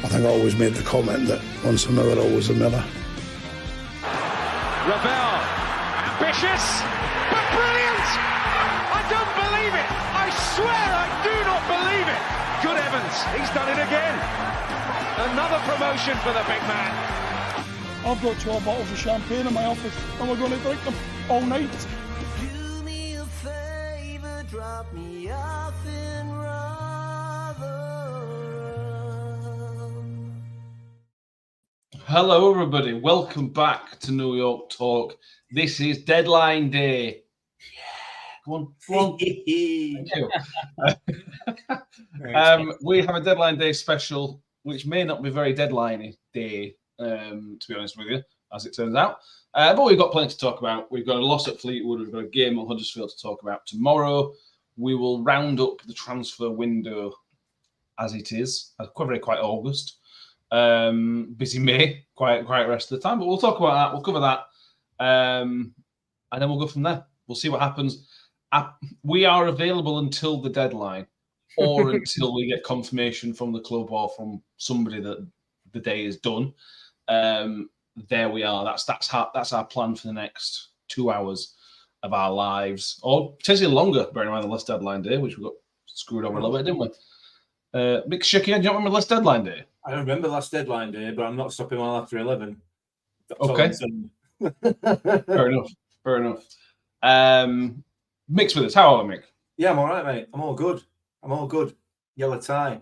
I think I always made the comment that once a miller, always a miller. Ravel, ambitious, but brilliant! I don't believe it! I swear I do not believe it! Good heavens, he's done it again! Another promotion for the big man. I've got 12 bottles of champagne in my office and we're going to drink them all night. Do me a favour, drop me off in Rotherham. Hello, everybody. Welcome back to New York Talk. This is Deadline Day. Yeah, go on. Thank you. We have a Deadline Day special, which may not be very deadline day, to be honest with you, as it turns out. But we've got plenty to talk about. We've got a loss at Fleetwood. We've got a game at Huddersfield to talk about tomorrow. We will round up the transfer window as it is. I'll cover it quite August. Busy May, quite rest of the time. But we'll talk about that. We'll cover that. And then we'll go from there. We'll see what happens. We are available until the deadline or until we get confirmation from the club or from somebody that the day is done. There we are. That's our plan for the next 2 hours of our lives, or potentially longer, bearing in mind the last deadline day, which we got screwed over a little bit, didn't we? Mick Shicky, do you not remember last deadline day? I don't remember last deadline day, but I'm not stopping well after 11. That's okay. Fair enough. Mick's with us. How are you, Mick? Yeah, I'm all right, mate. I'm all good. Yellow tie,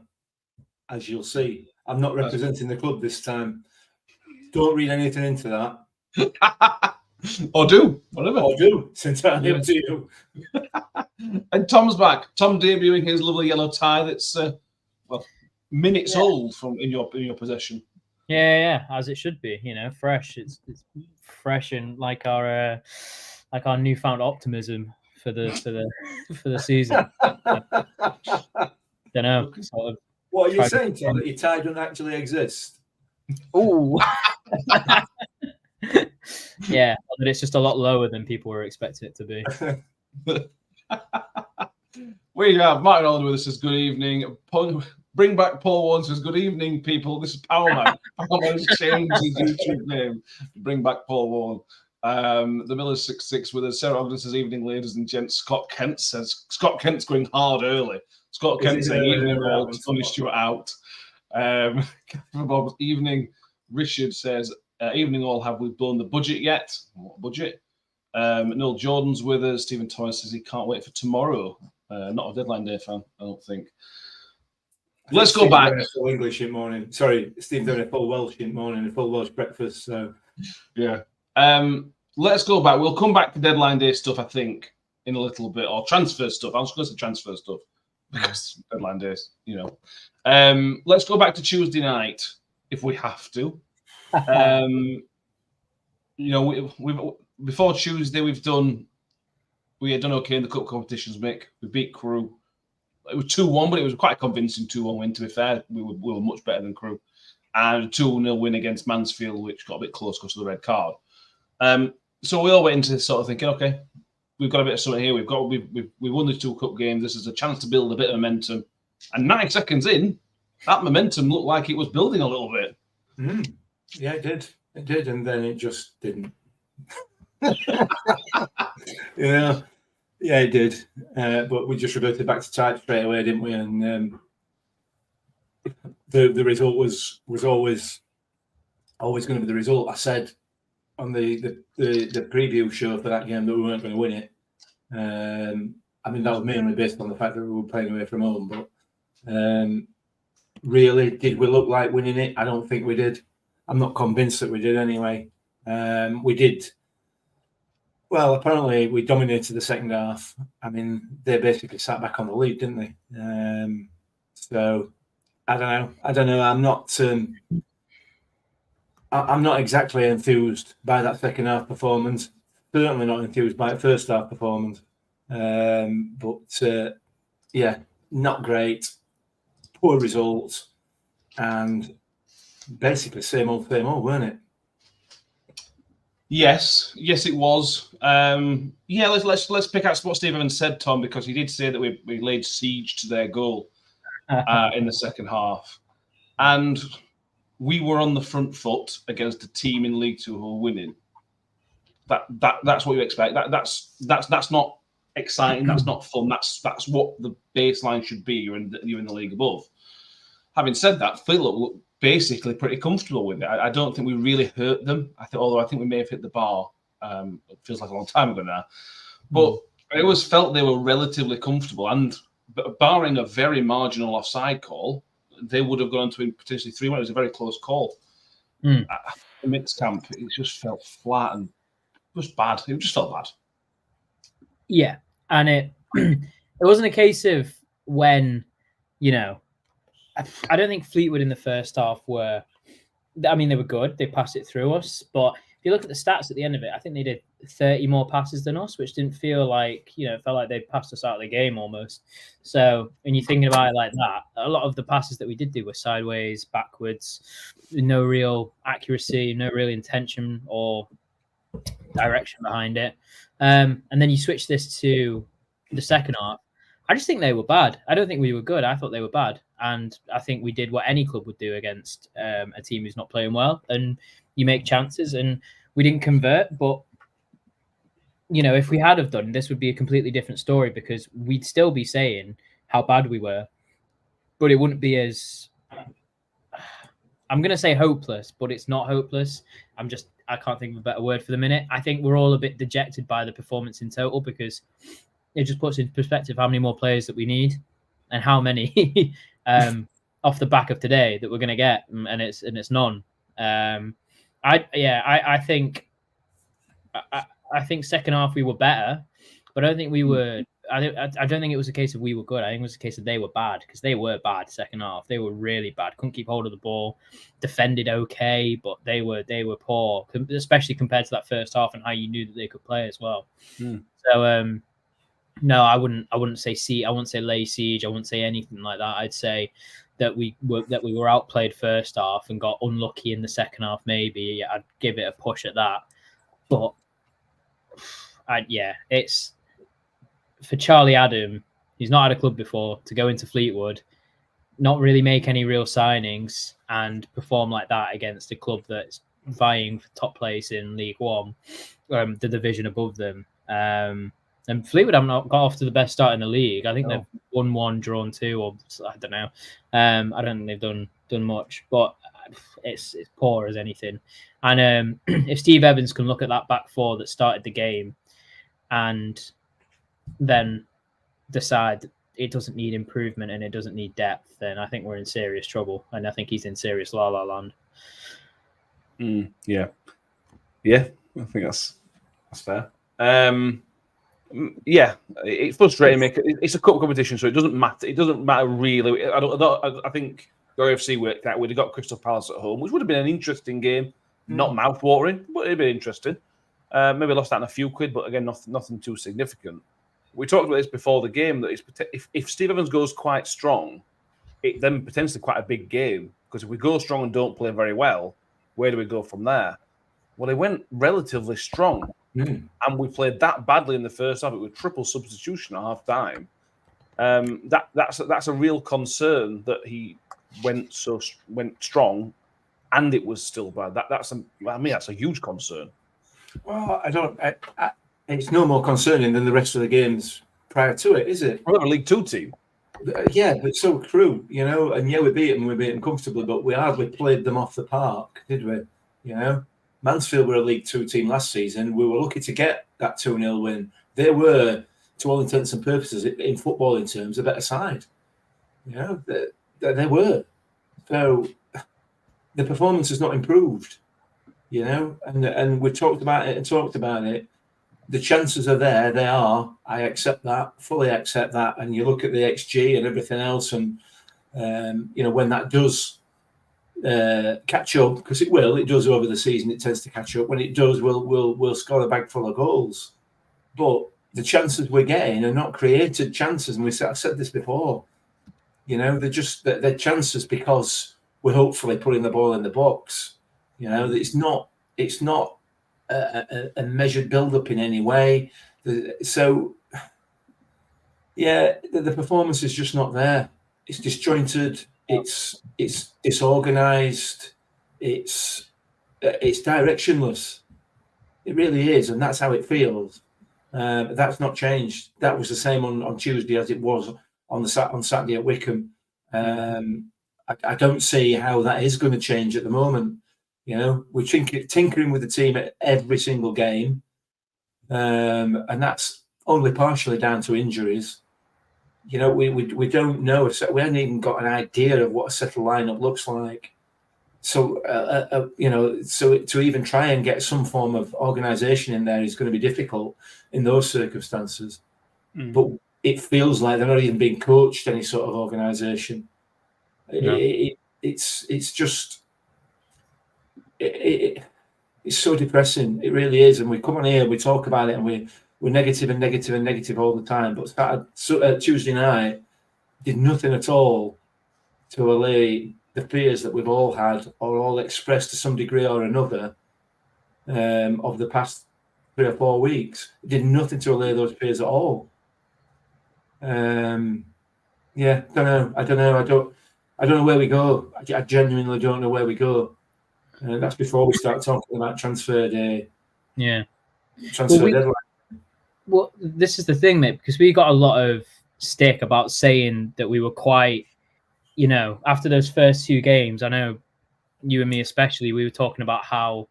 as you'll see. I'm not representing the club this time. Don't read anything into that. Or do, whatever. Or do, since I'm up to you. And Tom's back. Tom debuting his lovely yellow tie that's, minutes old from in your possession. Yeah, as it should be. Fresh. It's fresh and like our newfound optimism for the season. Don't know. Sort of what are you saying, Tom? That your tie doesn't actually exist? Oh. Yeah, but it's just a lot lower than people were expecting it to be. We have Martin Alden with us. Says good evening. Bring back Paul Warren says good evening, people. This is Powerman. Powerman's changed his YouTube name. Bring back Paul Warren. The Miller's 6'6" with us. Sarah Ogden says evening, ladies and gents. Scott Kent says Scott Kent's going hard early. Scott Kent saying evening all. Tony Stewart out. Bob's evening. Richard says evening all. Have we blown the budget yet? What budget? Noel Jordan's with us. Stephen Thomas says he can't wait for tomorrow. Not a deadline day fan, I don't think. Let's go back. Full English in morning. Sorry, Steve doing a full Welsh in morning, a full Welsh breakfast. So yeah. Let's go back. We'll come back to deadline day stuff, I think, in a little bit, or transfer stuff. I was going to say transfer stuff because deadline days, Let's go back to Tuesday night if we have to. We've before Tuesday we had done okay in the cup competitions, Mick. We beat Crewe. It was 2-1, but it was quite a convincing 2-1 win, to be fair. We were much better than Crewe. And a 2-0 win against Mansfield, which got a bit close because of the red card. So we all went into this sort of thinking, okay, we've got a bit of something here. We've won the 2 cup games. This is a chance to build a bit of momentum. And 9 seconds in, that momentum looked like it was building a little bit. Yeah, it did. It did, and then it just didn't. Yeah, it did. But we just reverted back to type straight away, didn't we? And the result was always going to be the result. I said on the preview show for that game that we weren't going to win it. That was mainly based on the fact that we were playing away from home. But really, did we look like winning it? I don't think we did. I'm not convinced that we did anyway. We did. Well, apparently we dominated the second half. They basically sat back on the lead, didn't they? So I don't know. I'm not exactly enthused by that second half performance. Certainly not enthused by the first half performance. Not great. Poor results, and basically same old, weren't it? Yes, it was. Let's pick out what Steve Evans said, Tom, because he did say that we laid siege to their goal in the second half. And we were on the front foot against a team in League Two who were winning. That's what you expect. That's not exciting. That's not fun. That's what the baseline should be. You're in the league above. Having said that, Fleetwood looked basically pretty comfortable with it. I don't think we really hurt them. Although I think we may have hit the bar. It feels like a long time ago now, but I always felt they were relatively comfortable. And barring a very marginal offside call, they would have gone to potentially 3-1. It was a very close call. The mixed camp, it just felt flat and just bad. It just felt bad. Yeah, and it wasn't a case of when, I don't think Fleetwood in the first half were. I mean, they were good. They passed it through us, but if you look at the stats at the end of it, I think they did 30 more passes than us, which didn't feel like, it felt like they passed us out of the game almost. So when you're thinking about it like that, a lot of the passes that we did do were sideways, backwards, no real accuracy, no real intention or direction behind it. And then you switch this to the second half. I just think they were bad. I don't think we were good. I thought they were bad. And I think we did what any club would do against a team who's not playing well. And you make chances, and we didn't convert. But, if we had have done, this would be a completely different story, because we'd still be saying how bad we were. But it wouldn't be as... I'm going to say hopeless, but it's not hopeless. I can't think of a better word for the minute. I think we're all a bit dejected by the performance in total, because it just puts into perspective how many more players that we need and how many off the back of today that we're going to get, and it's none. I think second half we were better, but I don't think we were. I don't think it was a case of we were good. I think it was a case of they were bad, because they were bad second half. They were really bad. Couldn't keep hold of the ball. Defended okay, but they were poor, especially compared to that first half and how you knew that they could play as well. So no, I wouldn't say I wouldn't say lay siege. I wouldn't say anything like that. I'd say that we were outplayed first half and got unlucky in the second half. Maybe I'd give it a push at that, but it's. For Charlie Adam, he's not had a club before, to go into Fleetwood, not really make any real signings, and perform like that against a club that's vying for top place in League One, the division above them. And Fleetwood have not got off to the best start in the league. I think they've won 1, drawn 2, or I don't know. I don't think they've done much, but it's poor as anything. And if Steve Evans can look at that back four that started the game and then decide it doesn't need improvement and it doesn't need depth, then I think we're in serious trouble, and I think he's in serious la-la land. Yeah, I think that's fair. It's frustrating. It's a cup competition, so it doesn't matter. It doesn't matter really. I think the FC worked out. We'd have got Crystal Palace at home, which would have been an interesting game. Not mouth-watering, but it'd be interesting. Maybe lost out on a few quid, but again, nothing too significant. We talked about this before the game, that if Steve Evans goes quite strong, it then potentially quite a big game. Because if we go strong and don't play very well, where do we go from there? Well, he went relatively strong, and we played that badly in the first half. It was triple substitution at half time. That's a real concern that he went strong, and it was still bad. That's a huge concern. Well, it's no more concerning than the rest of the games prior to it, is it? We're a League Two team. Yeah, but so true, and we beat them comfortably, but we hardly played them off the park, did we? Mansfield were a League Two team last season. We were lucky to get that 2-0 win. They were, to all intents and purposes, in footballing terms, a better side. They were. So the performance has not improved, and we talked about it. The chances are there. They are. I accept that. Fully accept that. And you look at the XG and everything else, and when that does catch up, because it does over the season. It tends to catch up. When it does, we'll score a bag full of goals. But the chances we're getting are not created chances, and I've said this before. They're chances because we're hopefully putting the ball in the box. It's not a measured build-up in any way. So, the performance is just not there. It's disjointed. It's disorganised. it's directionless. It really is, and that's how it feels. That's not changed. That was the same on Tuesday as it was on Saturday at Wickham. I don't see how that is going to change at the moment. You know, we're tinkering with the team at every single game, and that's only partially down to injuries. You know, we don't know. We haven't even got an idea of what a settled lineup looks like. So, you know, so to even try and get some form of organisation in there is going to be difficult in those circumstances. But it feels like they're not even being coached any sort of organisation. No. It's just it's so depressing. It really is. And we come on here, we talk about it, and we're negative and negative and negative all the time. But Tuesday night did nothing at all to allay the fears that we've all had or all expressed to some degree or another of the past 3 or 4 weeks. It did nothing to allay those fears at all. Yeah, I don't know. I don't know where we go. I genuinely don't know where we go. That's before we start talking about transfer day. Yeah. Transfer deadline. Well, this is the thing, mate, because we got a lot of stick about saying that we were quite, you know, after those first 2 games, I know you and me especially, we were talking about how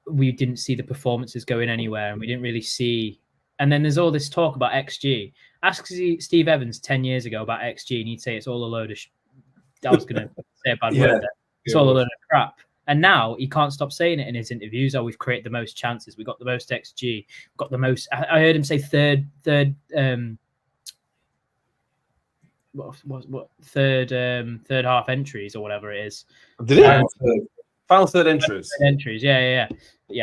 we didn't see the performances going anywhere and we didn't really see. And then there's all this talk about XG. Ask Steve Evans 10 years ago about XG and he'd say it's all a load of I was going to say a bad word there. It's all a load of crap. And now he can't stop saying it in his interviews. Oh, we've created the most chances. We got the most XG. Got the most. I heard him say third half entries or whatever it is. Did it? Final third entries. Yeah.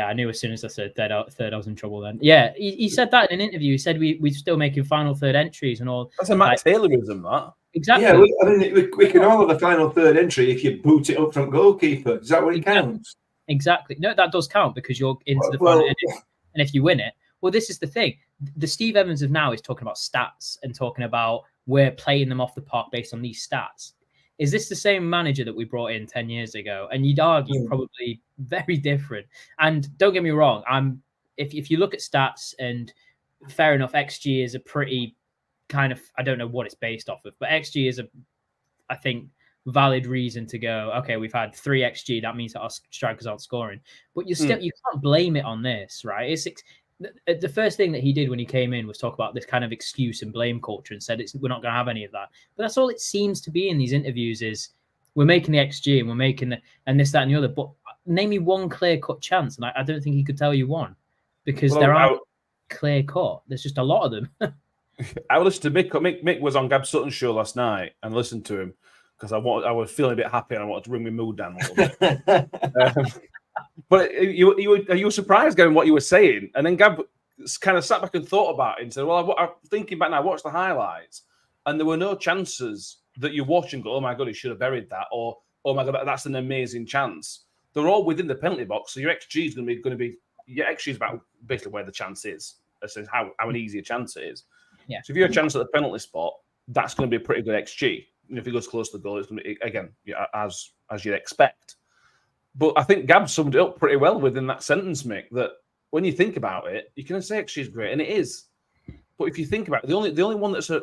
I knew as soon as I said third, I was in trouble. Then, yeah, he said that in an interview. He said we're still making final third entries and all. That's a Matt Taylorism, that. Exactly. Yeah, I mean, we can all have a final third entry if you boot it up from goalkeeper. Is that what it counts? Exactly. No, that does count because you're into the final entry, and if you win it, well, this is the thing. The Steve Evans of now is talking about stats and talking about we're playing them off the park based on these stats. Is this the same manager that we brought in 10 years ago? And you'd argue probably very different. And don't get me wrong, if you look at stats, and fair enough, XG is a pretty kind of, I don't know what it's based off of, but XG is I think, valid reason to go, okay, we've had 3 XG, that means that our strikers aren't scoring. But you can't blame it on this, right? The first thing that he did when he came in was talk about this kind of excuse and blame culture and said we're not going to have any of that. But that's all it seems to be in these interviews is we're making the XG and we're making and this, that, and the other. But name me one clear-cut chance, and I don't think he could tell you one because there aren't clear-cut. There's just a lot of them. I listened to Mick. Mick was on Gab Sutton's show last night and listened to him because I was feeling a bit happy and I wanted to bring my mood down a little bit. But you were surprised going what you were saying, and then Gab kind of sat back and thought about it and said, "Well, I'm thinking back now. I watched the highlights, and there were no chances that you watch and go, oh my god, he should have buried that,' or oh my god, that's an amazing chance. They're all within the penalty box, so your XG is going to be your XG is about basically where the chance is. That's how an easy a chance it is. Yeah. So if you have a chance at the penalty spot, that's going to be a pretty good XG. And if he goes close to the goal, it's going to be again as you'd expect. But I think Gab summed it up pretty well within that sentence, Mick, that when you think about it, you can say XG is great, and it is. But if you think about it, the only one that's a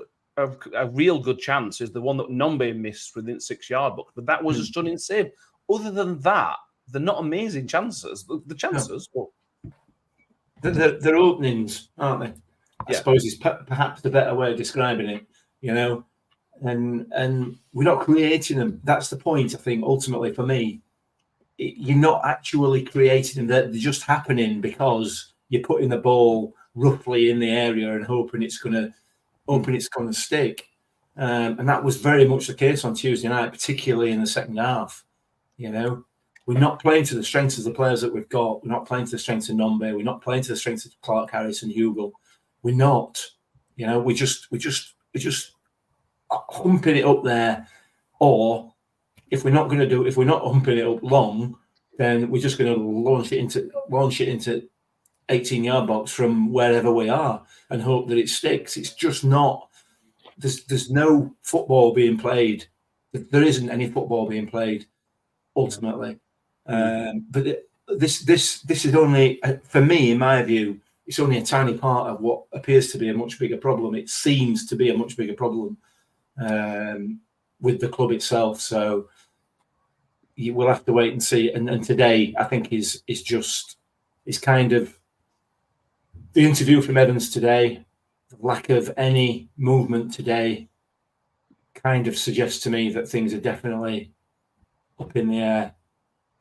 real good chance is the one that Nombe missed within 6-yard box. But that was a stunning save. Other than that, they're not amazing chances. The chances, no. They're openings, aren't they? I suppose is perhaps the better way of describing it, you know. And we're not creating them. That's the point, I think, ultimately for me. You're not actually creating them. They're just happening because you're putting the ball roughly in the area and hoping it's going to stick. And that was very much the case on Tuesday night, particularly in the second half. You know, we're not playing to the strengths of the players that we've got. We're not playing to the strengths of Nombe. We're not playing to the strengths of Clark, Harris, and Hugo. We're not. You know, we're just humping it up there, or if we're not humping it up long, then we're just going to launch it into 18-yard box from wherever we are and hope that it sticks. It's just not. There's no football being played. There isn't any football being played ultimately, But this is only, for me, in my view, it's only a tiny part of what appears to be a much bigger problem. It seems to be a much bigger problem with the club itself. So you will have to wait and see. And today, I think, is kind of the interview from Evans today, the lack of any movement today, kind of suggests to me that things are definitely up in the air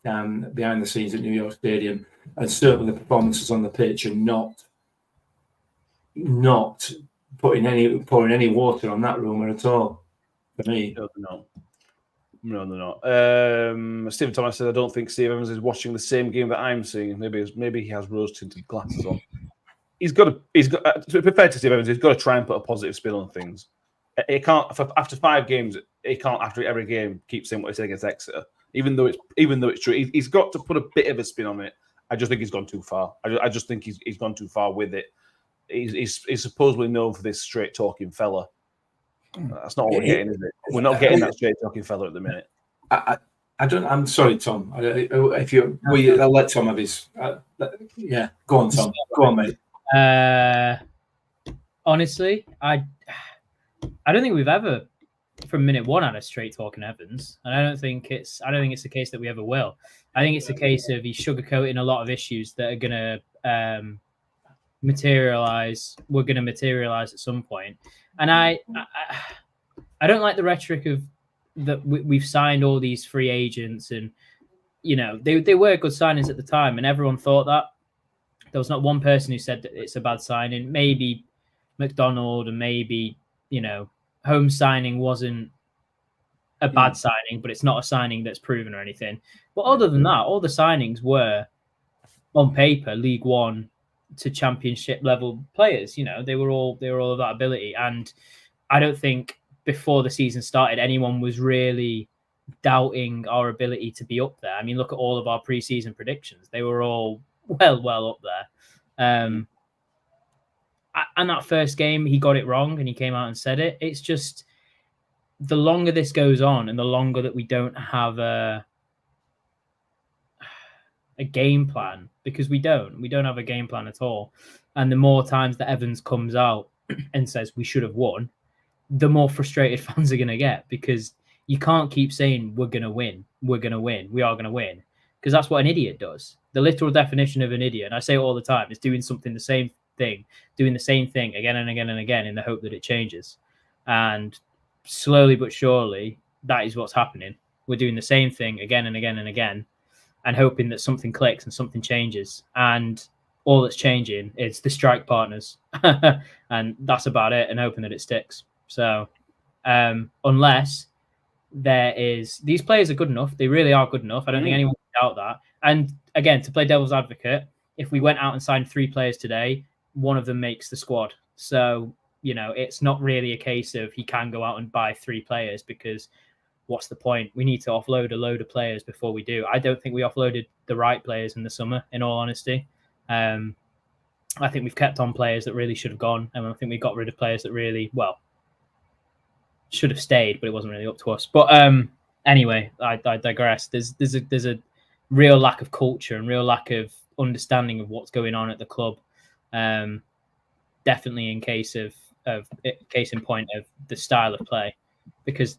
down behind the scenes at New York Stadium, and certainly the performances on the pitch are not pouring any water on that rumour at all. For me, No, they're not. Stephen Thomas said, "I don't think Steve Evans is watching the same game that I'm seeing. Maybe he has rose-tinted glasses on. He's got to be fair to Steve Evans, he's got to try and put a positive spin on things. He can't after 5 games. He can't after every game keep saying what he said against Exeter, even though it's true. He's got to put a bit of a spin on it. I just think he's gone too far. I just think he's gone too far with it. He's supposedly known for this straight talking fella. That's not what we're getting, is it? We're not getting that straight talking fella at the minute. I don't. I'm sorry, Tom. I'll let Tom have his. Yeah, go on, Tom. Go on, mate. Honestly, I don't think we've ever, from minute one, had a straight talking Evans, and I don't think it's a case that we ever will. I think it's a case of he's sugarcoating a lot of issues that are going to materialize. We're going to materialize at some point, and I don't like the rhetoric of that. We've signed all these free agents, and they were good signings at the time, and everyone thought that. There was not one person who said that it's a bad signing. Maybe McDonald, and maybe home signing wasn't a bad signing, but it's not a signing that's proven or anything. But other than that, all the signings were on paper League One to Championship level players. They were all of that ability, and I don't think before the season started anyone was really doubting our ability to be up there. I mean, look at all of our pre-season predictions; they were all well up there. And that first game, he got it wrong, and he came out and said it. It's just the longer this goes on, and the longer that we don't have a game plan, because we don't have a game plan at all. And the more times that Evans comes out and says we should have won, the more frustrated fans are going to get, because you can't keep saying we're going to win, we are going to win, because that's what an idiot does. The literal definition of an idiot, and I say it all the time, is doing the same thing again and again and again in the hope that it changes. And slowly but surely, that is what's happening. We're doing the same thing again and again and again, and hoping that something clicks and something changes. And all that's changing is the strike partners. And that's about it, and hoping that it sticks. So unless these players are good enough, they really are good enough. I don't think anyone can doubt that. And again, to play devil's advocate, if we went out and signed 3 players today, one of them makes the squad. So, it's not really a case of he can go out and buy 3 players, because what's the point? We need to offload a load of players before we do. I don't think we offloaded the right players in the summer, in all honesty. I think we've kept on players that really should have gone, and I think we got rid of players that really, should have stayed, but it wasn't really up to us. But anyway, I digress. There's a real lack of culture and real lack of understanding of what's going on at the club. Definitely in case in point of the style of play, because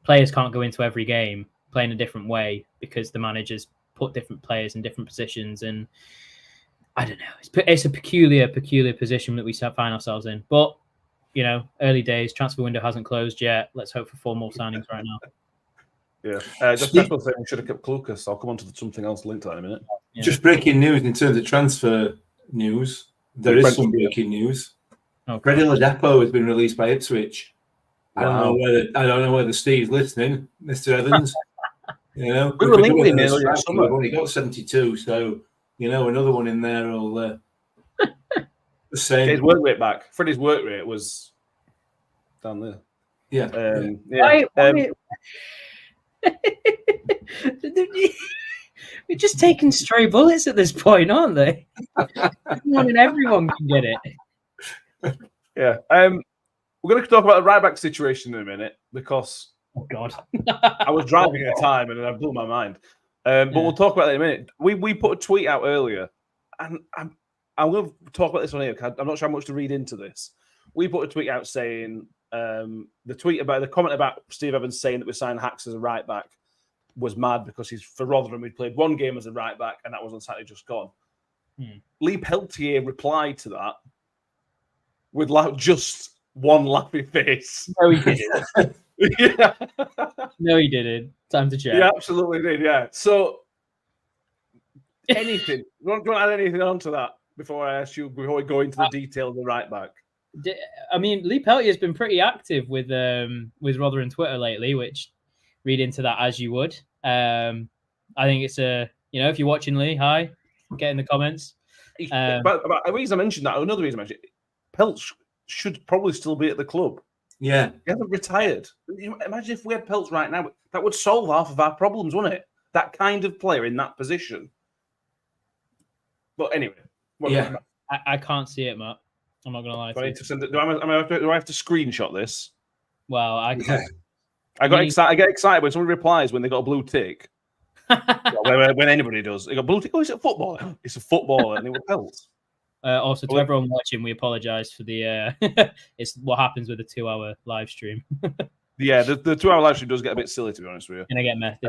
players can't go into every game playing a different way, because the managers put different players in different positions, and I don't know. It's a peculiar position that we find ourselves in. But early days, transfer window hasn't closed yet. Let's hope for 4 more signings right now. Yeah, just people saying we should have kept Clucas. I'll come on to something else linked to that in a minute. Yeah. Just breaking news in terms of transfer news. There is some breaking news. Freddie Ladapo has been released by Ipswich. Wow. I don't know whether Steve's listening, Mr. Evans. We were linked in there. We've only got 72, so another one in there will the same. His work rate back. Freddie's work rate was down there. Yeah. We're just taking stray bullets at this point, aren't they? Everyone can get it. Yeah. We're going to talk about the right back situation in a minute, because oh god, I was driving at the time and I blew my mind. But we'll talk about that in a minute. We put a tweet out earlier, and I'm going to talk about this on here because I'm not sure how much to read into this. We put a tweet out saying the comment about Steve Evans saying that we signed Hacks as a right back was mad because he's for Rotherham. He played one game as a right back, and that was on Saturday just gone. Lee Peltier replied to that with just one laughing face. No, he didn't. Yeah. No, he didn't. Time to check. He absolutely did, yeah. So, anything? Don't add anything onto that before we go into the detail of the right back. I mean, Lee Peltier has been pretty active with Rotherham Twitter lately, which read into that as you would. I think it's if you're watching, Lee, hi, get in the comments. But the reason I mentioned that, another reason I mentioned it, Peltz should probably still be at the club. Yeah. He hasn't retired. Imagine if we had Peltz right now. That would solve half of our problems, wouldn't it? That kind of player in that position. But anyway. Yeah. I can't see it, Matt. I'm not going to lie to you. I need to send it. Do I have to screenshot this? Well, I can't. I get excited when somebody replies when they got a blue tick. when anybody does. They got blue tick. Oh, it's a footballer. It's a footballer. And they were Peltz. Also, to everyone watching, we apologise for the. It's what happens with a 2-hour live stream. Yeah, the 2-hour live stream does get a bit silly, to be honest with you. Gonna get messed.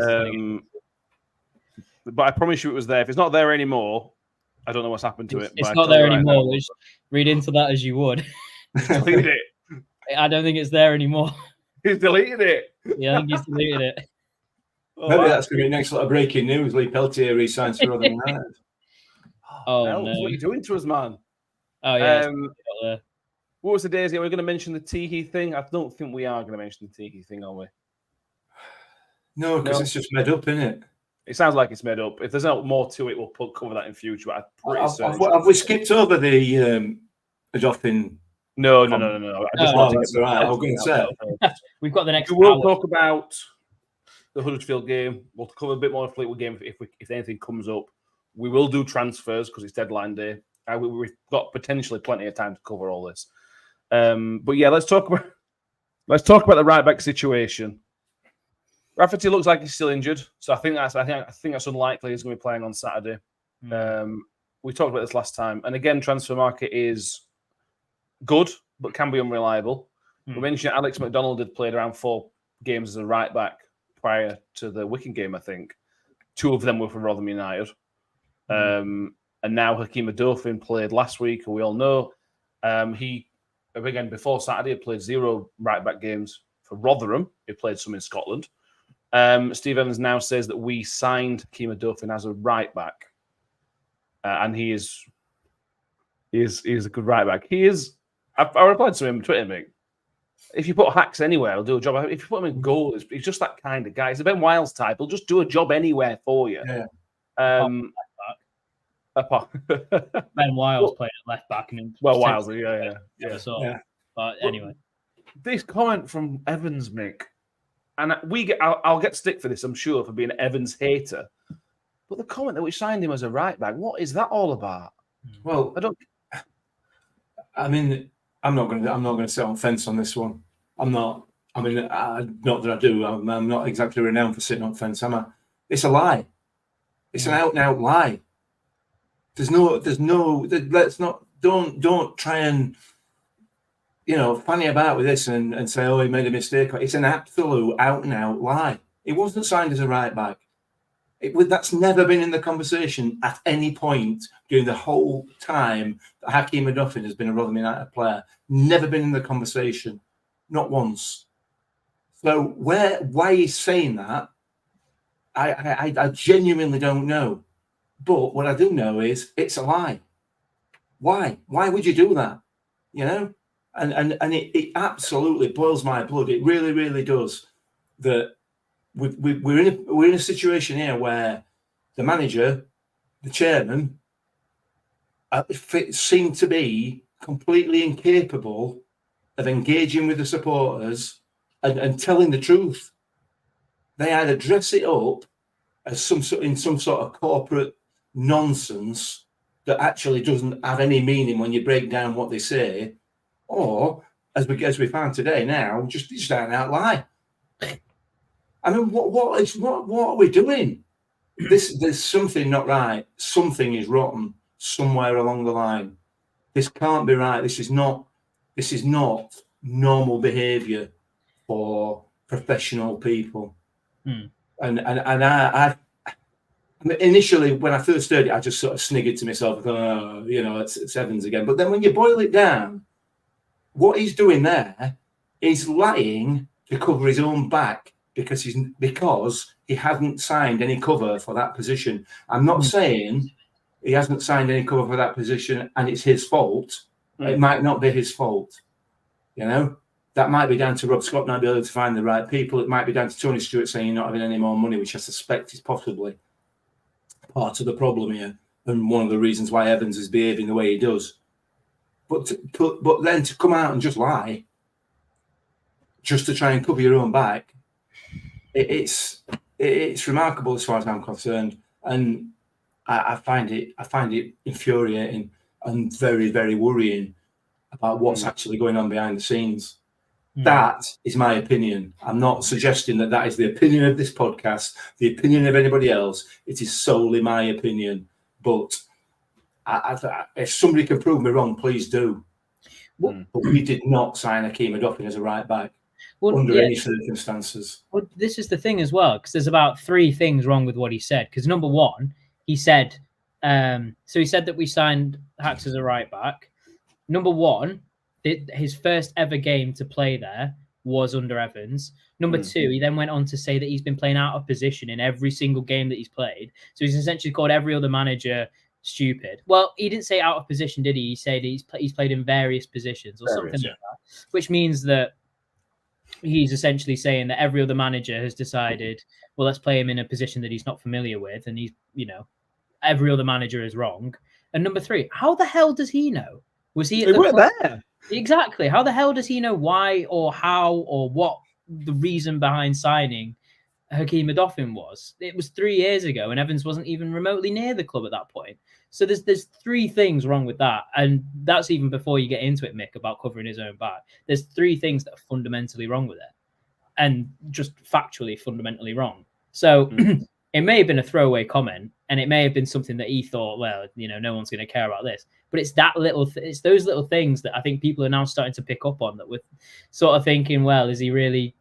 But I promise you, it was there. If it's not there anymore, I don't know what's happened to it. It's not there anymore. Just read into that as you would. Deleted it. I don't think it's there anymore. He's deleted it. Yeah, I think he's deleted it. Maybe that's going to be next lot of breaking news. Lee Peltier resigns for Rotherham United. Oh, no. no. What are you doing to us, man? Oh, yeah. What was the days ago? We're going to mention the Teehee thing? I don't think we are going to mention the Teehee thing, are we? No, because it's just made up, isn't it? It sounds like it's made up. If there's no more to it, we'll cover that in future. But I'm pretty certain. Have we skipped over the adopting? No. I just want to that's all right. I was going to say. We've got the next. We'll talk about the Huddersfield game. We'll cover a bit more of the Fleetwood game if anything comes up. We will do transfers because it's deadline day. We've got potentially plenty of time to cover all this. But yeah, let's talk about the right back situation. Rafferty looks like he's still injured, so I think that's unlikely he's going to be playing on Saturday. We talked about this last time, and again, transfer market is good but can be unreliable. We mentioned Alex McDonald had played around 4 games as a right back prior to the Wigan game, I think. 2 of them were for Rotherham United. And now Hakeem Adofin played last week, who we all know. He, again, before Saturday, had played 0 right-back games for Rotherham. He played some in Scotland. Steve Evans now says that we signed Hakeem Adofin as a right-back. And he is a good right-back. He is... I replied to him on Twitter, mate. If you put Hacks anywhere, he'll do a job. If you put him in goal, he's just that kind of guy. He's a Ben Wiles type. He'll just do a job anywhere for you. Yeah. Ben Wiles played at left back, and Wiles, yeah. But anyway, this comment from Evans, Mick, and I'll get stick for this, I'm sure, for being an Evans hater. But the comment that we signed him as a right back, what is that all about? Well, I'm not going to sit on fence on this one. I'm not. Not that I do. I'm not exactly renowned for sitting on fence, am I? It's a lie. It's an out and out lie. Let's not. Don't try and fanny about with this and say, oh, he made a mistake. It's an absolute out and out lie. It wasn't signed as a right back. That's never been in the conversation at any point during the whole time that Hakeem Adofin has been a Rotherham United player. Never been in the conversation, not once. So why he's saying that, I genuinely don't know. But what I do know is it's a lie. Why? Why would you do that? And it absolutely boils my blood. It really, really does. That we're in a situation here where the manager, the chairman, seem to be completely incapable of engaging with the supporters and telling the truth. They either dress it up as some sort of corporate nonsense that actually doesn't have any meaning when you break down what they say, or as we found today now, just out and out lie. I mean, what are we doing? there's something not right. Something is rotten somewhere along the line. This can't be right. This is not normal behaviour for professional people. And I initially, when I first heard it, I just sort of sniggered to myself, oh, it's Evans again. But then when you boil it down, what he's doing there is lying to cover his own back because he hasn't signed any cover for that position. I'm not saying he hasn't signed any cover for that position and it's his fault. It might not be his fault. That might be down to Rob Scott not being able to find the right people. It might be down to Tony Stewart saying you're not having any more money, which I suspect is possibly part of the problem here and one of the reasons why Evans is behaving the way he does. But then to come out and just lie, just to try and cover your own back, it's remarkable as far as I'm concerned, and I find it infuriating and very, very worrying about what's actually going on behind the scenes. That is my opinion. I'm not suggesting that is the opinion of this podcast, the opinion of anybody else. It is solely my opinion. But if somebody can prove me wrong, please do. But we did not sign Akeem Adoffin as a right back under any circumstances. Well, this is the thing as well, because there's about 3 things wrong with what he said. Because number one, he said, he said that we signed Hacks as a right back. Number one, his first ever game to play there was under Evans. Number 2, he then went on to say that he's been playing out of position in every single game that he's played. So he's essentially called every other manager stupid. Well, he didn't say out of position, did he? He said he's played in various positions or something like that, which means that he's essentially saying that every other manager has decided, well, let's play him in a position that he's not familiar with, and he's, every other manager is wrong. And number 3, how the hell does he know? Was he at the club? There? Exactly. How the hell does he know why or how or what the reason behind signing Hakeem Adoffin was? It was 3 years ago, and Evans wasn't even remotely near the club at that point. So there's 3 things wrong with that, and that's even before you get into it, Mick, about covering his own back. There's 3 things that are fundamentally wrong with it, and just factually fundamentally wrong. So it may have been a throwaway comment, and it may have been something that he thought, well, no one's going to care about this. But it's it's those little things that I think people are now starting to pick up on, that we're sort of thinking, well, is he really?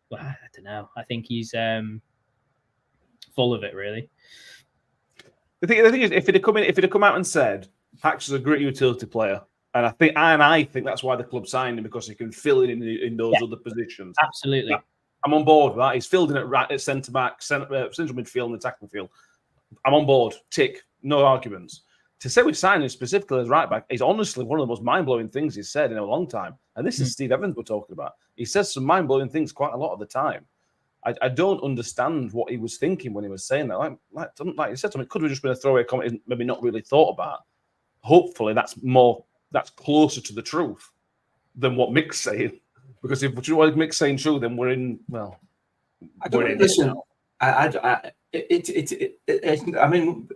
Well, I don't know. I think he's full of it, really. The thing is, if he'd come out and said Hacks is a great utility player, and I think that's why the club signed him, because he can fill in those other positions. Absolutely. I'm on board with that. He's filled in at centre back, central midfield, and attacking midfield. I'm on board. Tick. No arguments. To say we signed him specifically as right back is honestly one of the most mind-blowing things he's said in a long time. And this is Steve Evans we're talking about. He says some mind-blowing things quite a lot of the time. I don't understand what he was thinking when he was saying that. Like you said, something could have just been a throwaway comment, maybe not really thought about. Hopefully, that's closer to the truth than what Mick's saying. Because if Mick's saying true, then we're in. Well, listen. I mean,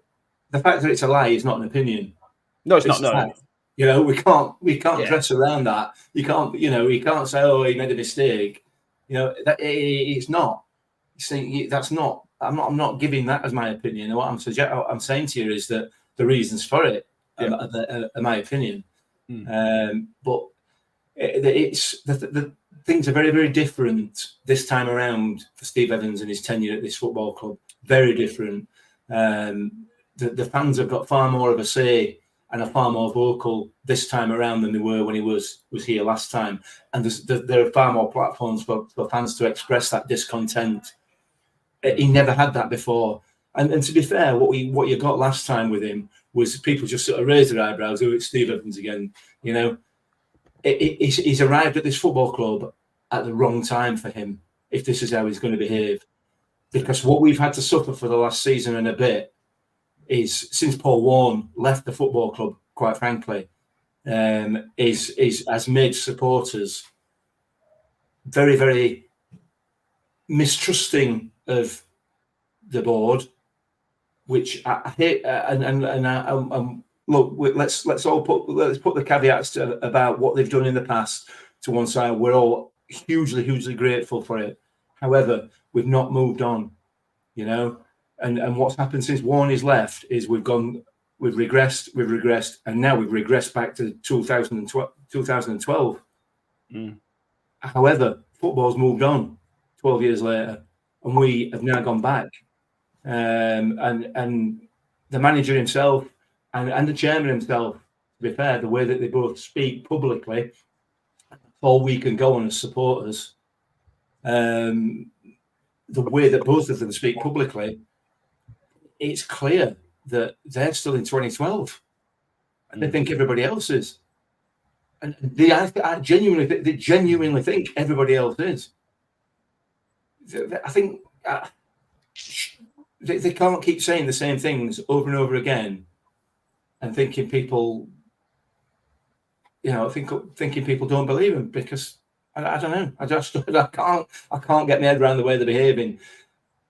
the fact that it's a lie is not an opinion. No, it's not. No. We can't dress around that. You can't say, oh, he made a mistake. That it's not. That's not. I'm not giving that as my opinion. What I'm saying to you is that the reasons for it are my opinion. But it's the things are very, very different this time around for Steve Evans and his tenure at this football club. Very different. The fans have got far more of a say and are far more vocal this time around than they were when he was here last time. And there are far more platforms for fans to express that discontent. He never had that before. And to be fair, what you got last time with him was people just sort of raised their eyebrows. Oh, it's Steve Evans again. He's arrived at this football club at the wrong time for him, if this is how he's going to behave. Because what we've had to suffer for the last season and a bit is, since Paul Warne left the football club, quite frankly, has made supporters very, very mistrusting of the board, which I hate. Look, let's put the caveats about what they've done in the past to one side. We're all hugely, hugely grateful for it. However, we've not moved on. And what's happened since Warney's left is we've regressed, and now we've regressed back to 2012. However, football's moved on 12 years later, and we have now gone back. And the manager himself and the chairman himself, to be fair, the way that they both speak publicly, all we can go on as supporters, the way that both of them speak publicly, it's clear that they're still in 2012. And they think everybody else is. And I genuinely think everybody else is. I think they can't keep saying the same things over and over again and thinking people, thinking people don't believe them, because I don't know. I can't get my head around the way they're behaving.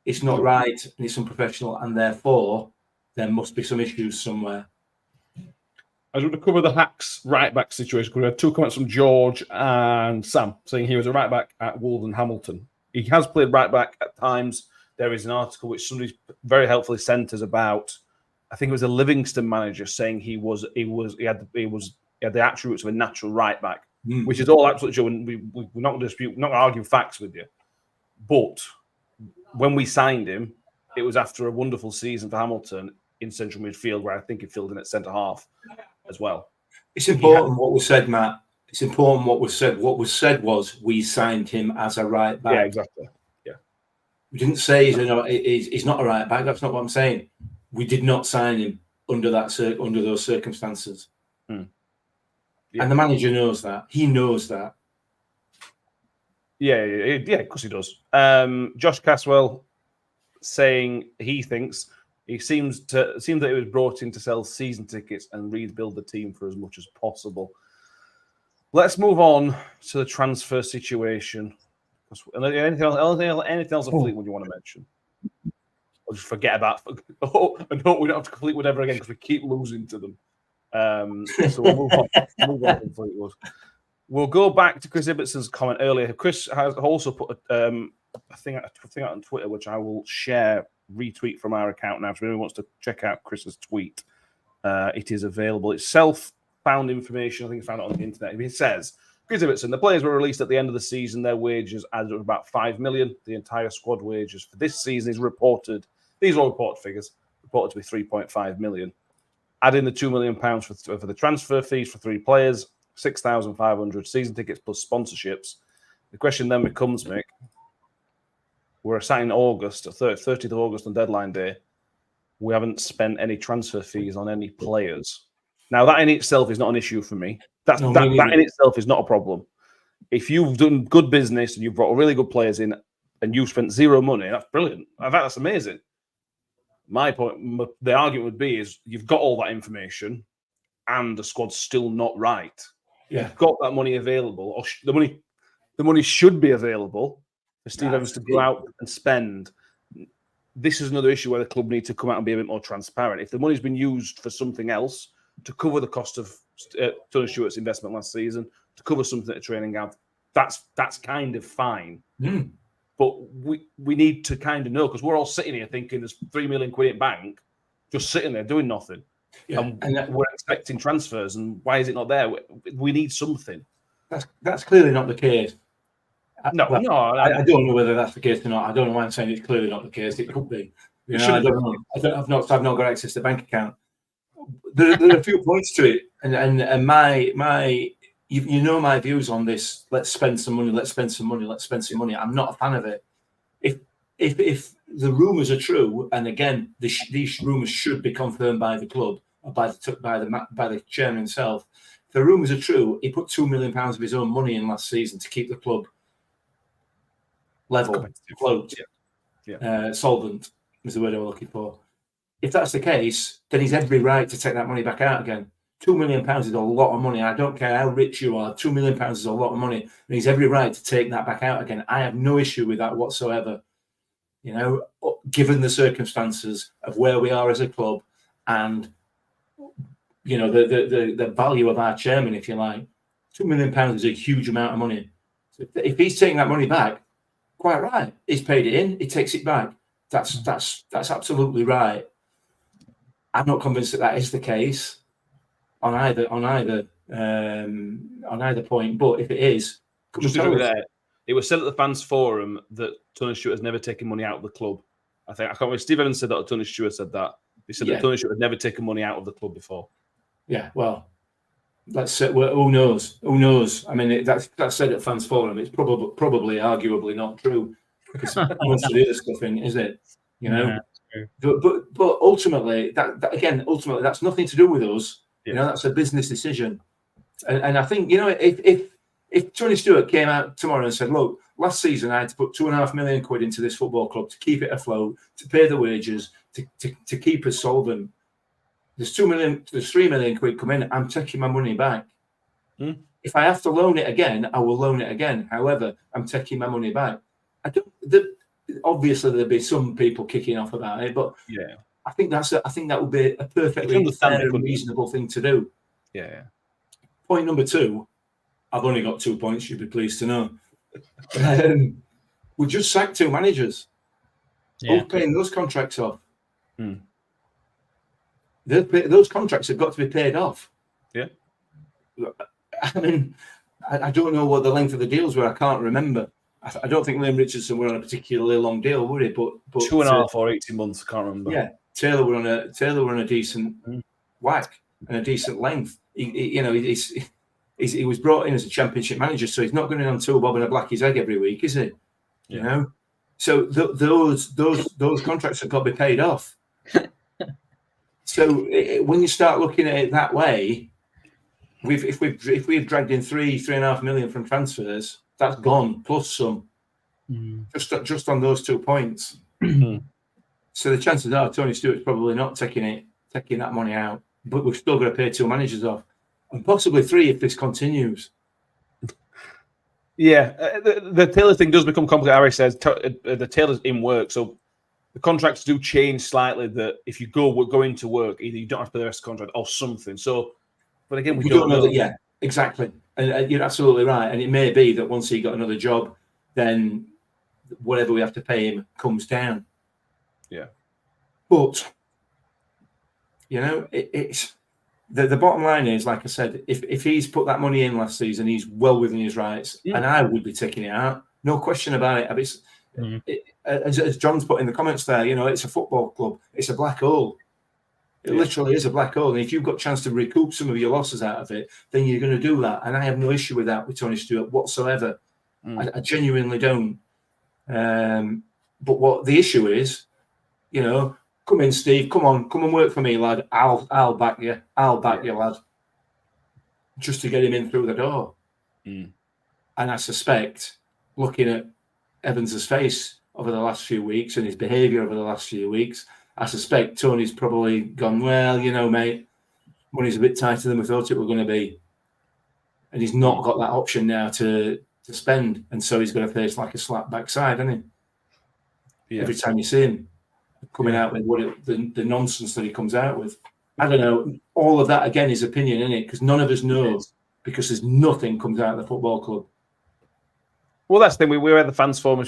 It's not right and it's unprofessional, and therefore there must be some issues somewhere. I want to cover the Hacks right back situation. We had 2 comments from George and Sam saying he was a right back at Wolves and Hamilton. He has played right back at times. There is an article which somebody very helpfully sent us about. I think it was a Livingston manager saying he had the attributes of a natural right back, which is all absolutely true. And we're not going to dispute, we're not going to argue facts with you. But when we signed him, it was after a wonderful season for Hamilton in central midfield, where I think he filled in at centre half as well. It's important what was said, Matt. It's important what was said. What was said was we signed him as a right back. Yeah, exactly. Yeah, we didn't say he's not a right back. That's not what I'm saying. We did not sign him under those circumstances. Yeah. And the manager knows that. He knows that. Yeah, of course he does. Josh Caswell saying he thinks it seems that it was brought in to sell season tickets and rebuild the team for as much as possible. Let's move on to the transfer situation. Anything else on Fleetwood you want to mention? Or just forget about and hope we don't have to complete whatever again because we keep losing to them. So we'll move on from Fleetwood. We'll go back to Chris Ibbetson's comment earlier. Chris has also put a thing out on Twitter, which I will retweet from our account now. If anyone wants to check out Chris's tweet, it is available. It's self-found information. I think he found it on the internet. It says, Chris Ibbetson, the players were released at the end of the season. Their wages added up about 5 million. The entire squad wages for this season is reported. These are all reported figures. Reported to be 3.5 million. Add in the £2 million for the transfer fees for 3 players. 6,500 season tickets plus sponsorships. The question then becomes, Mick, we're sat in August, 30th of August on deadline day. We haven't spent any transfer fees on any players. Now, that in itself is not an issue for me. That in itself is not a problem. If you've done good business and you've brought really good players in and you've spent zero money, that's brilliant. In fact, that's amazing. My point, the argument would be is you've got all that information and the squad's still not right. Yeah, you've got that money available, or the money should be available for Steve Evans to go out and spend. This is another issue where the club need to come out and be a bit more transparent. If the money's been used for something else to cover the cost of Tony Stewart's investment last season, to cover something at a training camp, that's kind of fine. But we need to kind of know, because we're all sitting here thinking there's £3 million in bank, just sitting there doing nothing. Yeah, and we're expecting transfers, and why is it not there? We need something. That's clearly not the case. I don't know whether that's the case or not. I don't know why I'm saying it's clearly not the case. It could be. I don't know. I've not got access to the bank account. There are a few points to it, and my you know my views on this. Let's spend some money. Let's spend some money. Let's spend some money. I'm not a fan of it. If the rumours are true, and again, these rumours should be confirmed by the club or by the chairman himself. If the rumours are true, he put £2 million of his own money in last season to keep the club level, afloat, solvent is the word I was looking for. If that's the case, then he's every right to take that money back out again. £2 million is a lot of money. I don't care how rich you are. £2 million is a lot of money, and he's every right to take that back out again. I have no issue with that whatsoever. You know, given the circumstances of where we are as a club, and you know the value of our chairman, if you like, £2 million is a huge amount of money. So if he's taking that money back, quite right. He's paid it in. He takes it back. That's absolutely right. I'm not convinced that is the case on either point. But if it is, come Just and to tell be us. there, it was said at the fans forum that Tony Stewart has never taken money out of the club. I can't remember. Steve Evans said that, or Tony Stewart said that. He said that Tony Stewart had never taken money out of the club before. Yeah, well, who knows? Who knows? I mean, that's said at fans forum. It's probably arguably not true because most of the other stuff in, is it? You know, but ultimately, ultimately, that's nothing to do with us. Yeah. You know, that's a business decision, and I think, you know, if Tony Stewart came out tomorrow and said, "Look, last season I had to put £2.5 million into this football club to keep it afloat, to pay the wages, to keep us solvent. There's £3 million come in. I'm taking my money back. If I have to loan it again, I will loan it again. However, I'm taking my money back. Obviously, there'll be some people kicking off about it, but yeah, I think that would be a perfectly fair and reasonable thing to do. Yeah. Point number 2. I've only got 2 points. You'd be pleased to know. We just sacked 2 managers. Yeah. Both paying those contracts off. Those contracts have got to be paid off. Yeah. I mean, I don't know what the length of the deals were. I can't remember. I don't think Liam Richardson were on a particularly long deal, were he? But 2.5 or 18 months. I can't remember. Yeah, Taylor were on a decent whack and a decent length. He was brought in as a championship manager, so he's not going on tour bobbing a blackie's egg every week, is he? Yeah. You know, so those contracts have got to be paid off. So when you start looking at it that way, if we've dragged in £3.5 million from transfers, that's gone plus some, just on those 2 points. So the chances are Tony Stewart's probably not taking that money out, but we've still got to pay 2 managers off, and possibly 3 if this continues. Yeah, the Taylor thing does become complicated. Harry says the Taylor's in work, so the contracts do change slightly. That if you go into work, either you don't have to pay the rest of the contract or something. So, but again, we don't know that. Yeah, exactly, and you're absolutely right. And it may be that once he got another job, then whatever we have to pay him comes down. Yeah, but you know, it's the bottom line is, like I said, if he's put that money in last season, he's well within his rights, and I would be taking it out, no question about it. As John's put in the comments there, you know, it's a football club, it's a black hole. It literally is a black hole, and if you've got a chance to recoup some of your losses out of it, then you're going to do that. And I have no issue with that with Tony Stewart whatsoever. I genuinely don't. But what the issue is, you know, come in, Steve. Come and work for me, lad. I'll back you. I'll back you, lad. Just to get him in through the door. And I suspect, looking at Evans's face over the last few weeks and his behaviour over the last few weeks, I suspect Tony's probably gone, well, you know, mate, money's a bit tighter than we thought it were going to be. And he's not got that option now to spend. And so he's going to face like a slap backside, hasn't he? Yeah. Every time you see him coming out with the nonsense that he comes out with. I don't know. All of that, again, is opinion, isn't it? Because none of us know, because there's nothing comes out of the football club. Well, that's the thing. We were at the fans forum.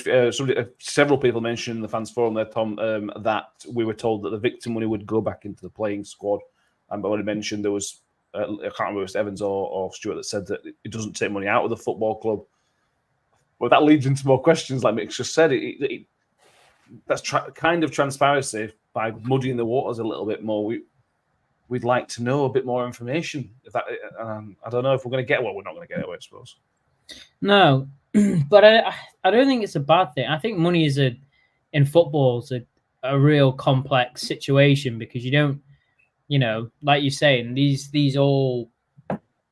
Several people mentioned in the fans forum there, Tom, that we were told that the victim money would go back into the playing squad. But when I mentioned there was, I can't remember if it was Evans or Stewart that said that it doesn't take money out of the football club. Well, that leads into more questions, like Mick just said. That's kind of transparency by muddying the waters a little bit more. We'd like to know a bit more information. If that, I don't know if we're going to get. Well, we're not going to get it, I suppose. No, but I don't think it's a bad thing. I think money is in football is a real complex situation, because you don't, you know, like you're saying, these all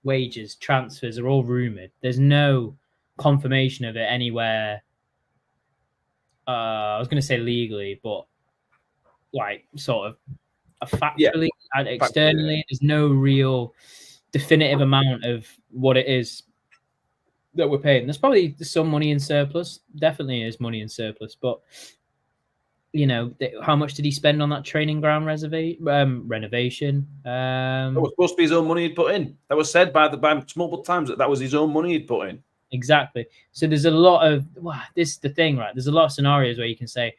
wages, transfers are all rumoured. There's no confirmation of it anywhere. I was going to say legally, but like sort of factually and externally, there's no real definitive amount of what it is that we're paying. There's probably some money in surplus. Definitely is money in surplus. But, you know, how much did he spend on that training ground renovation? That was supposed to be his own money he'd put in. That was said by multiple times that was his own money he'd put in. Exactly. So there's a lot of, this is the thing, right? There's a lot of scenarios where you can say,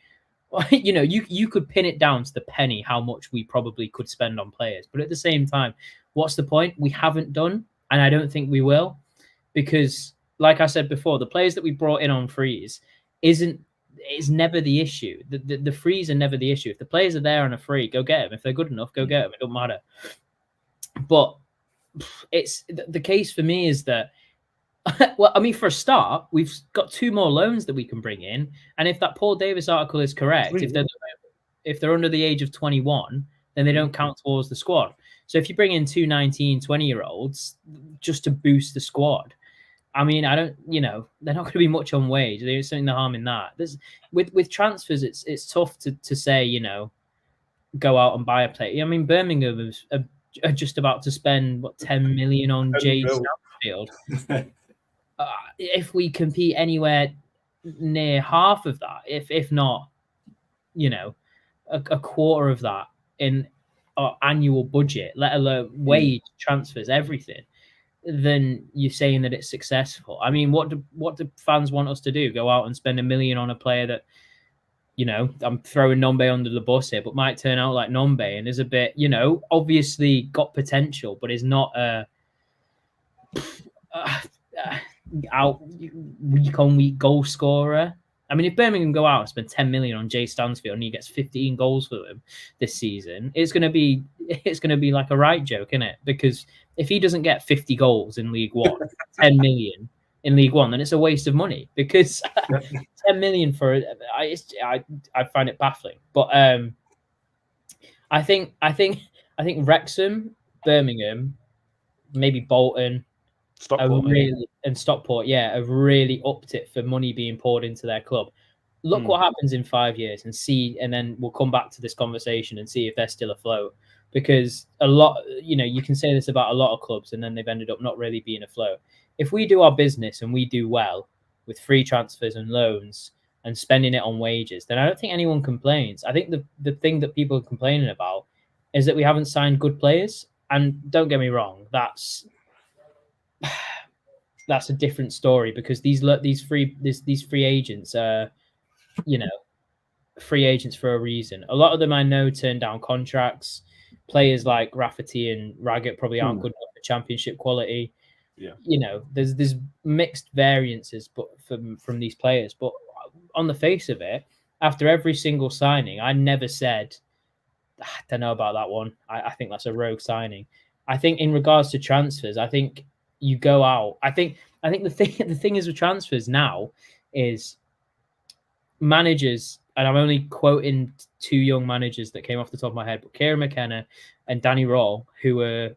you know, you could pin it down to the penny how much we probably could spend on players. But at the same time, what's the point? We haven't done, and I don't think we will, because like I said before, the players that we brought in on frees is never the issue. The frees are never the issue. If the players are there on a free, go get them. If they're good enough, go get them. It don't matter. But it's the case for me is that, well, I mean, for a start, we've got 2 more loans that we can bring in, and if that Paul Davis article is correct, if they're under the age of 21, then they don't count towards the squad. So if you bring in 2 19, 20-year-olds just to boost the squad, I mean, I don't, you know, they're not going to be much on wage. There's something the harm in that. With transfers, it's tough to say, you know, go out and buy a player. I mean, Birmingham are just about to spend 10 million on Jay Stansfield. If we compete anywhere near half of that, if not, you know, a quarter of that in our annual budget, let alone wage, transfers, everything, then you're saying that it's successful. I mean, what do fans want us to do? Go out and spend $1 million on a player that, you know, I'm throwing Nombe under the bus here, but might turn out like Nombe and is a bit, you know, obviously got potential, but is not out week on week goal scorer. I mean, if Birmingham go out and spend 10 million on Jay Stansfield and he gets 15 goals for them this season, it's gonna be like a right joke, isn't it? Because if he doesn't get 50 goals in League One, 10 million in League One, then it's a waste of money. Because 10 million for I find it baffling. But I think Wrexham, Birmingham, maybe Bolton, and Stockport, have really upped it for money being poured into their club. Look what happens in 5 years and then we'll come back to this conversation and see if they're still afloat. Because a lot, you know, you can say this about a lot of clubs and then they've ended up not really being afloat. If we do our business and we do well with free transfers and loans and spending it on wages, then I don't think anyone complains. I think the thing that people are complaining about is that we haven't signed good players. And don't get me wrong, that's a different story, because these free agents are, you know, free agents for a reason. A lot of them I know turn down contracts. Players like Rafferty and Raggett probably aren't good enough for championship quality. Yeah, you know, there's mixed variances, but from these players. But on the face of it, after every single signing, I never said, I don't know about that one. I think that's a rogue signing. I think in regards to transfers, I think you go out. I think the thing is with transfers now is managers, and I'm only quoting 2 young managers that came off the top of my head, but Kieran McKenna and Danny Roll, who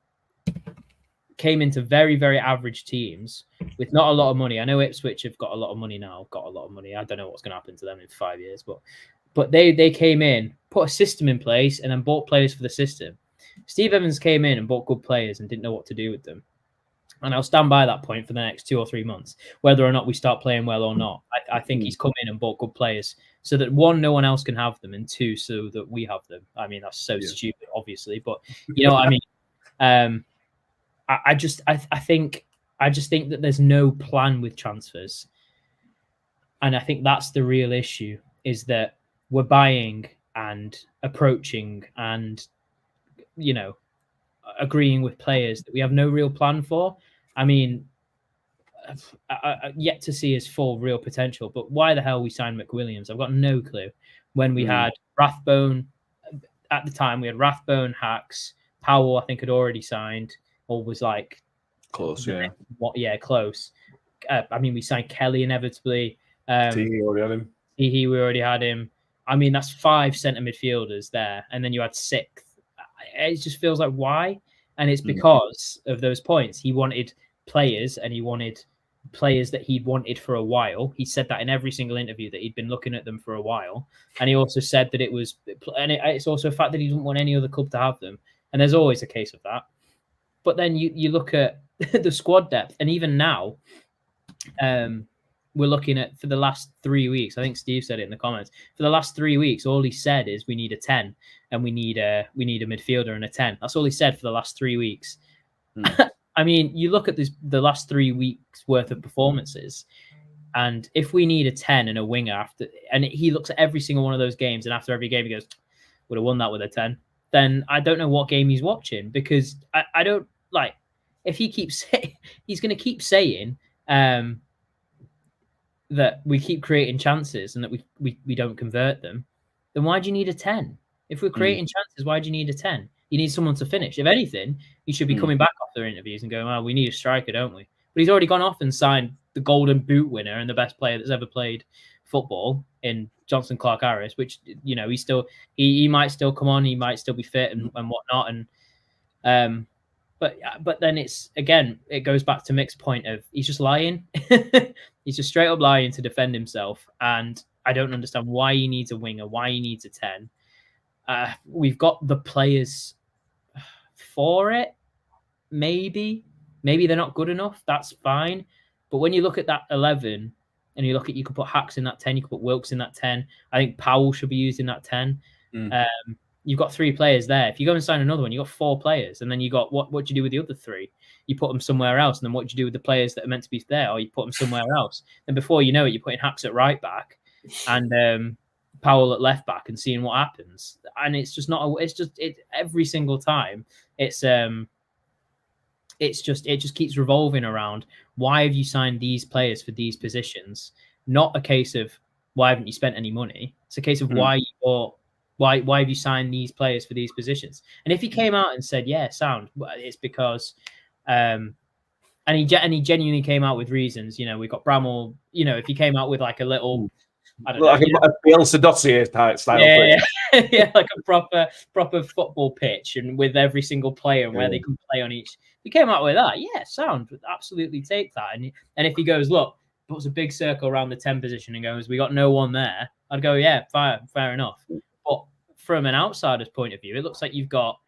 came into very, very average teams with not a lot of money. I know Ipswich have got a lot of money now. I don't know what's going to happen to them in 5 years, but they came in, put a system in place, and then bought players for the system. Steve Evans came in and bought good players and didn't know what to do with them. And I'll stand by that point for the next 2 or 3 months, whether or not we start playing well or not. I think he's come in and bought good players so that 1, no one else can have them, and 2, so that we have them. I mean, that's so stupid, obviously, but you know what I mean? I just think that there's no plan with transfers. And I think that's the real issue, is that we're buying and approaching and, you know, agreeing with players that we have no real plan for. I mean, I yet to see his full real potential, but why the hell we signed McWilliams, I've got no clue. When we had Rathbone, at the time we had Rathbone, Hacks, Powell, I think had already signed, or was like close, close. I mean, we signed Kelly inevitably. We already had him. I mean, that's 5 centre midfielders there, and then you had 6th. It just feels like, why? And it's because of those points. He wanted players, and he wanted players that he'd wanted for a while. He said that in every single interview, that he'd been looking at them for a while. And he also said that it was, and it's also a fact that he didn't want any other club to have them. And there's always a case of that. But then you look at the squad depth, and even now, we're looking at, for the last 3 weeks, I think Steve said it in the comments, for the last 3 weeks, all he said is we need a 10 and we need a midfielder and a 10. That's all he said for the last 3 weeks. I mean, you look at the last 3 weeks worth of performances, And if we need a 10 and a winger and he looks at every single one of those games, and after every game he goes, would have won that with a 10, then I don't know what game he's watching, because I don't like, if he keeps saying, he's going to keep saying that we keep creating chances and that we don't convert them, then why do you need a 10? If we're creating chances, why do you need a 10? You need someone to finish. If anything, you should be coming back off their interviews and going, well, we need a striker, don't we? But he's already gone off and signed the Golden Boot winner and the best player that's ever played football in Johnson Clark-Harris, which, you know, he might still come on, he might still be fit and whatnot. And but then it's, again, it goes back to Mick's point of he's just lying. He's just straight up lying to defend himself. And I don't understand why he needs a winger, why he needs a 10. We've got the players for it. Maybe they're not good enough. That's fine. But when you look at that 11 and you could put Hacks in that 10, you could put Wilkes in that 10. I think Powell should be used in that 10. You've got 3 players there. If you go and sign another one, you've got 4 players. And then you got what do you do with the other 3? You put them somewhere else. And then what do you do with the players that are meant to be there? Or you put them somewhere else. And before you know it, you're putting Hacks at right back and Powell at left back and seeing what happens. And it's just not, every single time it just keeps revolving around, why have you signed these players for these positions? Not a case of why haven't you spent any money. It's a case of why have you signed these players for these positions? And if he came out and said, yeah, sound, it's because and he genuinely came out with reasons, you know, we got Bramall, you know, if he came out with like a little, I don't know, like a Bielsa dossier type style. Yeah, like a proper football pitch, and with every single player and where they can play on each. If he came out with that, yeah, sound, absolutely take that. And if he goes, look, puts a big circle around the 10 position and goes, we got no one there, I'd go, yeah, fair enough. But from an outsider's point of view, it looks like you've got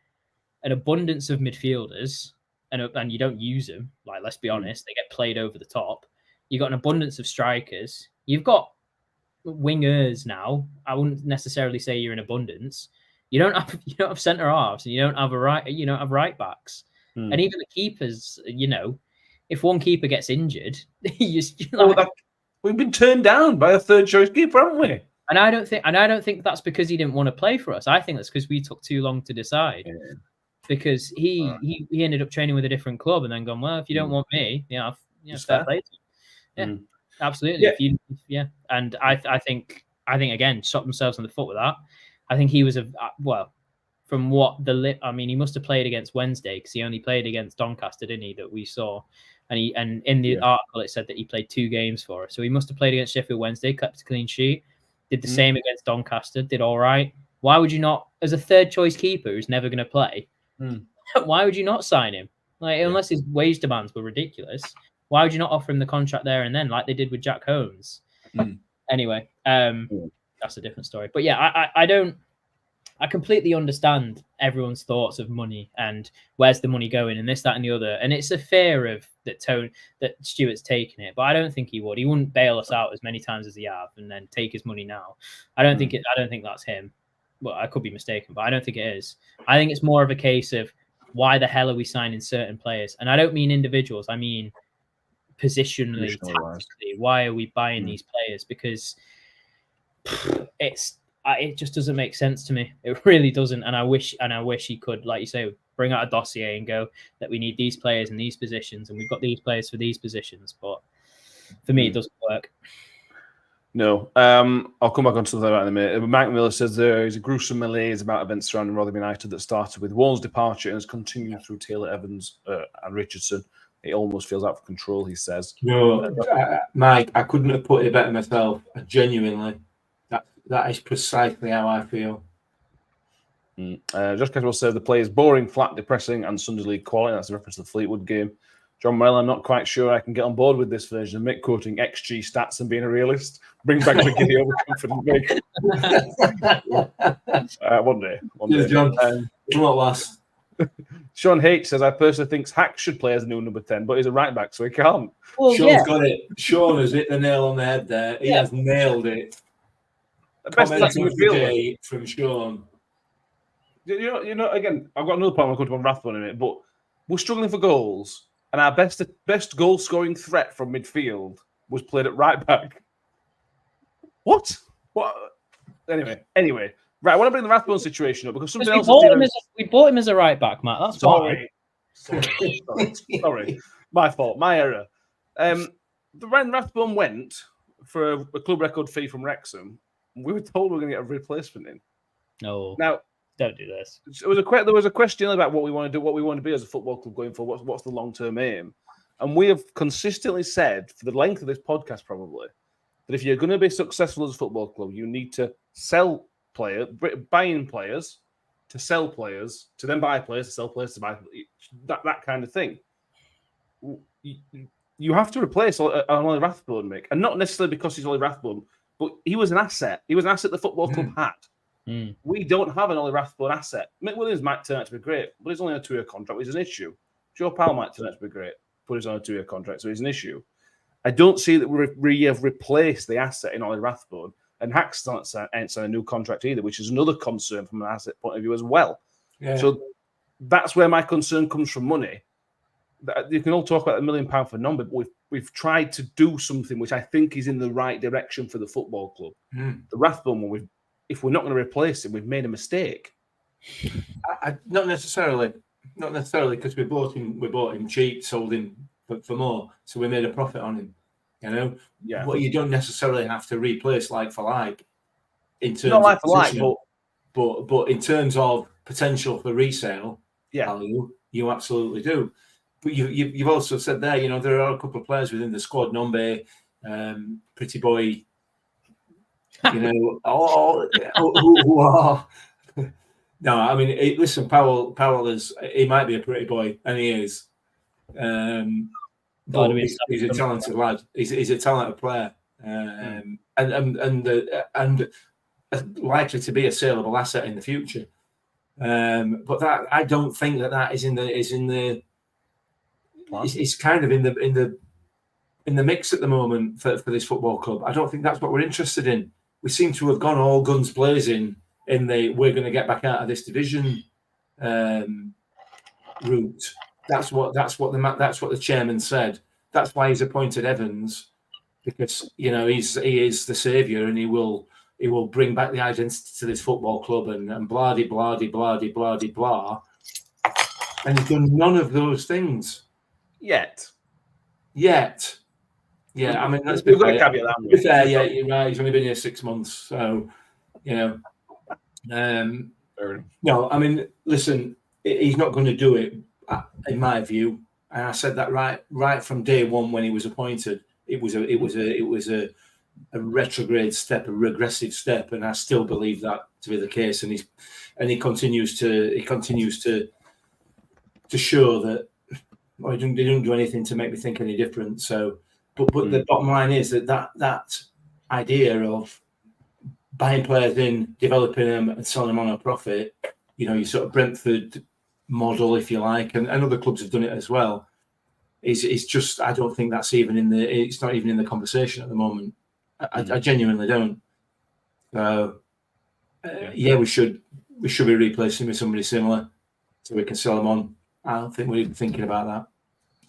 an abundance of midfielders, and you don't use them. Like, let's be honest, they get played over the top. You've got an abundance of strikers. You've got wingers now. I wouldn't necessarily say you're in abundance. You don't have centre halves, and you don't have right backs, and even the keepers. You know, if one keeper gets injured, we've been turned down by a third choice keeper, haven't we? And I don't think that's because he didn't want to play for us. I think that's because we took too long to decide. Yeah. Because he ended up training with a different club and then gone, well, if you don't want me, fair play to you. Yeah, absolutely. Yeah. And I think again, shot themselves in the foot with that. I think he was from what he must have played against Wednesday, because he only played against Doncaster, didn't he? That we saw, and in the article it said that he played 2 games for us, so he must have played against Sheffield Wednesday, kept a clean sheet, did the same against Doncaster, did all right. Why would you not, as a third choice keeper who's never going to play? Why would you not sign him? Unless his wage demands were ridiculous, why would you not offer him the contract there and then, like they did with Jack Holmes? Anyway, that's a different story. But yeah, I completely understand everyone's thoughts of money and where's the money going and this, that, and the other. And it's a fear of that Stuart's taking it, but I don't think he would. He wouldn't bail us out as many times as he have and then take his money now. I don't think that's him. Well, I could be mistaken, but I don't think it is. I think it's more of a case of why the hell are we signing certain players? And I don't mean individuals. I mean positionally, tactically. Why are we buying these players? Because it just doesn't make sense to me. It really doesn't. And I wish he could, like you say, bring out a dossier and go that we need these players in these positions and we've got these players for these positions. But for me, it doesn't work. No, I'll come back on to that in a minute. Mike Miller says there is a gruesome malaise about events surrounding Rotherham United that started with Warren's departure and has continued through Taylor Evans and Richardson. It almost feels out of control, he says. No, Mike, I couldn't have put it better myself. Genuinely, that is precisely how I feel. Josh Caswell says the play is boring, flat, depressing, and Sunday League quality. That's a reference to the Fleetwood game. John Morell, I'm not quite sure I can get on board with this version of Mick quoting XG stats and being a realist. Bring back the giddy overconfident Mick. One day. Cheers, John. Not last. Sean H says, I personally think Hacks should play as a new number 10, but he's a right back, so he can't. Well, Sean's got it. Sean has hit the nail on the head there. He has nailed it. The best attacking midfielder from Sean. You know, again, I've got another point I'll come to on Rathbone in a minute, but we're struggling for goals. And our best goal-scoring threat from midfield was played at right back. What? Anyway. Right, I want to bring the Rathbone situation up because something else. We bought him as a right back, Matt. That's sorry. My fault. My error. When Rathbone went for a club record fee from Wrexham, we were told we were going to get a replacement in. No. Now, don't do this. There was a question about what we want to do, what we want to be as a football club going forward. What's the long-term aim? And we have consistently said for the length of this podcast, probably, that if you're going to be successful as a football club, you need to sell players, buy in players, to sell players, to then buy players, to sell players, to buy that kind of thing. You have to replace Ollie Rathbone, Mick, and not necessarily because he's Ollie Rathbone, but he was an asset. He was an asset the football club had. We don't have an Ollie Rathbone asset. Mick Williams might turn out to be great, but he's only on a 2-year contract, which is an issue. Joe Powell might turn out to be great, but he's on a 2-year contract, so it's an issue. I don't see that we have replaced the asset in Ollie Rathbone, and Hack's ain't signed a new contract either, which is another concern from an asset point of view as well. Yeah. So that's where my concern comes from money. You can all talk about £1 million for a number, but we've tried to do something which I think is in the right direction for the football club. The Rathbone one, if we're not going to replace him, we've made a mistake. Not necessarily, because we bought him cheap, sold him for more, so we made a profit on him. You know, but you don't necessarily have to replace like for like. In terms not like for like, but in terms of potential for resale value, you absolutely do. But you've also said there, you know, there are a couple of players within the squad, Nombe, Pretty Boy, you know, who are. No, I mean, listen, Powell he might be a pretty boy, and he is. But he's a talented lad. He's a talented player, and likely to be a saleable asset in the future. But that I don't think that is in the. It's kind of in the mix at the moment for this football club. I don't think that's what we're interested in. We seem to have gone all guns blazing in we're going to get back out of this division route. That's what the chairman said. That's why he's appointed Evans, because you know he is the saviour, and he will bring back the identity to this football club and blah de blah de blah de blah de blah. And he's done none of those things yet. Yeah, I mean that's we've got to caveat that. Fair, yeah, you're right. He's only been here 6 months, so you know. No, I mean, listen, he's not going to do it, in my view. And I said that right from day one when he was appointed. It was a retrograde step, a regressive step, and I still believe that to be the case. And he continues to show that. Well, he didn't do anything to make me think any different. So, but the bottom line is that idea of buying players in, developing them, and selling them on a profit, you know, your sort of Brentford model, if you like, and other clubs have done it as well. It's just I don't think that's it's not even in the conversation at the moment. I genuinely don't. We should be replacing with somebody similar so we can sell them on. I don't think we're even thinking about that.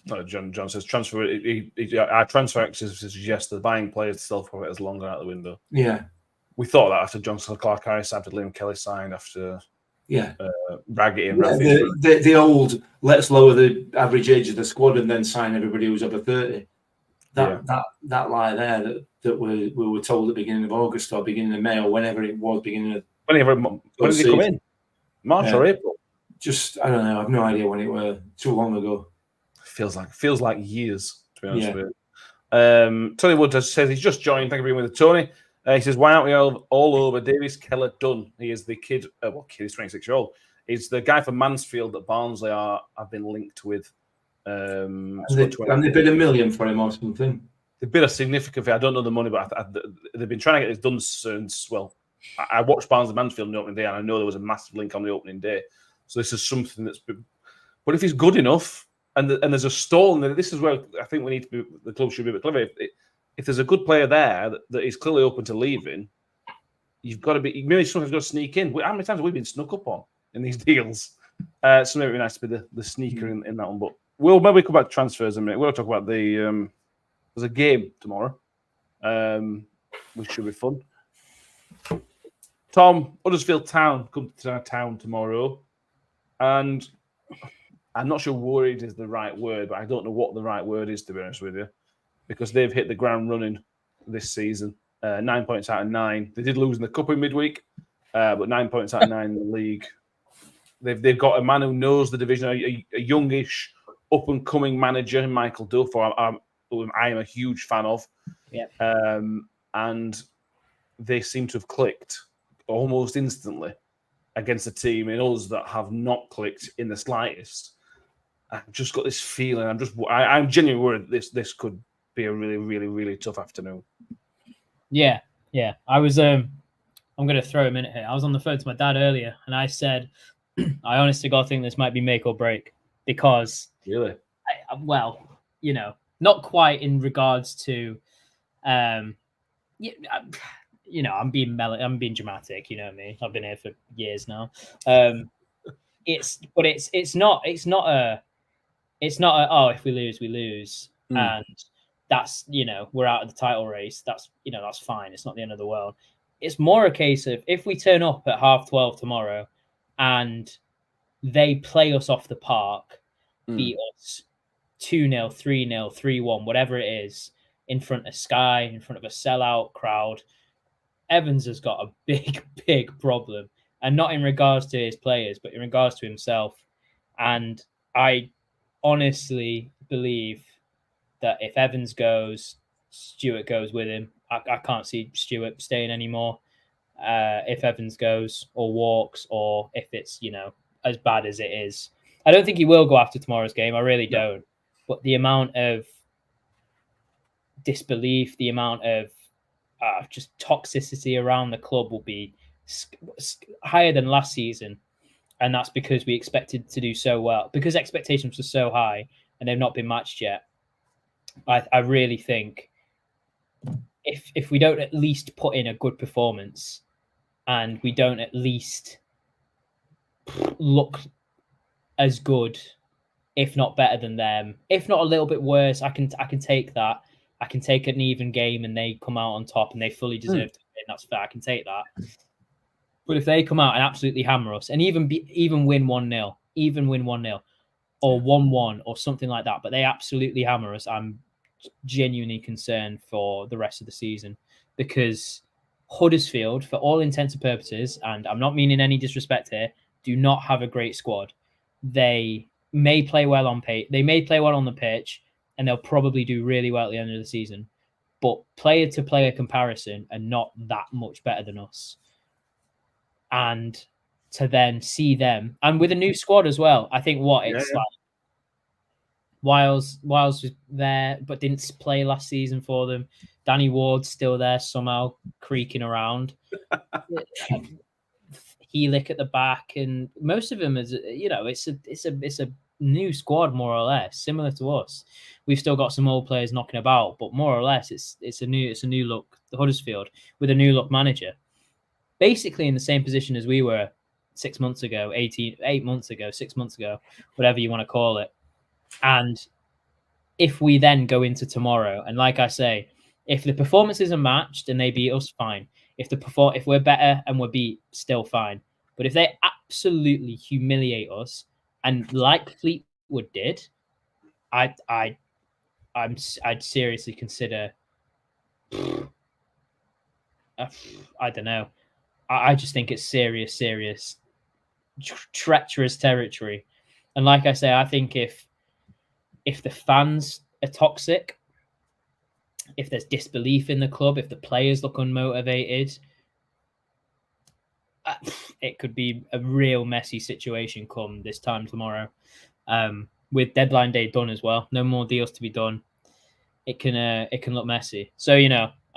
No, John says transfer. Our transfer exercise suggests that buying players to sell profit has long gone out the window. Yeah, we thought that after Johnson Clark Harris, after Liam Kelly signed, after Raggett and the old let's lower the average age of the squad and then sign everybody who's over 30. That lie there that we were told at the beginning of August or beginning of May or whenever it was, when did they come in? March or April? Just I don't know. I've no idea when it was. Too long ago. Feels like years, to be honest with you. Tony Wood says he's just joined. Thank you for being with us, Tony. He says, why aren't we all over Davies Keller Dunn? He is the kid, he's 26-year-old. He's the guy from Mansfield that Barnsley have been linked with. And they bid $1 million for him or something. They bid a significant fee. I don't know the money, but they've been trying to get this done since, I watched Barnsley Mansfield on the opening day, and I know there was a massive link on the opening day. So this is something that's been... But if he's good enough, and there's a stall, and this is where I think the club should be a bit clever. If there's a good player there that is clearly open to leaving, you've got to be. Maybe someone's got to sneak in. How many times have we been snuck up on in these deals? So maybe it'd be nice to be the sneaker in that one. But we'll maybe come back to transfers in a minute. We'll talk about the There's a game tomorrow, which should be fun. Tom, Huddersfield Town come to our town tomorrow, and I'm not sure worried is the right word, but I don't know what the right word is, to be honest with you, because they've hit the ground running this season. 9 points out of 9. They did lose in the cup in midweek, but 9 points out of 9 in the league. They've got a man who knows the division, a youngish, up-and-coming manager, Michael Duff, who I am a huge fan of. Yeah. And they seem to have clicked almost instantly against a team in us that have not clicked in the slightest. I've just got this feeling. I'm genuinely worried this could be a really, really, really tough afternoon. Yeah. I was. I'm going to throw a minute here. I was on the phone to my dad earlier, and I said, I honestly got to think this might be make or break because. Really? Not quite in regards to, I'm being dramatic. You know what I mean? I've been here for years now. It's not a if we lose, we lose, and that's we're out of the title race. That's that's fine. It's not the end of the world. It's more a case of if we turn up at 12:30 tomorrow, and they play us off the park, beat us 2-0, 3-0, 3-1, whatever it is, in front of Sky, in front of a sellout crowd. Evans has got a big, big problem, and not in regards to his players, but in regards to himself. And I honestly believe that if Evans goes, Stewart goes with him. I can't see Stewart staying anymore. If Evans goes or walks, or if it's as bad as it is, I don't think he will go after tomorrow's game. I really don't. But the amount of disbelief, the amount of just toxicity around the club will be higher than last season. And that's because we expected to do so well, because expectations were so high and they've not been matched yet. I really think if we don't at least put in a good performance and we don't at least look as good, if not better than them, if not a little bit worse, I can take that. I can take an even game and they come out on top and they fully deserve to win. That's fair. I can take that. But if they come out and absolutely hammer us and even win 1-0, or 1-1 or something like that, but they absolutely hammer us, I'm genuinely concerned for the rest of the season, because Huddersfield, for all intents and purposes, and I'm not meaning any disrespect here, do not have a great squad. They may play well on the pitch, and they'll probably do really well at the end of the season. But player-to-player comparison are not that much better than us. And to then see them, and with a new squad as well, I think like Wiles was there, but didn't play last season for them. Danny Ward's still there somehow, creaking around. Heelick at the back, and most of them is it's a new squad more or less, similar to us. We've still got some old players knocking about, but more or less it's a new look. The Huddersfield with a new look manager, basically in the same position as we were 6 months ago, 8 months ago, 6 months ago, whatever you want to call it. And if we then go into tomorrow, and like I say, if the performance isn't matched and they beat us, fine. If we're better and we're beat, still fine. But if they absolutely humiliate us, and like Fleetwood did, I'd seriously consider. I don't know. I just think it's serious, treacherous territory. And like I say, I think if the fans are toxic, if there's disbelief in the club, if the players look unmotivated, it could be a real messy situation come this time tomorrow. With deadline day done as well, no more deals to be done. It can look messy. So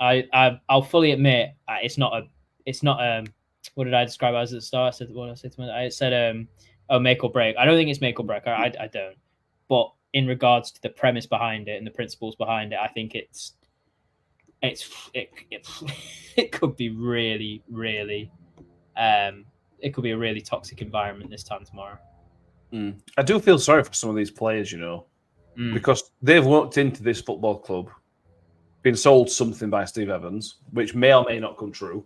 I'll fully admit it's not what did I describe it as at the start? I said make or break. I don't think it's make or break. I don't. But in regards to the premise behind it and the principles behind it, I think it could be really, really it could be a really toxic environment this time tomorrow. I do feel sorry for some of these players, because they've walked into this football club been sold something by Steve Evans, which may or may not come true.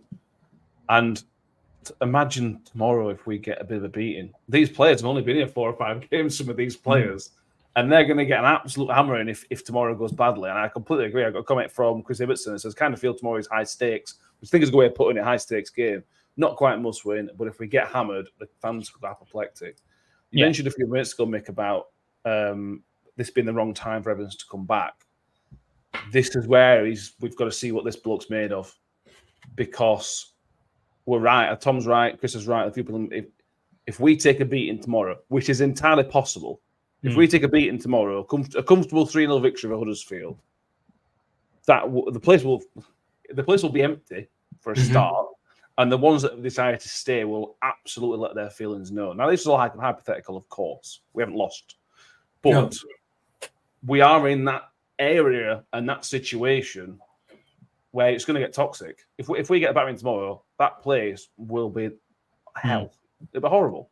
And imagine tomorrow if we get a bit of a beating. These players have only been here 4 or 5 games, some of these players, and they're going to get an absolute hammering if tomorrow goes badly. And I completely agree. I got a comment from Chris Ibbotson that says, kind of feel tomorrow is high stakes, which I think is a good way of putting it, high stakes game. Not quite must win, but if we get hammered, the fans could be apoplectic. You mentioned a few minutes ago, Mick, about this being the wrong time for Evans to come back. This is where we've got to see what this bloke's made of, because we're right. Tom's right. Chris is right. If we take a beating tomorrow, which is entirely possible, if we take a beating tomorrow, a comfortable 3-0 victory for Huddersfield, the place will be empty for a start, and the ones that have decided to stay will absolutely let their feelings know. Now, this is all hypothetical, of course. We haven't lost, but we are in that area and that situation where it's going to get toxic. If we get a battering tomorrow, that place will be hell. It'll be horrible.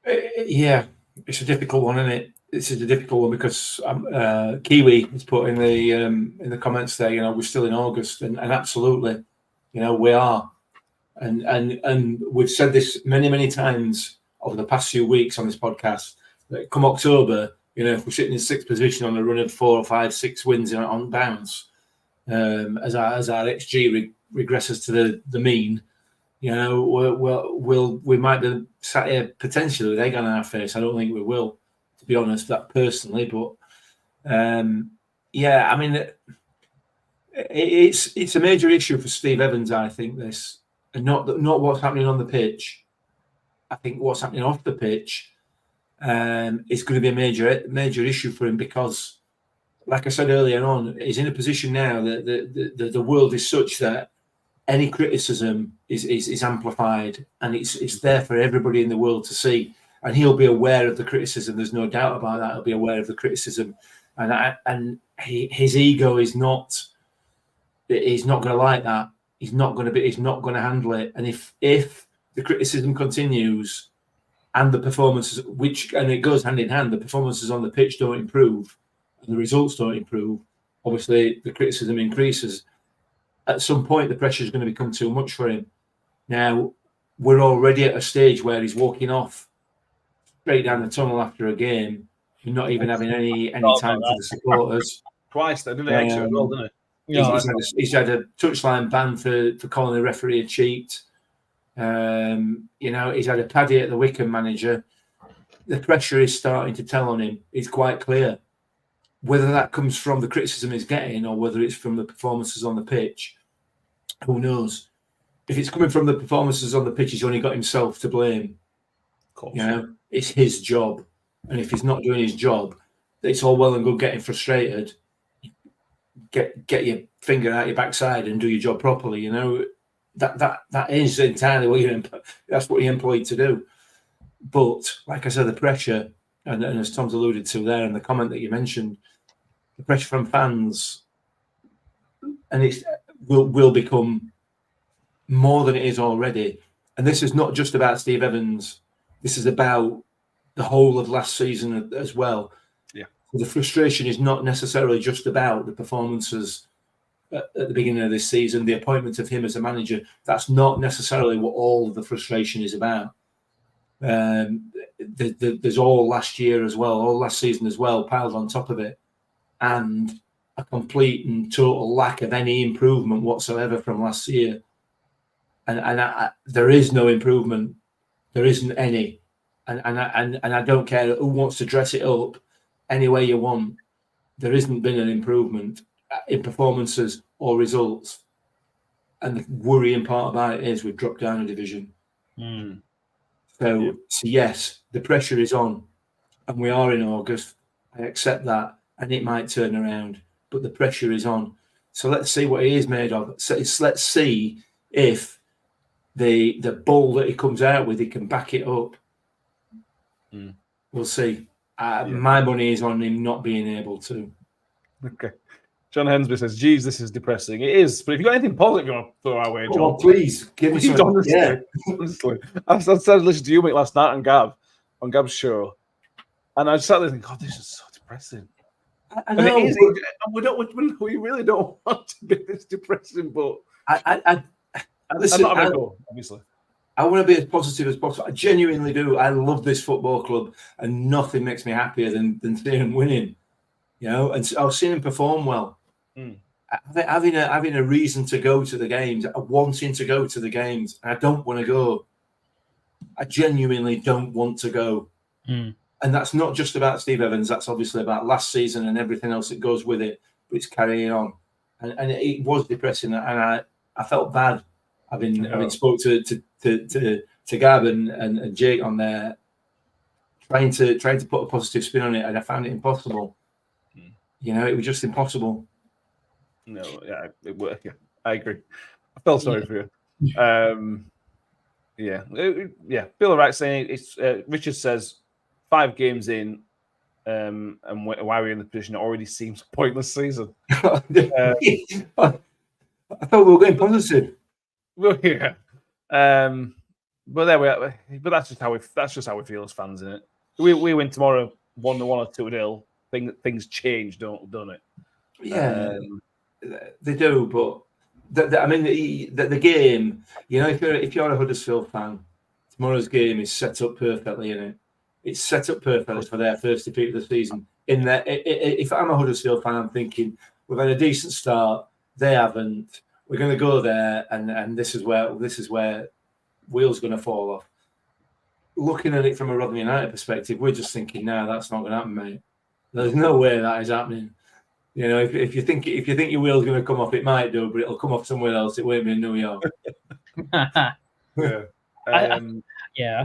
Yeah, it's a difficult one, isn't it? It's a difficult one because Kiwi has put in the comments there. We're still in August, and absolutely, we are, and we've said this many times over the past few weeks on this podcast that come October, if we're sitting in 6th position on a run of 4 or 5, 6 wins on bounce, as our XG regresses to the mean, we might be sat here potentially with egg on our face. I don't think we will, to be honest, that personally. But I mean, it's a major issue for Steve Evans. I think this, and not what's happening on the pitch. I think what's happening off the pitch is going to be a major issue for him, because, like I said earlier on, he's in a position now that the world is such that any criticism is amplified, and it's there for everybody in the world to see. And he'll be aware of the criticism. There's no doubt about that. He'll be aware of the criticism, and his ego is not. He's not going to like that. He's not going to handle it. And if the criticism continues, and the performances, and it goes hand in hand, the performances on the pitch don't improve, and the results don't improve, obviously the criticism increases. At some point, the pressure is going to become too much for him. Now, we're already at a stage where he's walking off straight down the tunnel after a game, and not even having any time for the supporters. Twice, they didn't exit at all, didn't it? He's had a touchline ban for calling the referee a cheat. He's had a paddy at the Wickham manager. The pressure is starting to tell on him. It's quite clear. Whether that comes from the criticism he's getting or whether it's from the performances on the pitch, who knows? If it's coming from the performances on the pitch, he's only got himself to blame. Of course. It's his job. And if he's not doing his job, it's all well and good getting frustrated. Get your finger out your backside and do your job properly. That is entirely what you're employed to do. But like I said, the pressure, and as Tom's alluded to there, and the comment that you mentioned, the pressure from fans, and it will become more than it is already. And this is not just about Steve Evans. This is about the whole of last season as well. Yeah. The frustration is not necessarily just about the performances at the beginning of this season, the appointment of him as a manager. That's not necessarily what all of the frustration is about. There's all last year as well, all last season as well, piled on top of it, and a complete and total lack of any improvement whatsoever from last year. And there is no improvement. There isn't any. And I don't care who wants to dress it up any way you want. There isn't been an improvement in performances or results. And the worrying part about it is we've dropped down a division. So yes, the pressure is on, and we are in August. I accept that, and it might turn around, but the pressure is on. So let's see what he is made of. So let's see if the ball that he comes out with, he can back it up. We'll see. My money is on him not being able to. Okay. John Hensby says, geez, this is depressing. It is, but if you've got anything positive you want to throw our way, John. Oh, please, give me some. Honestly, honestly. I started listening to you, mate, last night on Gab's show, and I sat there thinking, God, this is so depressing. I And know. it is. We really don't want to be this depressing, but I'm not having a go, obviously. I want to be as positive as possible. I genuinely do. I love this football club, and nothing makes me happier than seeing them winning. You know, and I've seen them perform well. Having a reason to go to the games, wanting to go to the games. I don't want to go. I genuinely don't want to go. And that's not just about Steve Evans. That's obviously about last season and everything else that goes with it. But it's carrying on, and it was depressing. And I felt bad having spoke to Gab and Jake on there, trying to put a positive spin on it, and I found it impossible. You know, it was just impossible. No, yeah, it worked. Yeah, I agree. I felt sorry for you. Bill right saying it's. Richard says 5 games in, and why we're in the position, it already seems a pointless season. I thought we were getting positive. Well, yeah. But there we are. But that's just how we feel as fans, isn't it? We win tomorrow, 1-1 or 2-0. Things change, don't it? Yeah, they do. But the game. You know, if you're a Huddersfield fan, tomorrow's game is set up perfectly, isn't it? It's set up perfectly for their first defeat of the season. In that, if I'm a Huddersfield fan, I'm thinking we've had a decent start. They haven't. We're going to go there, and this is where wheels going to fall off. Looking at it from a Rotherham United perspective, we're just thinking, no, that's not going to happen, mate. There's no way that is happening. You know, if you think your wheel's going to come off, it might do, but it'll come off somewhere else. It won't be in New York. I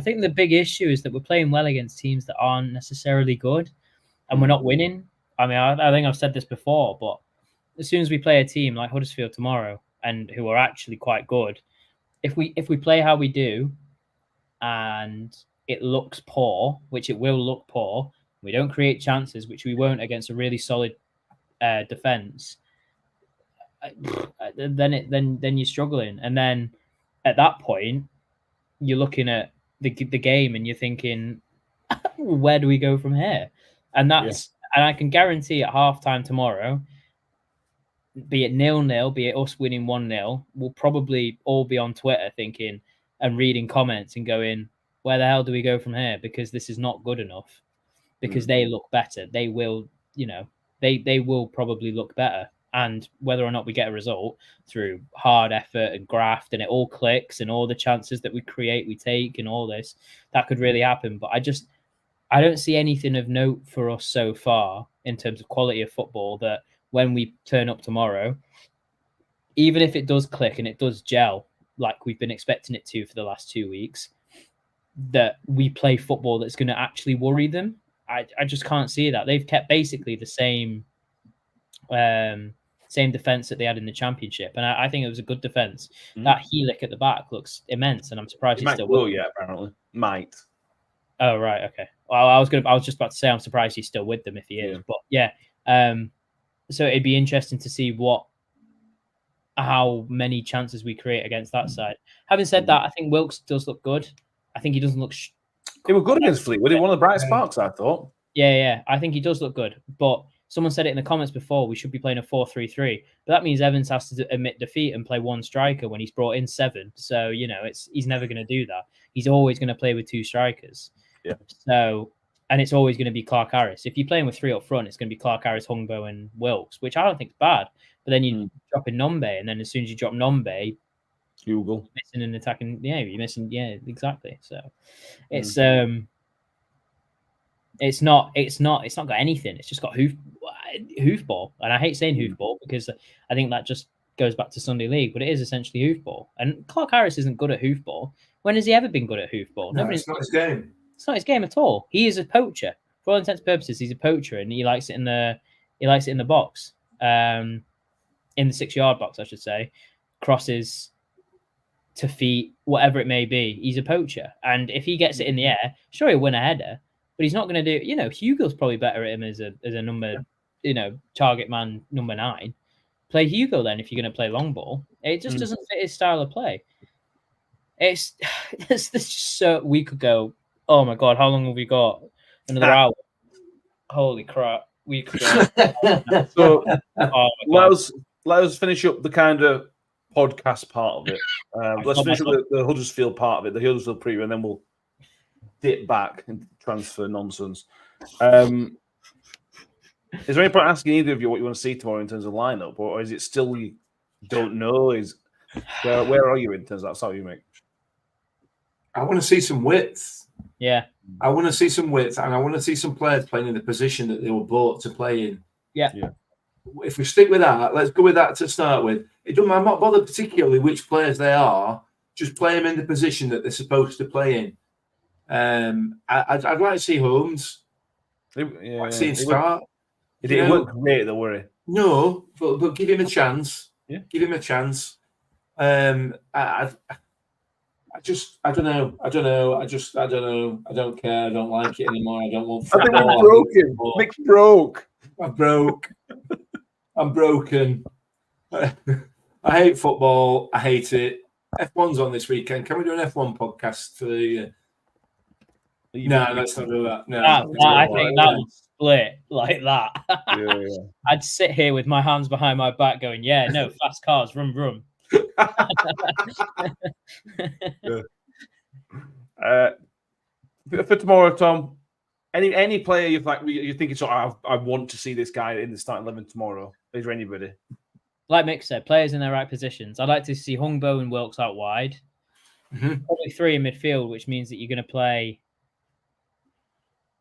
think the big issue is that we're playing well against teams that aren't necessarily good, and we're not winning. I mean, I think I've said this before, but as soon as we play a team like Huddersfield tomorrow, and who are actually quite good, if we play how we do, and it looks poor, which it will look poor, we don't create chances, which we won't against a really solid defense, then you're struggling, and then at that point you're looking at the game and you're thinking, where do we go from here? And that's and I can guarantee at halftime tomorrow, be it 0-0, be it us winning 1-0, we'll probably all be on Twitter thinking and reading comments and going, where the hell do we go from here? Because this is not good enough. Because they look better. They will, they will probably look better. And whether or not we get a result through hard effort and graft and it all clicks and all the chances that we create, we take and all this, that could really happen. But I don't see anything of note for us so far in terms of quality of football that when we turn up tomorrow, even if it does click and it does gel like we've been expecting it to for the last 2 weeks, that we play football that's going to actually worry them. I just can't see that. They've kept basically the same defense that they had in the Championship, and I think it was a good defense. That Heelick at the back looks immense, and I'm surprised he's still with them. Apparently might. Oh right, okay. Well, I was just about to say I'm surprised he's still with them if he is, but yeah. So it'd be interesting to see how many chances we create against that side. Having said that, I think Wilkes does look good. I think he doesn't look. They were good against Fleetwood. One of the brightest sparks, I thought. Yeah. I think he does look good. But someone said it in the comments before, we should be playing a 4-3-3. But that means Evans has to admit defeat and play one striker when he's brought in 7. So, he's never going to do that. He's always going to play with 2 strikers. Yeah. So, and it's always going to be Clark Harris. If you're playing with 3 up front, it's going to be Clark Harris, Hungbo, and Wilkes, which I don't think is bad. But then you drop in Nombe, and then as soon as you drop Nombe, Hugo missing an attacking. Yeah, you're missing. Yeah, exactly. So it's it's not got anything. It's just got hoofball, and I hate saying hoofball because I think that just goes back to Sunday League, but it is essentially hoofball. And Clark Harris isn't good at hoofball. When has he ever been good at hoofball? No, it's not his game. It's not his game at all. He is a poacher for all intents and purposes. He's a poacher, and he likes it in the box, in the 6-yard box, I should say. Crosses to feet, whatever it may be. He's a poacher, and if he gets it in the air, sure he'll win a header, but he's not going to do. Hugo's probably better at him as a number, target man number 9. Play Hugo then if you're going to play long ball. It just doesn't fit his style of play. It's just so we could go. Oh my god, how long have we got? Another hour. Holy crap! week ago. So Oh my God. let us finish up the kind of podcast part of it. Let's finish up the Huddersfield part of it, the Huddersfield preview, and then we'll dip back into transfer nonsense. Is there any point asking either of you what you want to see tomorrow in terms of lineup, or is it still you don't know? Where are you in terms of that? Sorry, you make. I want to see some width. Yeah. I want to see some width, and I want to see some players playing in the position that they were bought to play in. Yeah. If we stick with that, let's go with that to start with. I'm not bothered particularly which players they are. Just play them in the position that they're supposed to play in. I'd like to see Holmes. I'd like to see him start. It didn't work great, though, were he? No, but give him a chance. Yeah. Give him a chance. I don't know. I don't care. I don't like it anymore. I don't want football. I think broken. Mick's broke. I'm broke. I'm broken. I hate football. I hate it. F1's on this weekend. Can we do an F1 podcast for the? No, let's not do that. No, I think that would split like that. Yeah. I'd sit here with my hands behind my back, going, "Yeah, no, fast cars, rum rum." For tomorrow, Tom, any player you think it's I want to see this guy in the starting 11 tomorrow? Is there anybody? Like Mick said, players in their right positions. I'd like to see Hungbo and Wilkes out wide. Probably 3 in midfield, which means that you're going to play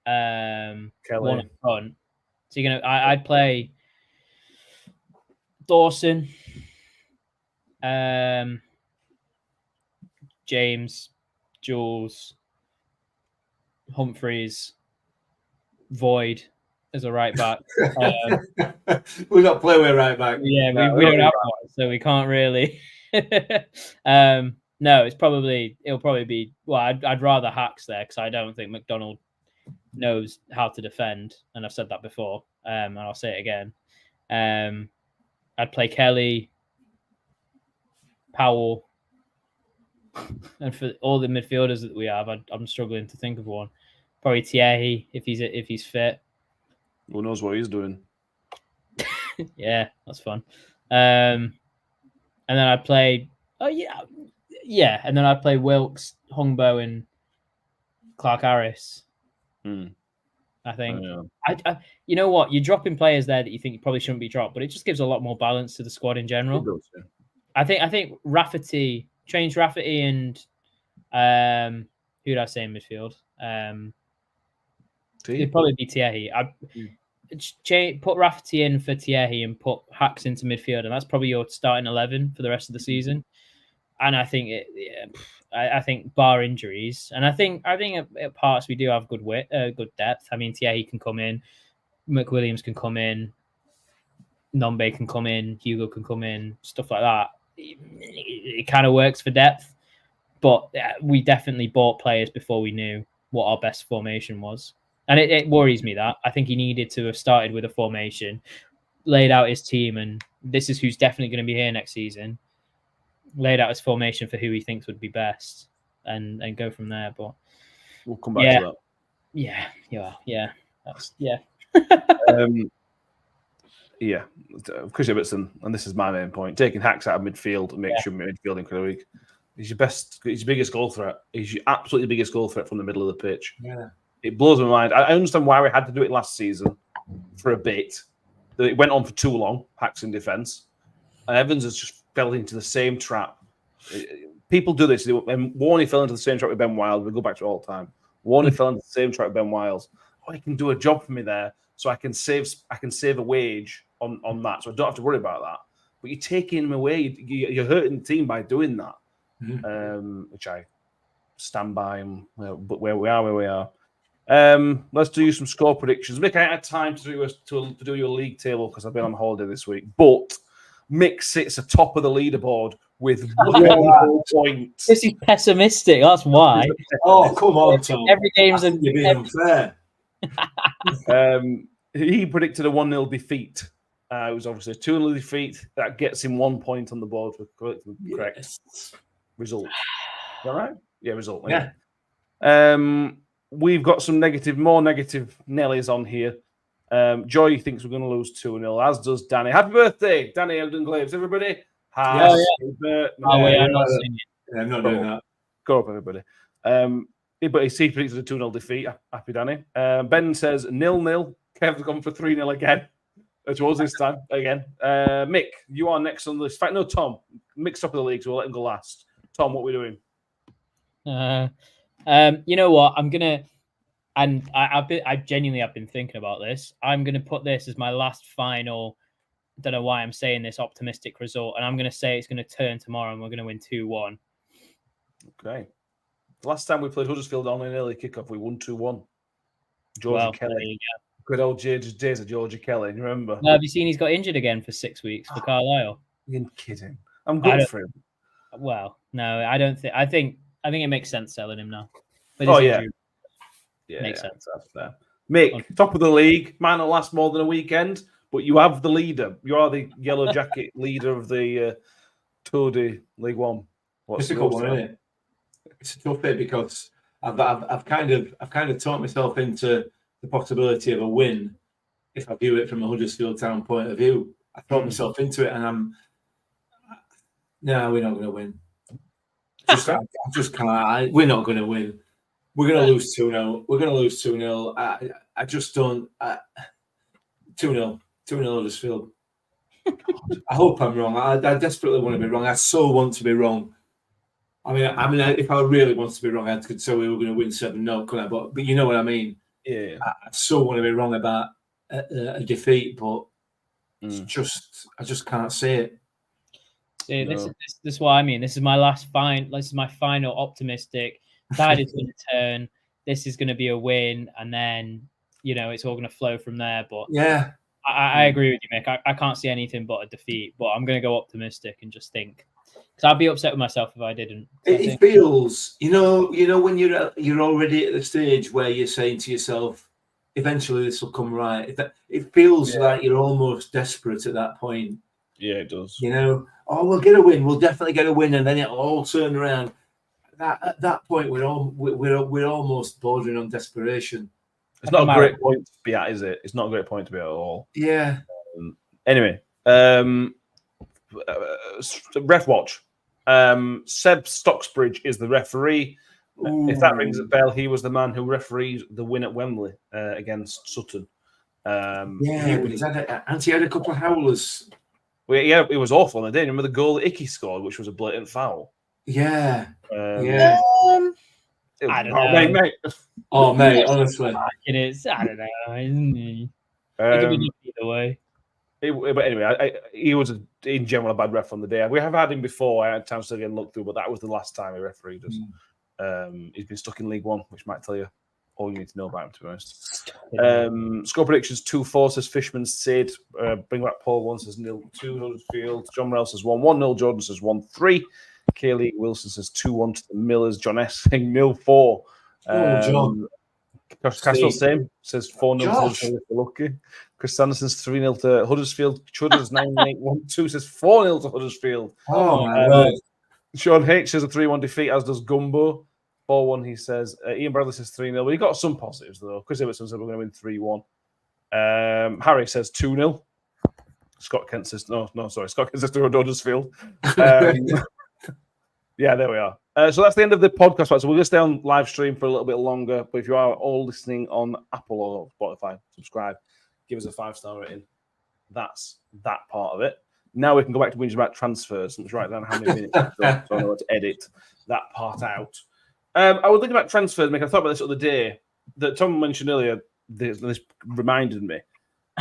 one up front. So you're gonna. I'd play Dawson, James, Jules, Humphreys, Void as a right back. We've got play with right back. Yeah, we don't have one, so we can't really. No, it'll probably be. Well, I'd rather Hacks there because I don't think McDonald knows how to defend, and I've said that before, and I'll say it again. I'd play Kelly, Powell, and for all the midfielders that we have, I'm struggling to think of one. Probably Thierry if he's fit. Who knows what he's doing? Yeah, that's fun. And then I'd play. Oh yeah, and then I'd play Wilkes, Hungbo, and Clark Harris. I think. I you know what? You're dropping players there that you think you probably shouldn't be dropped, but it just gives a lot more balance to the squad in general. It does, yeah. I think Rafferty, change Rafferty and who did I say in midfield? It'd probably be Thierry. Put Rafferty in for Thierry and put Hacks into midfield, and that's probably your starting 11 for the rest of the season. And I think I think bar injuries, and I think at parts we do have good depth. I mean, Thierry can come in, McWilliams can come in, Nombe can come in, Hugo can come in, stuff like that. It kind of works for depth, but we definitely bought players before we knew what our best formation was. And it worries me that. I think he needed to have started with a formation, laid out his team, and this is who's definitely going to be here next season, laid out his formation for who he thinks would be best, and go from there. But we'll come back to that. Yeah. Chris Ibbotson, and this is my main point, taking Hacks out of midfield and make sure midfield incredibly weak. He's your biggest goal threat. He's your absolutely biggest goal threat from the middle of the pitch. Yeah. It blows my mind. I understand why we had to do it last season for a bit. It went on for too long, Hacks in defence. And Evans has just fell into the same trap. People do this. Warney fell into the same trap with Ben Wild. We go back to it all the time. Warney fell into the same trap with Ben Wiles. Oh, he can do a job for me there, so I can save a wage on that, so I don't have to worry about that. But you're taking him away. You're hurting the team by doing that, which I stand by. But where we are. Let's do some score predictions. Mick, I had time to do your league table because I've been on holiday this week. But Mick sits atop of the leaderboard with 1 point. This is pessimistic. That's why. Oh, come on, Tom. Every game's you're being unfair. He predicted a 1-0 defeat. It was obviously a 2-0 defeat. That gets him 1 point on the board for correct result. Is that right? Yeah, result. Yeah. We've got some more negative Nellies on here. Joy thinks we're going to lose 2-0, as does Danny. Happy birthday, Danny Eldon Glaves, everybody. Happy birthday. I'm not singing. Yeah, I'm not doing that. Go up, everybody. But he predicts a 2-0 defeat. Happy Danny. Ben says 0-0. Kev's gone for 3-0 again. Towards this time again. Mick, you are next on the list. In fact, no, Tom. Mick's top of the league, so we'll let him go last. Tom, what are we doing? You know what? I'm gonna, and I genuinely have been thinking about this. I'm gonna put this as my last final. Don't know why I'm saying this optimistic result, and I'm gonna say it's gonna turn tomorrow, and we're gonna win 2-1. Okay. The last time we played Huddersfield on an early kickoff, we won 2-1. Georgie Kelly. Good old days of Georgie Kelly. You remember? Well, have you seen he's got injured again for 6 weeks for Carlisle? You're kidding. I'm good for him. Well, no, I don't think. I think it makes sense selling him now. But makes sense. That's fair. Mick, top of the league. Might not last more than a weekend, but you have the leader. You are the yellow jacket leader of the Tour de League One. It's a good one, isn't it? It's a tough bit because I've kind of talked myself into the possibility of a win if I view it from a Huddersfield Town point of view. I thought myself into it, and no, we're not going to win. I just can't. We're not going to win. We're going to lose 2-0. We're going to lose 2-0. I just don't. 2-0 Huddersfield. I hope I'm wrong. I desperately want to be wrong. I so want to be wrong. I mean, if I really wanted to be wrong, I could say we were going to win 7-0, couldn't I? But you know what I mean. Yeah. I so want to be wrong about a defeat, but it's just I just can't see it. See, this is what I mean. This is my last This is my final optimistic. Tide is going to turn. This is going to be a win, and then it's all going to flow from there. But yeah, I agree with you, Mick. I can't see anything but a defeat. But I'm going to go optimistic and just think, because I'd be upset with myself if I didn't. It feels, when you're already at the stage where you're saying to yourself, eventually this will come right. It feels like you're almost desperate at that point. Yeah, it does. We'll get a win. We'll definitely get a win, and then it'll all turn around. At that point, we're almost bordering on desperation. It's not a great point to be at, is it? It's not a great point to be at all. Yeah. Anyway, ref watch. Seb Stocksbridge is the referee. Ooh. If that rings a bell, he was the man who refereed the win at Wembley against Sutton. He had a couple of howlers. Well, yeah, it was awful on the day. Remember the goal that Icky scored, which was a blatant foul? Yeah. I don't know. Mate. Oh, mate, honestly. It is. I don't know, isn't he? It could be either way. But anyway, he was, in general, a bad ref on the day. We have had him before. I had time to again look through, but that was the last time he refereed us. He's been stuck in League One, which might tell you all you need to know about him, to be honest. Score predictions 2-4 says Fishman Sid. Bring back Paul 1 says 0-2 Huddersfield. John Morrell says 1-1. Jordan says 1-3. Kaylee Wilson says 2-1 to the Millers. John S saying 0-4. John. Castle same says 4-0 to Huddersfield. Lucky. Chris Sanderson's 3-0 to Huddersfield. Chudders 9-8-1-2 says 4-0 to Huddersfield. Oh my God. Sean H says a 3-1 defeat, as does Gumbo. 4-1, he says. Ian Bradley says 3-0. But he got some positives, though. Chris Everton said we're going to win 3-1. Harry says 2-0. Scott Kent says, sorry. Scott Kent says to Huddersfield. Yeah, there we are. So that's the end of the podcast. So we're going to stay on live stream for a little bit longer. But if you are all listening on Apple or Spotify, subscribe. Give us a 5-star rating. That's that part of it. Now we can go back to whinging about transfers. Let's write down how many minutes I've done, so I know how to edit that part out. I was thinking about transfers, Mick. I thought about this the other day. That Tom mentioned earlier, this reminded me.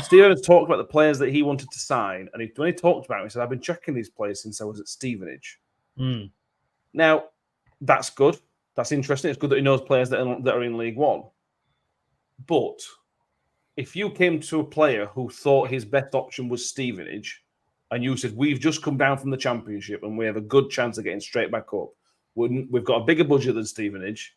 Steven has talked about the players that he wanted to sign. And when he talked about it, he said, I've been checking these players since I was at Stevenage. Now, that's good. That's interesting. It's good that he knows players that are in League One. But if you came to a player who thought his best option was Stevenage, and you said, we've just come down from the Championship and we have a good chance of getting straight back up, we've got a bigger budget than Stevenage,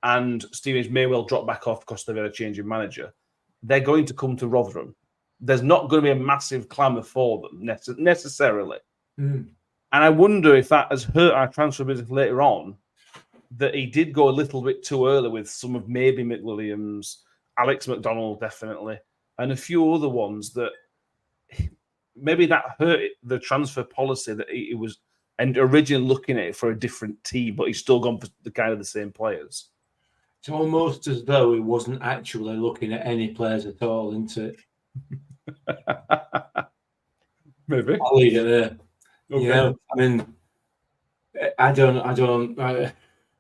and Stevenage may well drop back off because they've had a change in manager, they're going to come to Rotherham. There's not going to be a massive clamour for them necessarily. And I wonder if that has hurt our transfer business later on, that he did go a little bit too early with some of maybe Mick Williams, Alex McDonald, definitely. and a few other ones that maybe that hurt the transfer policy that he was and originally looking at it for a different team, but he's still gone for the kind of the same players. It's almost as though he wasn't actually looking at any players at all, isn't it? Maybe. I'll leave it there. Okay. You know, I mean,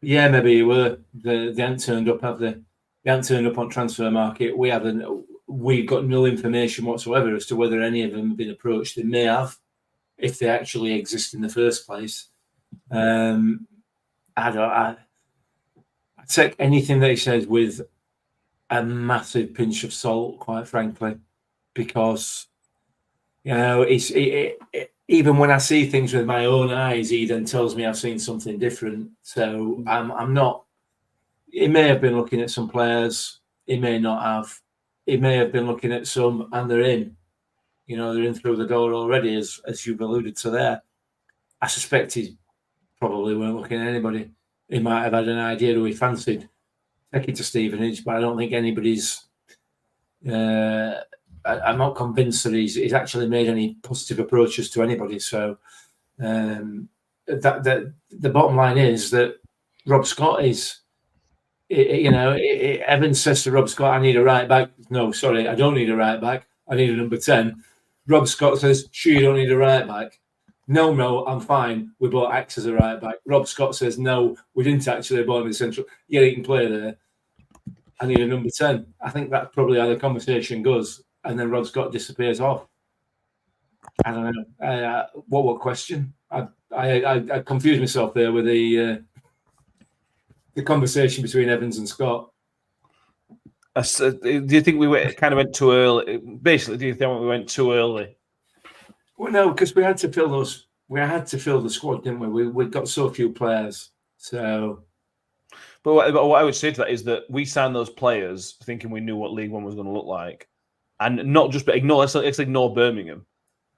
yeah, maybe you were. They hadn't turned up, have they? They hadn't turned up on transfer market. We've got no information whatsoever as to whether any of them have been approached. They may have, if they actually exist in the first place. I take anything that he says with a massive pinch of salt, quite frankly, because you know even when I see things with my own eyes, he then tells me I've seen something different. So I'm not. He may have been looking at some players. He may not have. He may have been looking at some, and they're in. You know, they're in through the door already, as you've alluded to there. I suspect he probably weren't looking at anybody. He might have had an idea who he fancied. Take it to Stevenage, but I don't think anybody's. I'm not convinced that he's actually made any positive approaches to anybody. So the bottom line is that Rob Scott is. Evans says to Rob Scott, "I need a right back." No, sorry, I don't need a right back. I need a number 10. Rob Scott says, "Sure, you don't need a right back." No, I'm fine. We bought Axe as a right back. Rob Scott says, "No, we didn't actually buy him in central. Yeah, he can play there. I need a number 10. I think that's probably how the conversation goes. And then Rob Scott disappears off. I don't know. What question? I confused myself there with the conversation between Evans and Scott. Do you think we went too early? Basically, do you think we went too early? Well, no, because we had to fill those. We had to fill the squad, didn't we? We've got so few players. So, but what I would say to that is that we signed those players thinking we knew what League One was going to look like, and not just ignore. Let's ignore Birmingham.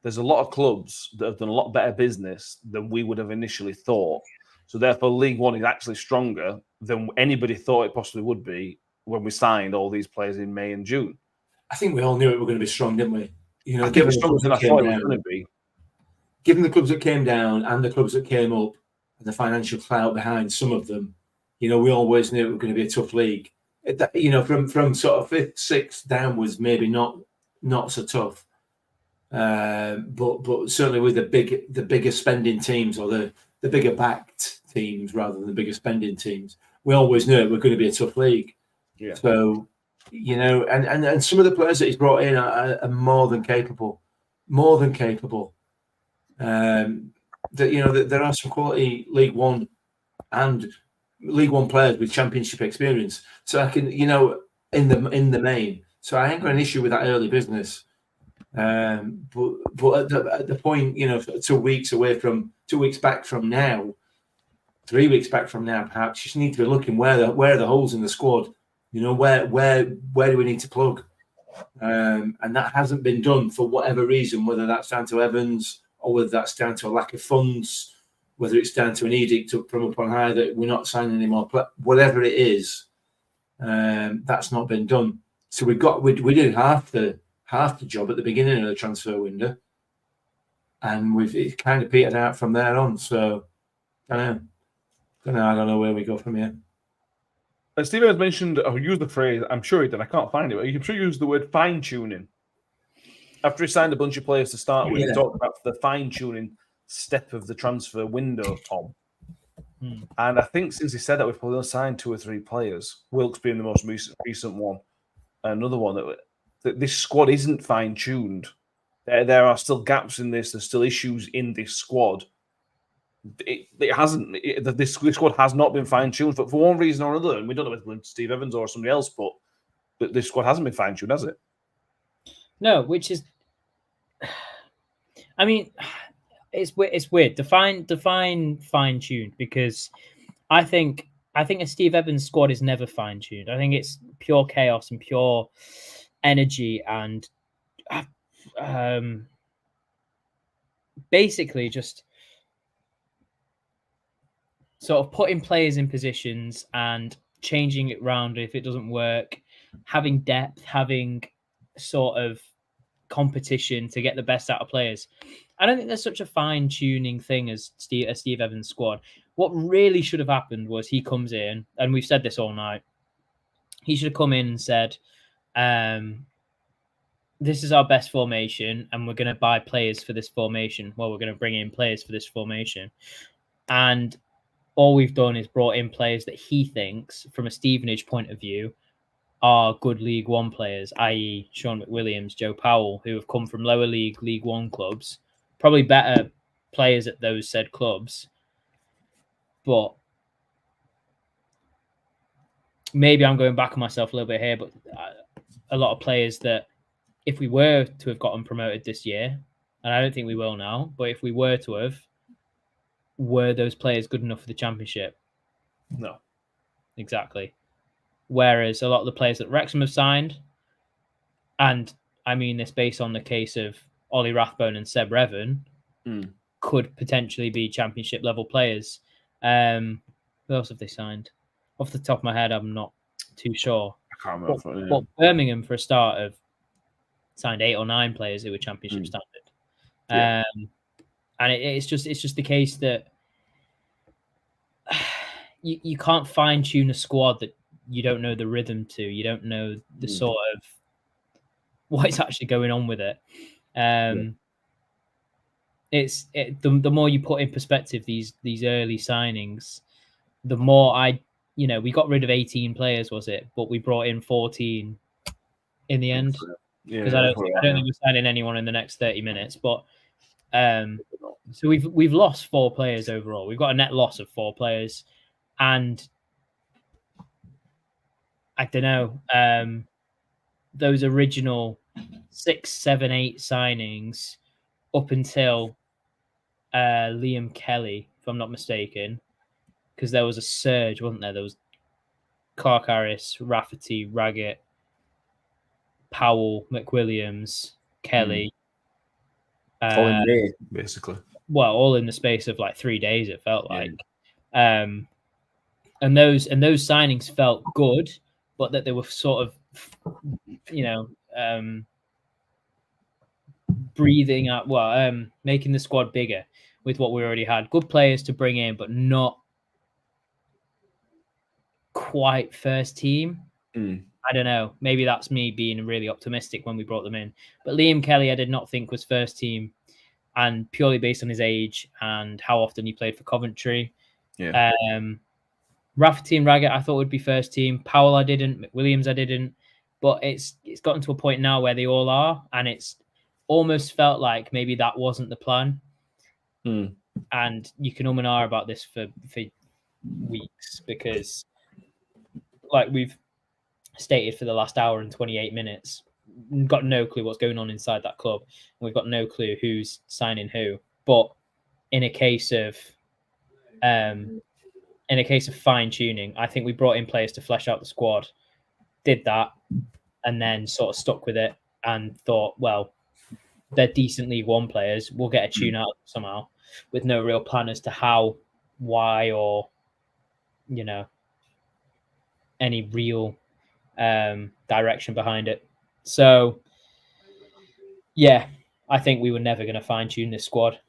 There's a lot of clubs that have done a lot better business than we would have initially thought. So therefore, League One is actually stronger than anybody thought it possibly would be when we signed all these players in May and June. I think we all knew it were going to be strong, didn't we? You know, I think it was stronger than I thought it was going to be. Given the clubs that came down and the clubs that came up, and the financial clout behind some of them, you know, we always knew it was going to be a tough league. You know, from sort of 5th, 6th downwards, maybe not so tough. But certainly with the bigger spending teams or the bigger backed teams rather than the bigger spending teams, we always knew it was going to be a tough league. Yeah. So, you know, and some of the players that he's brought in are more than capable. That you know that there are some quality League One players with Championship experience. So I can, you know, in the main. So I ain't got an issue with that early business. But at the point, you know, 2 weeks back from now, 3 weeks back from now, perhaps you just need to be looking where are the holes in the squad. You know, where do we need to plug? And that hasn't been done for whatever reason, whether that's down to Evans or whether that's down to a lack of funds, whether it's down to an edict from up on high that we're not signing any more. Whatever it is, that's not been done. So we did half the job at the beginning of the transfer window, and it kind of petered out from there on. So I don't know where we go from here. Steve has mentioned, or used the phrase, I'm sure he did, I can't find it, but I'm sure he used the word fine-tuning. After he signed a bunch of players to start with, he talked about the fine-tuning step of the transfer window, Tom. And I think since he said that, we've probably signed 2 or 3 players, Wilkes being the most recent one. Another one that this squad isn't fine-tuned. There are still gaps in this, there's still issues in this squad. This squad has not been fine-tuned for one reason or another, and we don't know whether it's Steve Evans or somebody else, but this squad hasn't been fine-tuned, has it? No, which is, I mean, it's weird. Define fine-tuned, because I think a Steve Evans squad is never fine-tuned. I think it's pure chaos and pure energy and basically just sort of putting players in positions and changing it round if it doesn't work, having depth, having sort of competition to get the best out of players. I don't think there's such a fine-tuning thing as Steve Evans' squad. What really should have happened was he comes in, and we've said this all night, he should have come in and said, this is our best formation, and we're going to buy players for this formation. Well, we're going to bring in players for this formation. And all we've done is brought in players that he thinks, from a Stevenage point of view, are good League One players, i.e. Sean McWilliams, Joe Powell, who have come from lower League One clubs, probably better players at those said clubs. But maybe I'm going back on myself a little bit here, but a lot of players that, if we were to have gotten promoted this year, and I don't think we will now, but if we were to have, were those players good enough for the Championship? No. Exactly. Whereas a lot of the players that Wrexham have signed, and I mean this based on the case of Ollie Rathbone and Seb Revan, could potentially be Championship level players. Who else have they signed? Off the top of my head, I'm not too sure. I can't remember. But Birmingham, for a start, have signed 8 or 9 players who were Championship standard. Yeah. And it's just the case that you can't fine tune a squad that you don't know the rhythm to. You don't know the sort of what is actually going on with it. The more you put in perspective these early signings, the more we got rid of 18 players, was it? But we brought in 14 in the end. Because I don't think we're signing anyone in the next 30 minutes. But so we've lost 4 players overall. We've got a net loss of 4 players, and I don't know, those original 6, 7, 8 signings up until Liam Kelly, if I'm not mistaken, because there was a surge, wasn't there? There was Clark Harris, Rafferty, Raggett, Powell, McWilliams, Kelly. All in May, basically. Well, all in the space of like 3 days, it felt like. And those signings felt good, but that they were sort of, breathing out, making the squad bigger with what we already had. Good players to bring in, but not quite first team. I don't know. Maybe that's me being really optimistic when we brought them in. But Liam Kelly, I did not think was first team, and purely based on his age and how often he played for Coventry. Yeah. Rafferty and Raggett, I thought would be first team. Powell, I didn't. McWilliams, I didn't. But it's gotten to a point now where they all are, and it's almost felt like maybe that wasn't the plan. And you can and ah about this for weeks, because, like we've stated for the last hour and 28 minutes, we've got no clue what's going on inside that club. And we've got no clue who's signing who. But in a case of fine tuning, I think we brought in players to flesh out the squad, did that, and then sort of stuck with it and thought, well, they're decent League One players. We'll get a tune out of them somehow, with no real plan as to how, why, or any real direction behind it. So, yeah, I think we were never going to fine tune this squad,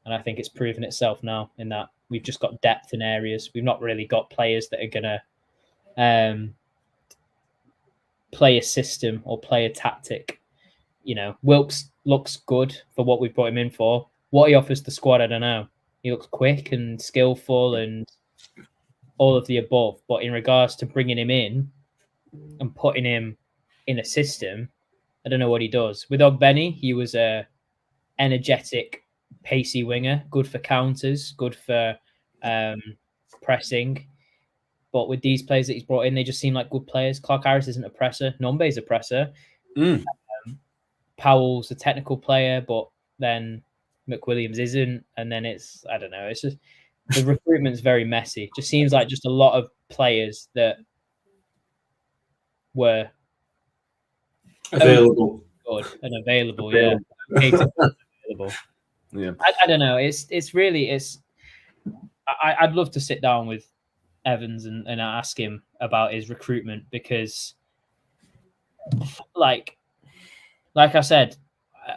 and I think it's proven itself now in that we've just got depth in areas. We've not really got players that are going to play a system or play a tactic. Wilkes looks good for what we've brought him in for. What he offers the squad, I don't know. He looks quick and skillful and all of the above. But in regards to bringing him in and putting him in a system, I don't know what he does. With Ogbenny, he was a energetic, pacey winger, good for counters, good for pressing. But with these players that he's brought in, they just seem like good players. Clark Harris isn't a presser. Nombe's a presser. Powell's a technical player, but then McWilliams isn't. And then it's, I don't know, it's just, the recruitment's very messy. It just seems like just a lot of players that were available. Good and available, yeah. Available. Yeah. I don't know. I'd love to sit down with Evans and ask him about his recruitment, because, like, like I said,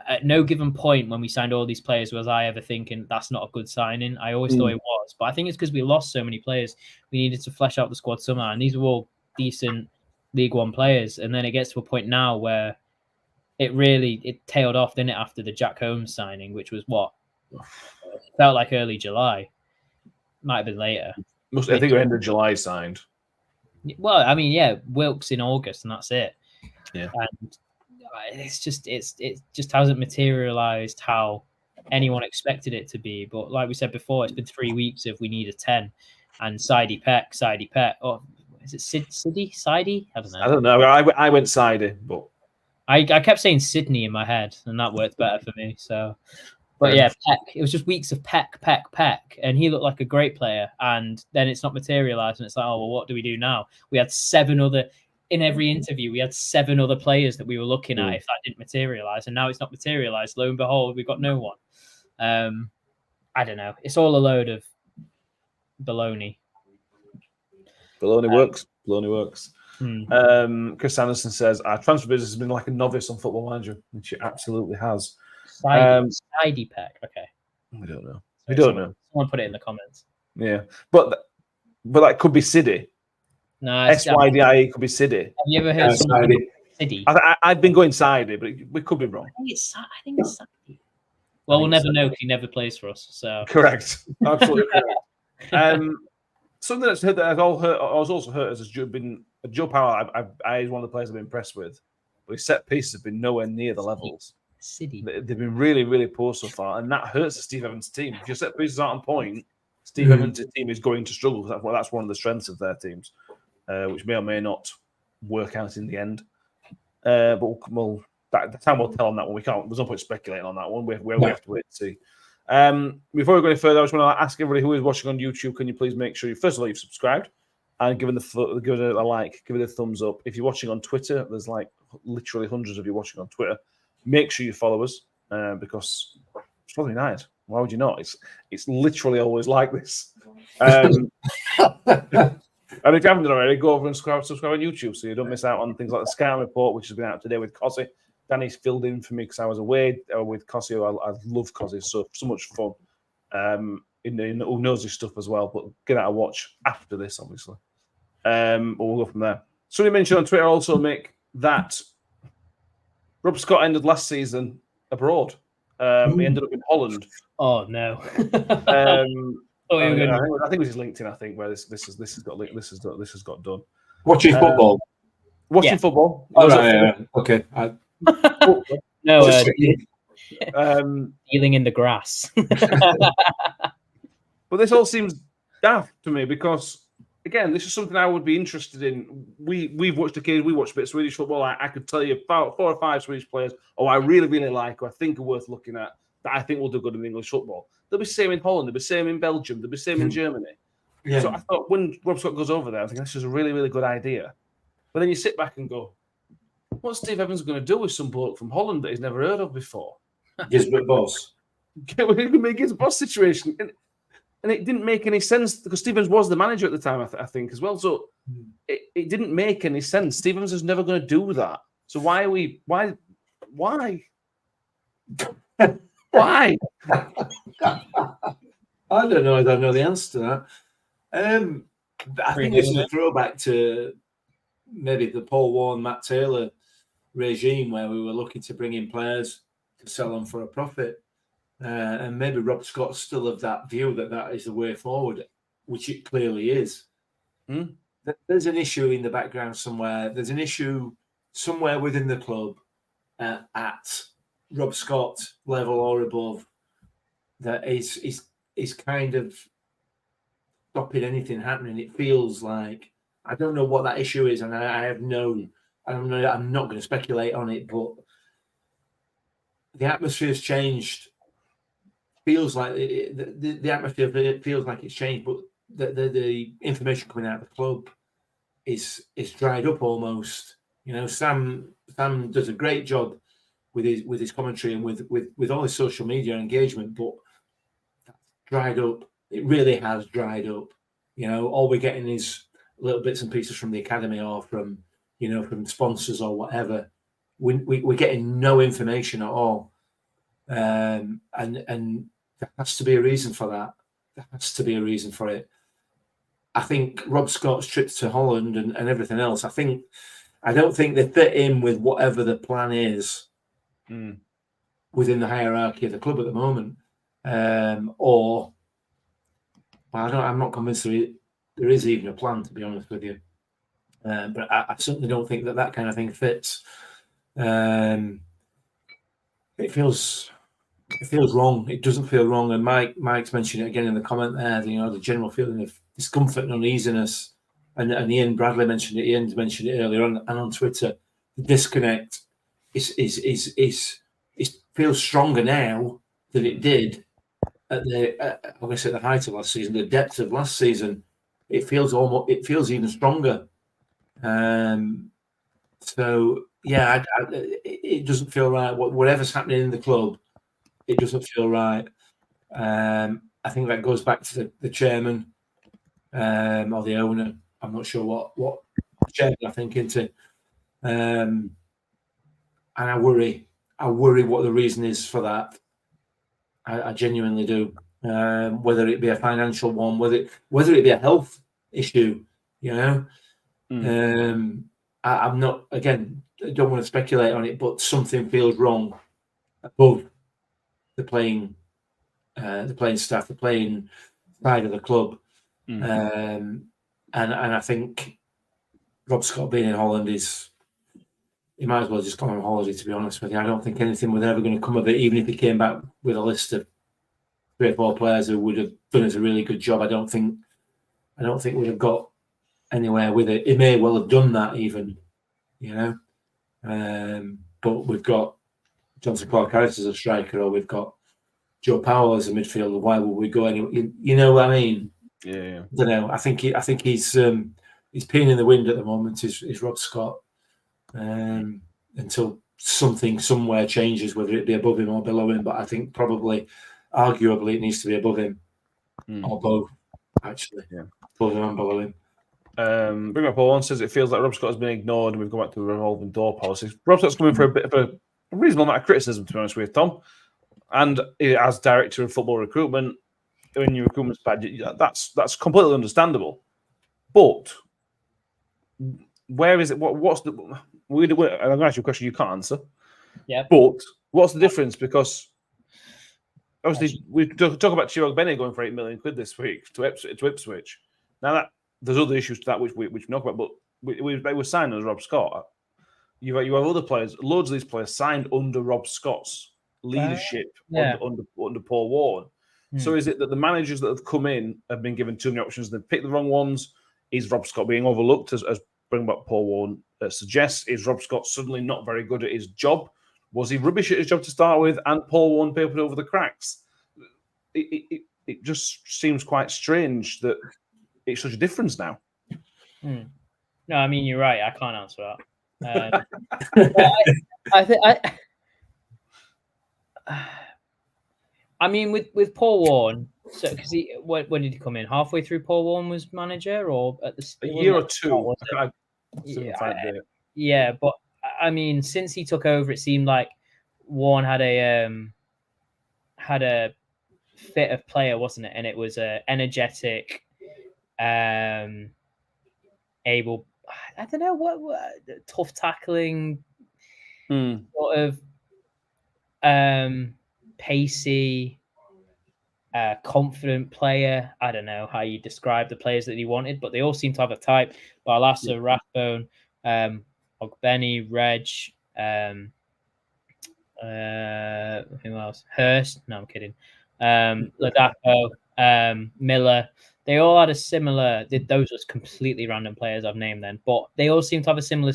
at no given point when we signed all these players was I ever thinking that's not a good signing. I always thought it was, but I think it's because we lost so many players. We needed to flesh out the squad somehow, and these were all decent League One players. And then it gets to a point now where it tailed off, didn't it, after the Jack Holmes signing, which was what felt like early July, might have been later. I think we're end of July signed. Well, I mean, yeah, Wilkes in August, and that's it. Yeah, and it just hasn't materialized how anyone expected it to be. But like we said before, it's been 3 weeks of we need a 10, and Sidey Peck. Oh, is it Sidey? I don't know. I went Sidey, but I kept saying Sydney in my head, and that worked better for me. So, but yeah, Peck. It was just weeks of Peck, and he looked like a great player, and then it's not materialized, and it's like, oh well, what do we do now? We had 7 other. In every interview, we had 7 other players that we were looking at if that didn't materialize, and now it's not materialized. Lo and behold, we've got no one. I don't know. It's all a load of baloney. Baloney works. Chris Anderson says, our transfer business has been like a novice on Football Manager, which it absolutely has. Sidey Peck. Okay. We don't know. We don't know. Someone put it in the comments. Yeah. But that could be Siddy. No, SYDIE could be Siddy. Have you ever heard somebody Siddy? I've been going Sidey, but we could be wrong. I think it's Sidey. Well, we'll never know because he never plays for us. So correct. Absolutely correct. Something that's hurt that I was also hurt as been Joe Powell. I is one of the players I've been impressed with, but his set pieces have been nowhere near the levels. Siddy. They've been really, really poor so far, and that hurts the Steve Evans team. If your set pieces aren't on point, Steve Evans' team is going to struggle. That's one of the strengths of their teams, which may or may not work out in the end. But the time will tell on that one. We can't. There's no point speculating on that one. We have to wait to see. Before we go any further, I just want to ask everybody who is watching on YouTube, can you please make sure first of all you've subscribed and give it a like, give it a thumbs up. If you're watching on Twitter, there's like literally hundreds of you watching on Twitter. Make sure you follow us because it's probably night. Why would you not? It's literally always like this. And if you haven't done already, go over and subscribe on YouTube so you don't miss out on things like the Scout Report, which has been out today with Cossie. Danny's filled in for me because I was away with Cossie. I love Cossie, so much fun. Who knows his stuff as well, but get out a watch after this, obviously. But we'll go from there. Somebody mentioned on Twitter also, Mick, that Rob Scott ended last season abroad. He ended up in Holland. Oh no! I think it was his LinkedIn. I think where this has got done. Watching football. Watching football. Oh, right, yeah. Okay. No, dealing in the grass. But this all seems daft to me because, again, this is something I would be interested in. We've watched occasionally. We watch a bit of Swedish football. I could tell you about 4 or 5 Swedish players I really, really like, who I think are worth looking at, that I think will do good in English football. They'll be same in Holland. They'll be same in Belgium. They'll be same in Germany. Yeah. So I thought when Rob Scott goes over there, I think this is a really, really good idea. But then you sit back and go, what's Steve Evans going to do with some bloke from Holland that he's never heard of before? Gisbert Boss. Gisbert Boss situation. And it didn't make any sense because Stevens was the manager at the time, I think, as well. So it didn't make any sense. Stevens is never going to do that. So why are we? Why? Why? I don't know. I don't know the answer to that. I think this is a throwback to maybe the Paul Warren, Matt Taylor regime, where we were looking to bring in players to sell them for a profit. And maybe Rob Scott's still of that view that is the way forward, which it clearly is. There's an issue in the background somewhere. There's an issue somewhere within the club at Rob Scott level or above that is kind of stopping anything happening. It feels like, I don't know what that issue is, and I'm not going to speculate on it, but the atmosphere's changed. Feels like the atmosphere feels like it's changed, but the information coming out of the club is dried up almost. You know, Sam does a great job with his commentary and with all his social media engagement, but that's dried up. It really has dried up. You know, all we're getting is little bits and pieces from the academy or from sponsors or whatever. we're getting no information at all, and there has to be a reason for that. There has to be a reason for it. I think Rob Scott's trips to Holland and everything else, I don't think they fit in with whatever the plan is within the hierarchy of the club at the moment. I'm not convinced there is even a plan, to be honest with you. But I certainly don't think that kind of thing fits. It feels wrong. It doesn't feel wrong. And Mike's mentioned it again in the comment there. The general feeling of discomfort and uneasiness. And Ian Bradley mentioned it. Ian's mentioned it earlier on and on Twitter. The disconnect is feels stronger now than it did at the height of last season, the depth of last season. It feels even stronger. So yeah, it doesn't feel right. Whatever's happening in the club, it doesn't feel right. I think that goes back to the chairman or the owner. I'm not sure what chairman I think into, and I worry what the reason is for that. I genuinely do. Whether it be a financial one, whether it be a health issue, I'm not, again, I don't want to speculate on it, but something feels wrong above the playing staff, the playing side of the club. And I think Rob Scott being in Holland he might as well just gone on holiday, to be honest with you. I don't think anything was ever going to come of it, even if he came back with a list of 3 or 4 players who would have done us a really good job. I don't think we'd have got anywhere with it. He may well have done that even, but we've got Johnson Clark-Harris as a striker, or we've got Joe Powell as a midfielder. Why would we go anywhere? You know what I mean? Yeah. I don't know. I think he's peeing in the wind at the moment. Is Rob Scott until something somewhere changes, whether it be above him or below him. But I think probably, arguably, it needs to be above him or both. Actually, above him and below him. Bring up Paul says it feels like Rob Scott has been ignored, and we've gone back to the revolving door policy. Rob Scott's coming for a bit of a reasonable amount of criticism, to be honest with you, Tom. And as director of football recruitment, when your recruitment's bad, that's completely understandable. But where is it? What's the? I'm going to ask you a question you can't answer. Yeah. But what's the difference? Because obviously we talk about Chirag Bennett going for £8 million this week to Ipswich. Now there's other issues to that which we talk about, but we were signed as Rob Scott. You have other players. Loads of these players signed under Rob Scott's leadership under Paul Warren. So is it that the managers that have come in have been given too many options and they've picked the wrong ones? Is Rob Scott being overlooked, as bringing back Paul Warren suggests? Is Rob Scott suddenly not very good at his job? Was he rubbish at his job to start with, and Paul Warren papered over the cracks? It just seems quite strange that it's such a difference now. No, I mean, you're right. I can't answer that. I mean, with Paul Warren, so because when did he come in? Halfway through Paul Warren was manager, or at a year or two? Yeah, but I mean, since he took over, it seemed like Warren had a fit of player, wasn't it? And it was energetic, able. I don't know what tough tackling, sort of pacey, confident player. I don't know how you describe the players that he wanted, but they all seem to have a type. Barlaser, Rathbone, Ogbenny, Reg, who else? Hurst. No, I'm kidding. Ladapo, Miller. They all had a similar. Those were completely random players I've named then, but they all seem to have a similar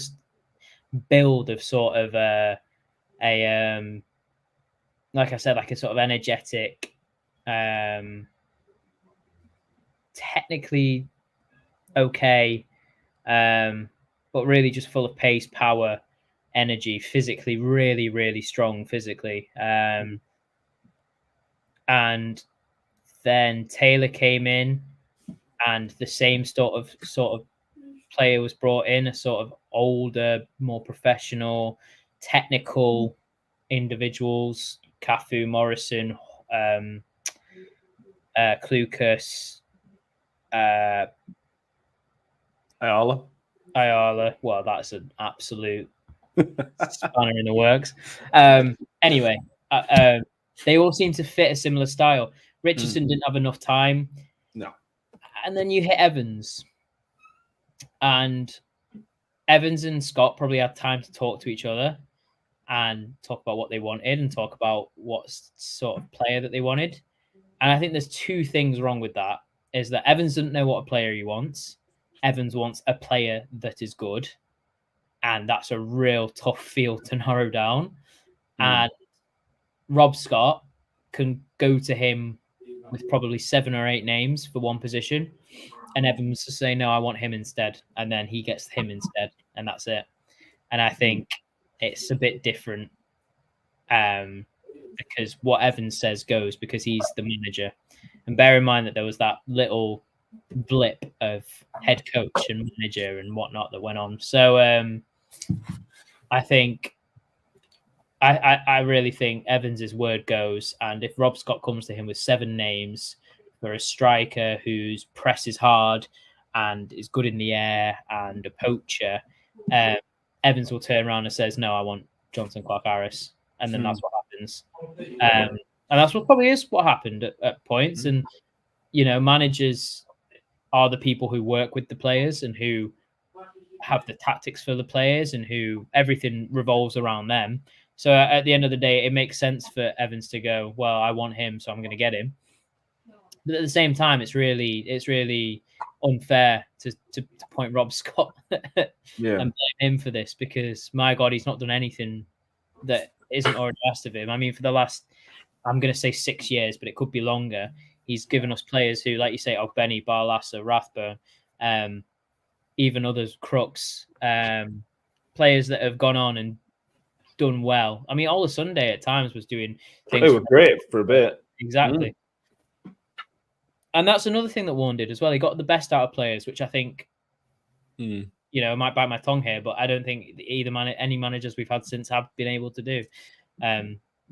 build of sort of like I said, like a sort of energetic, technically okay, but really just full of pace, power, energy, physically really, really strong physically. And then Taylor came in, and the same sort of player was brought in, a sort of older, more professional, technical individuals, Cafu, Morrison, Klukas, Ayala. Well, that's an absolute spanner in the works. Anyway, they all seem to fit a similar style. Richardson didn't have enough time. No. And then you hit Evans. And Evans and Scott probably had time to talk to each other and talk about what they wanted and talk about what sort of player that they wanted. And I think there's two things wrong with that. Is that Evans doesn't know what a player he wants. Evans wants a player that is good. And that's a real tough field to narrow down. And Rob Scott can go to him with probably 7 or 8 names for one position. And Evans to say, no, I want him instead. And then he gets him instead. And that's it. And I think it's a bit different because what Evans says goes because he's the manager. And bear in mind that there was that little blip of head coach and manager and whatnot that went on. So I think I really think Evans's word goes. And if Rob Scott comes to him with 7 names for a striker whose presses hard and is good in the air and a poacher, Evans will turn around and says, no, I want Jonathan Clark-Harris. And then that's what happens. And that's what probably is what happened at points. And, you know, managers are the people who work with the players and who have the tactics for the players and who everything revolves around them. So at the end of the day, it makes sense for Evans to go, well, I want him, so I'm going to get him. But at the same time, it's really unfair to point Rob Scott and blame him for this because, my God, he's not done anything that isn't already asked of him. I mean, for the last, I'm going to say 6 years, but it could be longer. He's given us players who, like you say, Ogbeni, Barlaser, Rathburn, even others, Crooks, players that have gone on and done well. I mean, Ola Sunday at times was doing things. They were great for a bit. Exactly. And that's another thing that Warren did as well. He got the best out of players, which I think, you know, I might bite my tongue here, but I don't think any managers we've had since have been able to do.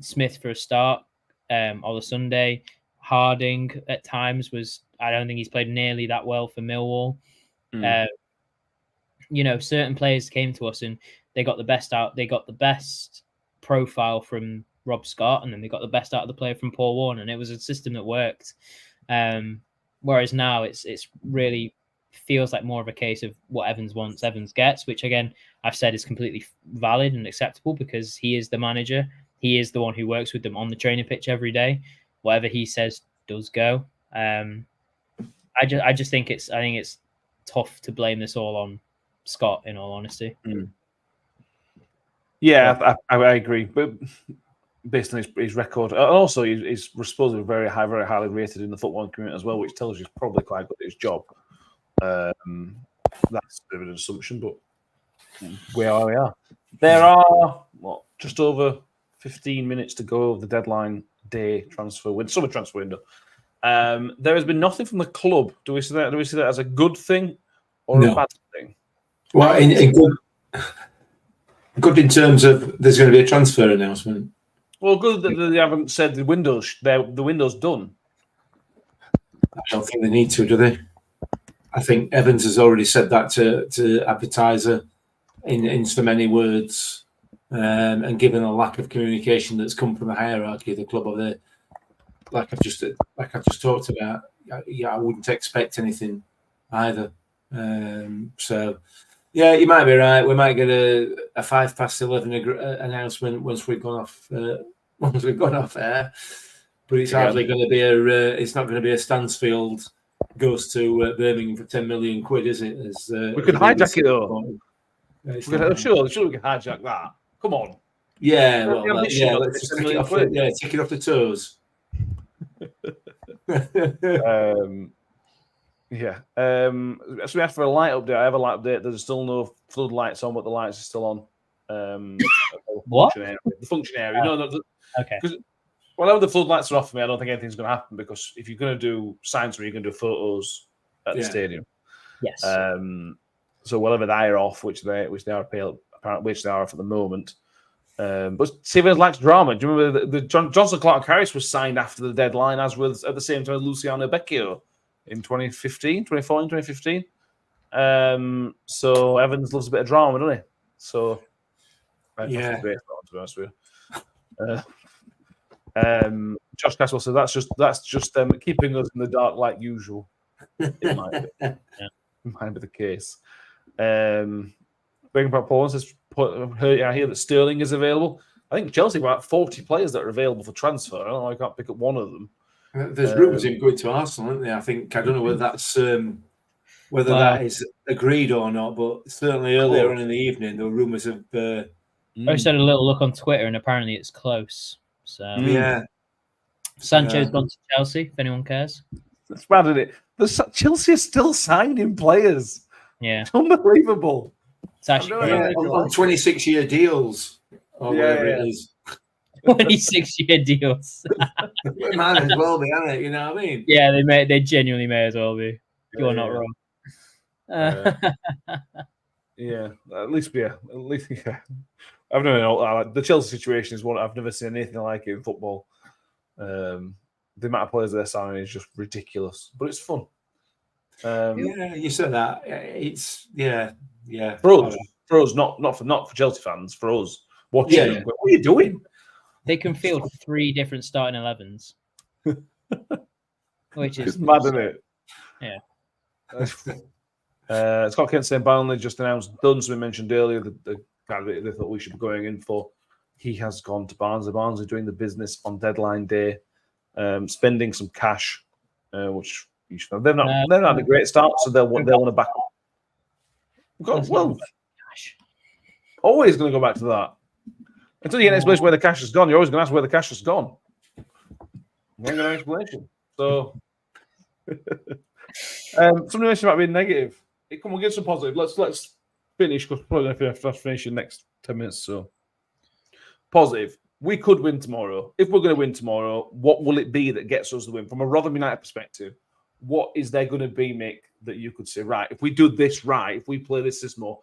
Smith for a start, Ola Sunday, Harding at times I don't think he's played nearly that well for Millwall. You know, certain players came to us and they got the best out. They got the best profile from Rob Scott, and then they got the best out of the player from Paul Warren, and it was a system that worked. Whereas now it's really feels like more of a case of what Evans wants, Evans gets, which again I've said is completely valid and acceptable because he is the manager. He is the one who works with them on the training pitch every day. Whatever he says does go. I just think it's tough to blame this all on Scott, in all honesty. Yeah, I agree. But based on his record, also he's supposedly very highly rated in the football community as well, which tells you he's probably quite good at his job. That's a bit of an assumption, but we are. There are just over 15 minutes to go of the deadline day summer transfer window. There has been nothing from the club. Do we see that as a good thing or a bad thing? Well, good in terms of there's going to be a transfer announcement. Well, good that they haven't said the window's done. I don't think they need to, do they? I think Evans has already said that to Advertiser in so many words, and given a lack of communication that's come from the hierarchy of the club of the, like I've just talked about. Yeah, I wouldn't expect anything either. So. Yeah, you might be right. We might get a 11:05 announcement once we've gone off air. But it's hardly going to be it's not going to be a Stansfield goes to Birmingham for 10 million quid, is it? We could hijack it though. Sure, we can hijack that. Come on. Yeah, let's just take it off. Take it off the toes. So we asked for a light update. I have a light update. There's still no floodlights on, but the lights are still on. What? The function area. Okay. Because whenever the floodlights are off for me, I don't think anything's going to happen because if you're going to do signs, you're going to do photos at the stadium. Yes. So whatever they are off, which they are apparently, which they are off at the moment, But Steve Evans likes drama. Do you remember the Johnson Clark Harris was signed after the deadline, as was at the same time Luciano Becchio in 2015. So Evans loves a bit of drama, doesn't he? So Yeah. to be honest with you. Josh Caswell says that's just them keeping us in the dark like usual. It might be. Yeah. It might be the case. Bring back Paul says, I hear that Sterling is available. I think Chelsea have about 40 players that are available for transfer. I don't know, I can't pick up one of them. There's rumours in going to Arsenal, isn't there? I don't know whether that's that is agreed or not, but certainly earlier on in the evening there were rumours of. I just had a little look on Twitter, and apparently it's close. So yeah, Sancho's gone to Chelsea. If anyone cares, that's bad, isn't it? Chelsea are still signing players. Yeah, it's unbelievable. It's actually on 26-year deals or whatever it is. 26-year deals. It might as well be, hasn't it? You know what I mean? Yeah, they genuinely may as well be. You're not wrong. Yeah, at least. I've never know the Chelsea situation is one I've never seen anything like it in football. The amount of players they're signing is just ridiculous, but it's fun. Yeah, you said that. It's yeah. For us, not for Chelsea fans. For us, watching them, what are you doing? They can field 3 different starting 11s, which is mad, isn't it? Yeah. Scott Kent saying Burnley just announced Duns, we mentioned earlier, the guy that they thought we should be going in for. He has gone to Barnsley. Barnsley are doing the business on deadline day, spending some cash, which you should know. They're not had a great start, so they'll want to back up. Always going to go back to that. Until you get an explanation where the cash has gone, you're always going to ask where the cash has gone. You ain't got an explanation. So, somebody mentioned about being negative. We'll get some positive. Let's finish, because probably going to finish in the next 10 minutes. So, positive. We could win tomorrow. If we're going to win tomorrow, what will it be that gets us the win? From a Rotherham United perspective, what is there going to be, Mick, that you could say, right, if we do this right, if we play this more,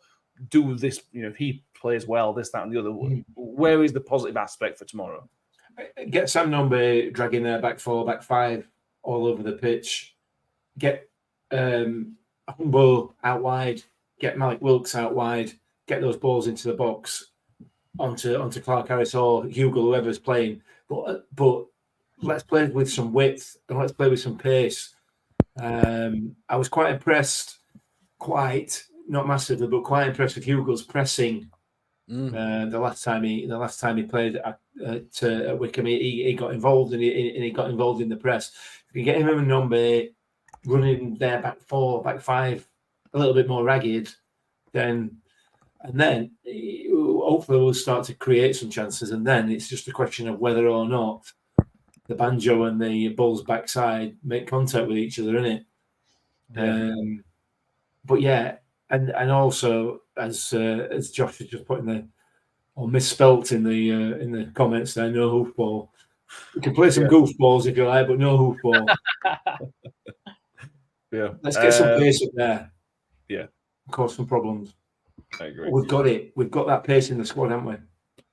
do this, if he plays well, this, that, and the other, where is the positive aspect for tomorrow? Get Sam Nombe dragging their back 4, back 5 all over the pitch. Get Humbo out wide. Get Malik Wilkes out wide. Get those balls into the box onto Clark Harris or Hugo, whoever's playing. But let's play with some width and let's play with some pace. I was quite impressed, not massively, but quite impressed with Hugo's pressing. The last time he played at Wickham, he got involved and he got involved in the press. If you get him and Nombe running their back 4, back 5 a little bit more ragged, then hopefully we'll start to create some chances, and then it's just a question of whether or not the banjo and the ball's backside make contact with each other, isn't it? Yeah. But yeah, and also as Josh has just put misspelt in the comments there, no hoofball. We can play some goofballs if you like, but no hoofball. Yeah, let's get some pace up there. Yeah, cause some problems. I agree. We've got it. We've got that pace in the squad, haven't we?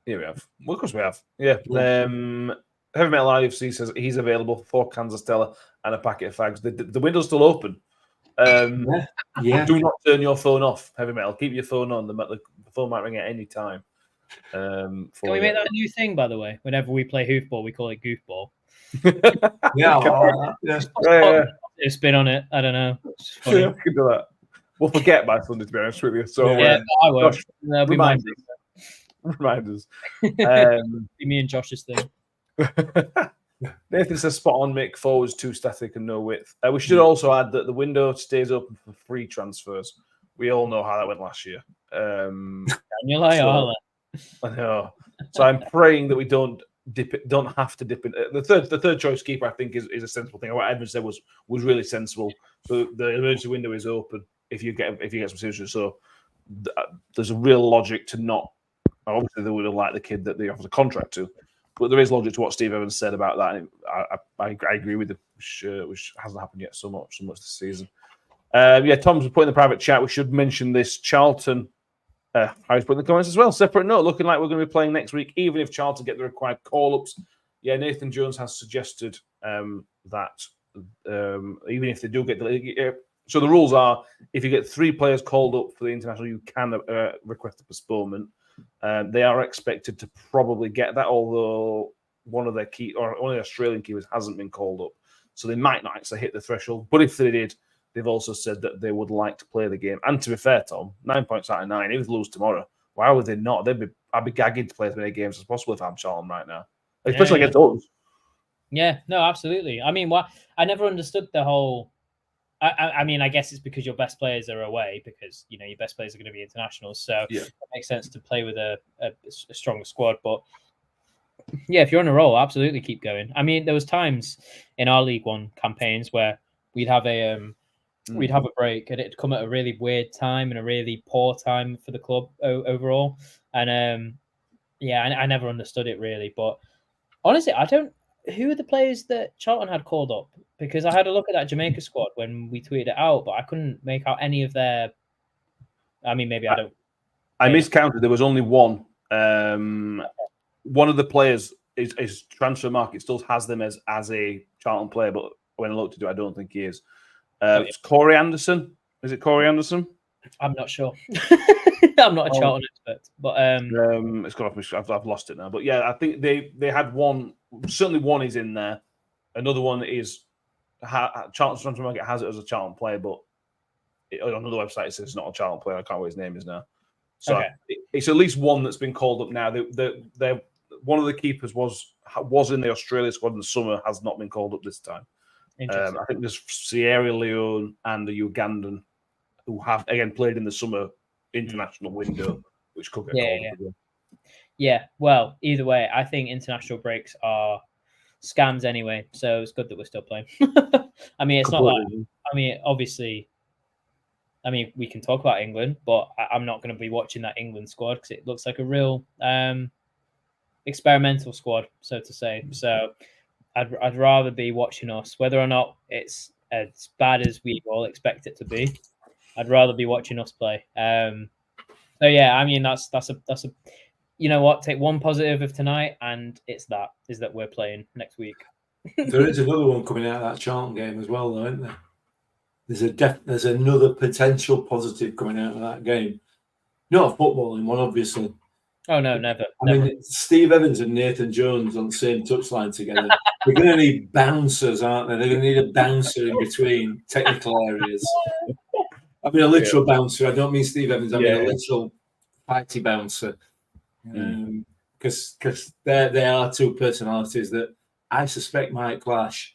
Yeah, we have. Well, of course we have. Yeah. Heavy Metal IFC says he's available for Kansas Stella and a packet of fags. The window's still open. Yeah. Do not turn your phone off, Heavy Metal. Keep your phone on. The phone might ring at any time. Can we make that a new thing, by the way? Whenever we play hoofball, we call it goofball. Yeah. Spin on it. I don't know. Yeah, we can do that. We'll forget by Sunday, to be honest with you. So I will. That'll be mine. Reminders. Me and Josh's thing. Nathan says spot on, Mick. Forwards too static and no width. We should also add that the window stays open for free transfers. We all know how that went last year. I know. So I'm praying that we don't have to dip in. The third choice keeper, I think, is a sensible thing. What Edmund said was really sensible. So the emergency window is open if you get some situations. So there's a real logic to not. Obviously, they would have liked the kid that they offered a contract to, but there is logic to what Steve Evans said about that. And I agree with it, which hasn't happened yet so much this season. Tom's put in the private chat. We should mention this. Charlton Harry's put in the comments as well. Separate note, looking like we're going to be playing next week, even if Charlton get the required call-ups. Yeah, Nathan Jones has suggested that even if they do get the... So the rules are, if you get 3 players called up for the international, you can request a postponement. They are expected to probably get that, although one of their one of the Australian keepers hasn't been called up. So they might not actually hit the threshold. But if they did, they've also said that they would like to play the game. And to be fair, Tom, 9 points out of 9, if they lose tomorrow, why would they not? I'd be gagging to play as many games as possible if I'm Charlton right now. Especially against us. Yeah, no, absolutely. I mean, I never understood the whole... I mean, I guess it's because your best players are away because, your best players are going to be internationals. So it makes sense to play with a stronger squad. But yeah, if you're on a roll, absolutely keep going. I mean, there was times in our League One campaigns where we'd have a break and it'd come at a really weird time and a really poor time for the club overall. And I never understood it really. But honestly, who are the players that Charlton had called up? Because I had a look at that Jamaica squad when we tweeted it out, but I couldn't make out any of their... I mean, maybe I don't... I miscounted. There was only one. One of the players, his transfer market still has them as a Charlton player, but when I looked at it, I don't think he is. It's Corey Anderson. Is it Corey Anderson? I'm not sure. I'm not a Charlton expert, but it's gone off my... I've lost it now. But yeah, I think they had one. Certainly, one is in there. Another one is Charlton's transfer market has it as a Charlton player, but on another website it says it's not a Charlton player. I can't remember what his name is now. So it's at least one that's been called up now. One of the keepers was in the Australia squad in the summer, has not been called up this time. I think there's Sierra Leone and the Ugandan who have again played in the summer international window, which could get called up again. Yeah, well, either way, I think international breaks are scams anyway, so it's good that we're still playing. I mean, it's not like... I mean, obviously... I mean, we can talk about England, but I'm not going to be watching that England squad because it looks like a real experimental squad, so to say. So I'd rather be watching us, whether or not it's as bad as we all expect it to be. I'd rather be watching us play. So yeah, I mean that's a you know what? Take one positive of tonight, and is that we're playing next week. There is another one coming out of that Charlton game as well, though, isn't there? There's another potential positive coming out of that game. Not a footballing one, obviously. Oh no, never. I mean, Steve Evans and Nathan Jones on the same touchline together. They're going to need bouncers, aren't they? They're going to need a bouncer in between technical areas. I mean, a literal bouncer. I don't mean Steve Evans. I mean a literal fighty bouncer. Because they are two personalities that I suspect might clash.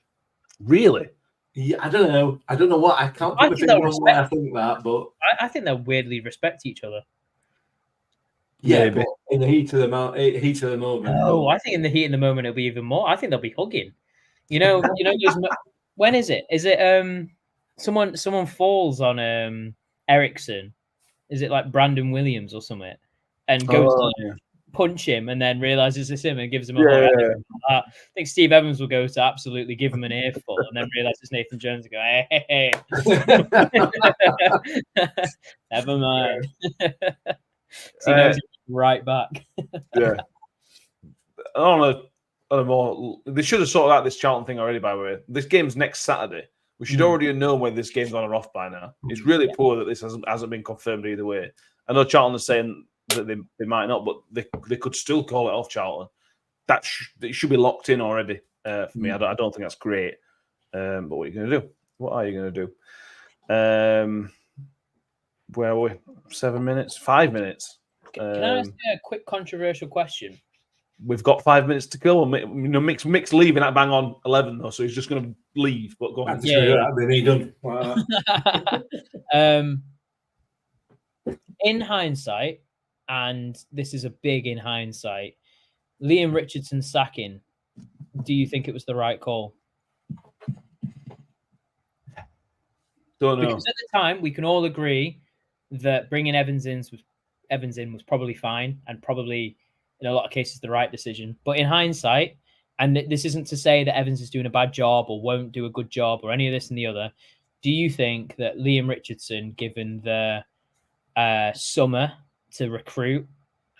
Really? Yeah, I don't know. I don't know what. I can't put my finger on why I think that, but I think they weirdly respect each other. Yeah, but in the heat of the moment. Oh, I think in the heat of the moment it'll be even more. I think they'll be hugging. When is it? Is it someone falls on Ericsson? Is it like Brandon Williams or something? And goes to punch him and then realizes it's him and gives him a hug. I think Steve Evans will go to absolutely give him an earful and then realize it's Nathan Jones and go, hey. Never mind. So he knows right back. Yeah. On a more, they should have sorted out this Charlton thing already, by the way. This game's next Saturday. We should already know whether this game's on or off by now. It's really poor that this hasn't been confirmed either way. I know Charlton is saying that they might not, but they could still call it off, Charlton. It should be locked in already for me. I don't think that's great. But what are you going to do? What are you going to do? Where are we? 7 minutes? 5 minutes? Can I ask you a quick controversial question? We've got 5 minutes to kill. Mick's leaving at bang on 11 though, so he's just going to leave. But go on. In hindsight, and this is a big in hindsight, Liam Richardson sacking, do you think it was the right call? Don't know. Because at the time, we can all agree that bringing Evans in was probably fine and probably, in a lot of cases, the right decision. But in hindsight, and this isn't to say that Evans is doing a bad job or won't do a good job or any of this and the other, do you think that Liam Richardson, given the summer to recruit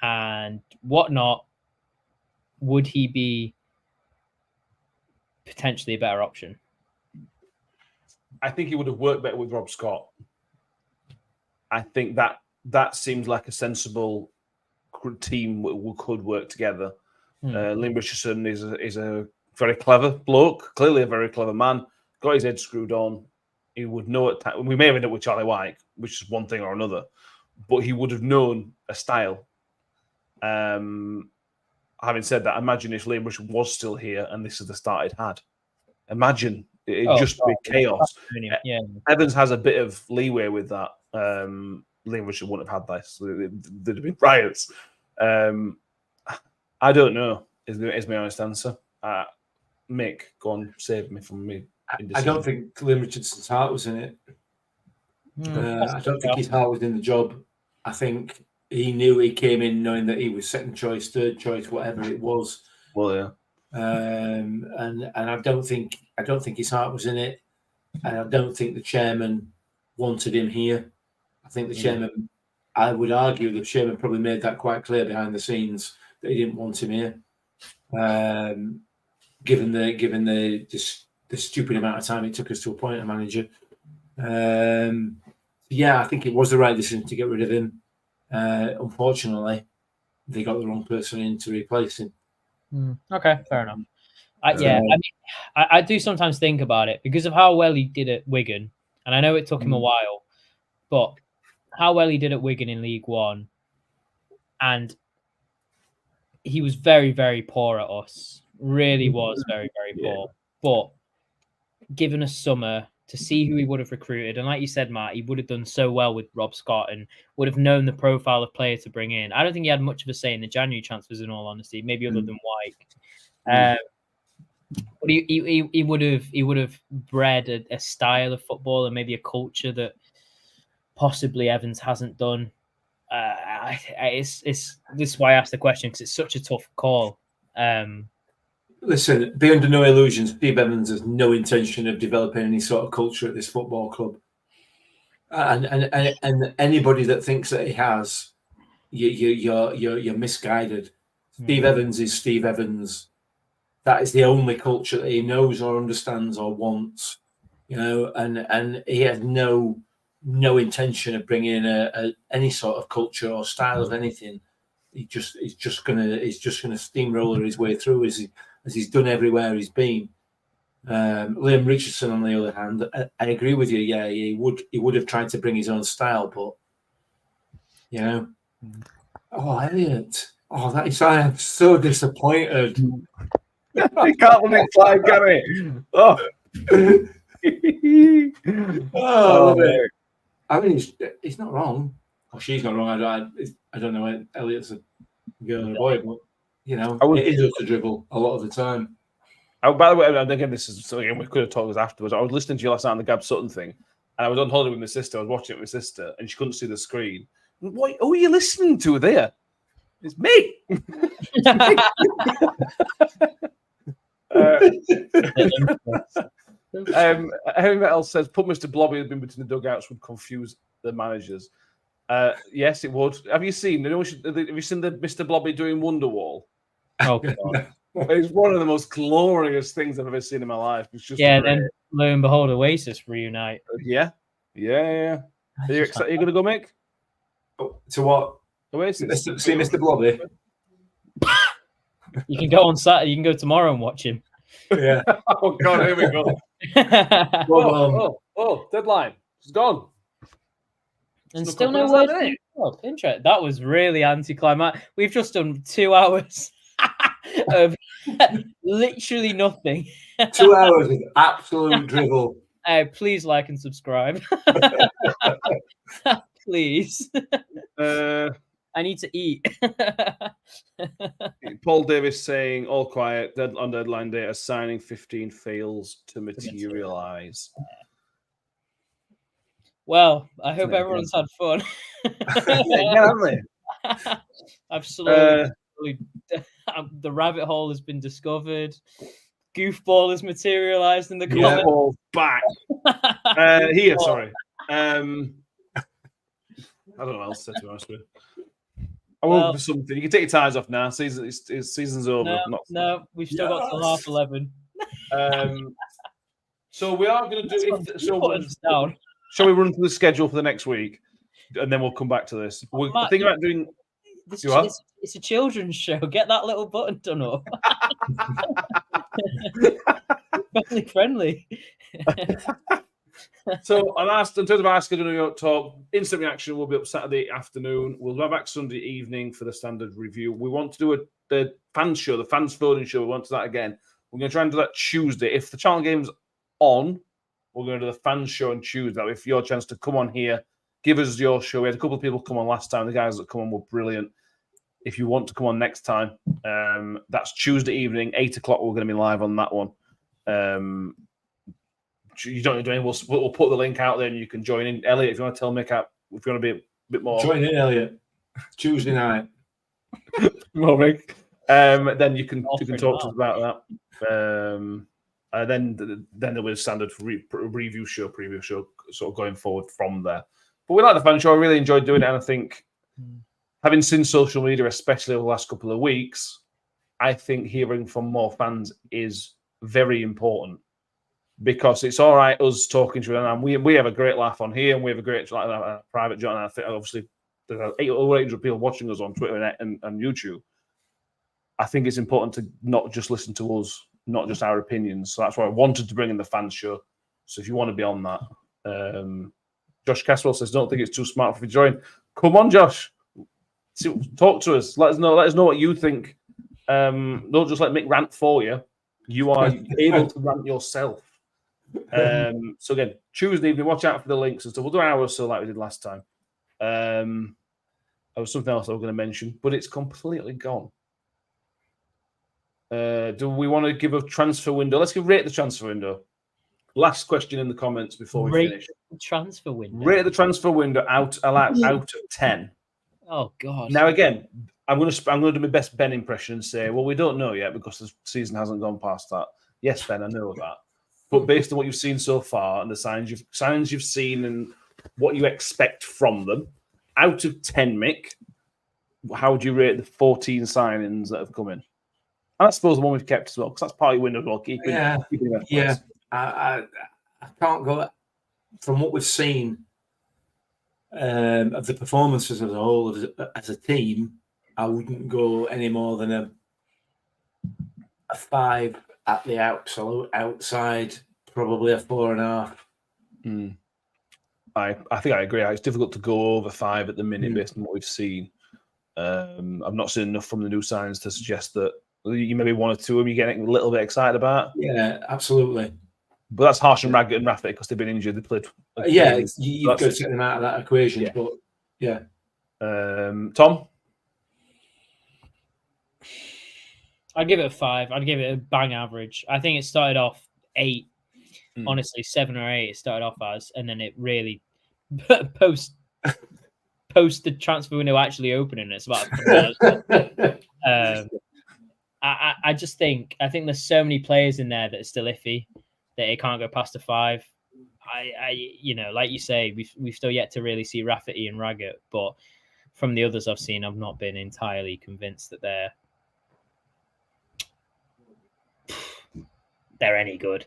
and whatnot, would he be potentially a better option? I think he would have worked better with Rob Scott. I think that seems like a sensible team we could work together. Liam Richardson is a very clever bloke, clearly a very clever man. Got his head screwed on. He would know at time. We may have ended up with Charlie White, which is one thing or another, but he would have known a style. Having said that, imagine if Liam Richardson was still here and this is the start it had. Imagine it'd just be chaos. Yeah. Evans has a bit of leeway with that. Liam Richardson wouldn't have had this. There'd have been riots. I don't know. Is my honest answer. Mick, go on, save me from me. I don't think Liam Richardson's heart was in it. I don't think his heart was in the job. I think he knew he came in knowing that he was second choice, third choice, whatever it was. Well, yeah. And I don't think his heart was in it, and I don't think the chairman wanted him here. I think the chairman, I would argue, the chairman probably made that quite clear behind the scenes that he didn't want him here. Given the stupid amount of time it took us to appoint a manager. Yeah, I think it was the right decision to get rid of him. Unfortunately, they got the wrong person in to replace him. Okay, fair enough. I do sometimes think about it because of how well he did at Wigan, and I know it took him a while, but how well he did at Wigan in League One, and he was very, very poor at us. Really was very, very poor. But given a summer to see who he would have recruited, and like you said, Matt, he would have done so well with Rob Scott and would have known the profile of player to bring in. I don't think he had much of a say in the January transfers, in all honesty, maybe other than White. But he would have bred a style of football and maybe a culture that possibly Evans hasn't done. This is why I asked the question, because it's such a tough call. Listen, be under no illusions. Steve Evans has no intention of developing any sort of culture at this football club, and anybody that thinks that he has, you're misguided. Steve Evans is Steve Evans. That is the only culture that he knows or understands or wants, and he has no intention of bringing any sort of culture or style of anything. He's just gonna steamroller his way through as he's done everywhere he's been. Liam Richardson, on the other hand, I agree with you. Yeah, he would have tried to bring his own style, but oh, Elliot, I am so disappointed. I can't let it fly, can he? Oh, I love it. I mean, he's not wrong. Or she's not wrong. I don't know. Elliot's a girl or a boy, but it is just a dribble a lot of the time. Oh, by the way, and again, this is something we could have talked about afterwards. I was listening to you last night on the Gab Sutton thing, and I was on holiday with my sister. I was watching it with my sister, and she couldn't see the screen. What? Who are you listening to there? It's me. Heavy Metal says, "Put Mr. Blobby had been between the dugouts would confuse the managers." Yes, it would. Have you seen the Mr. Blobby doing Wonderwall? Oh God. It's one of the most glorious things I've ever seen in my life. It's just then lo and behold, Oasis reunite. Yeah. Are you excited? Are you going to go, Mick? To what? Oasis. See Mr. Blobby. You can go on Saturday. You can go tomorrow and watch him. Yeah. Oh God, here we go. Deadline. It's gone. And still no word. Interesting. That was really anticlimactic. We've just done 2 hours of literally nothing. 2 hours of absolute drivel. Please like and subscribe. Please. I need to eat. Paul Davis saying, all quiet, on deadline day, as signing 15 fails to materialise. Well, I hope everyone's had fun. Absolutely. The rabbit hole has been discovered. Goofball has materialised in the comments. Goofball back. Here, sorry. I don't know what else to say, to be honest with you. I won't do something. You can take your ties off now. Season's over. No, we've still got till 11:30. So we are going to do it. Down. Shall we run through the schedule for the next week, and then we'll come back to this? We're thinking about doing. It's a children's show. Get that little button done up. Family friendly. So in terms of our schedule, New York Talk, instant reaction will be up Saturday afternoon. We'll have back Sunday evening for the standard review. We want to do the fans show, the fans phoning show. We want to do that again. We're going to try and do that Tuesday. If the channel game's on, we're going to do the fans show on Tuesday. If your chance to come on here, give us your show. We had a couple of people come on last time. The guys that come on were brilliant. If you want to come on next time, that's Tuesday evening, 8 o'clock. We're going to be live on that one. You don't need to do anything. We'll put the link out there and you can join in. Elliot, if you want to tell Mick out, if you want to be a bit more. Join in, Elliot. Tuesday night. More Mick. Then you can talk to us about that. Then there was standard preview show sort of going forward from there. But we like the fan show. I really enjoyed doing it. And I think having seen social media, especially over the last couple of weeks, I think hearing from more fans is very important. Because it's all right us talking to them, and we have a great laugh on here, and we have a great private chat. And I think obviously there's over 800 people watching us on Twitter and YouTube. I think it's important to not just listen to us, not just our opinions. So that's why I wanted to bring in the fan show. So if you want to be on that, Josh Caswell says, "Don't think it's too smart for you to join." Come on, Josh, talk to us. Let us know what you think. Don't just let Mick rant for you. You are able to rant yourself. So again, Tuesday evening, watch out for the links and stuff. We'll do an hour or so like we did last time. There was something else I was going to mention, but it's completely gone. Do we want to give a transfer window? Let's rate the transfer window. Last question in the comments before we finish. Transfer window. Rate the transfer window out of 10. Oh God. Now again, I'm going to do my best Ben impression and say, well, we don't know yet because the season hasn't gone past that. Yes, Ben, I know that. But based on what you've seen so far and the signs you've seen and what you expect from them, out of 10, Mick, how would you rate the 14 signings that have come in? And I suppose the one we've kept as well, because that's part of your window as well. Keeping yeah. I can't go from what we've seen of the performances as a whole as a team. I wouldn't go any more than a 5 at the absolute outside, probably a 4.5. I think I agree. It's difficult to go over 5 at the minute based on what we've seen. I've not seen enough from the new signs to suggest that you maybe 1 or 2 of them you're getting a little bit excited about. Yeah, absolutely. But that's Harsh and Raggett and Raffet because they've been injured. They played. You've got to take them out of that equation. Yeah. But yeah, Tom. I'd give it a 5. I'd give it a bang average. I think it started off 8. Honestly, 7 or 8 it started off as, and then it really post the transfer window actually opening. It's about. I just think there's so many players in there that are still iffy that it can't go past a 5. Like you say, we've still yet to really see Rafferty and Raggett, but from the others I've seen, I've not been entirely convinced that they're any good,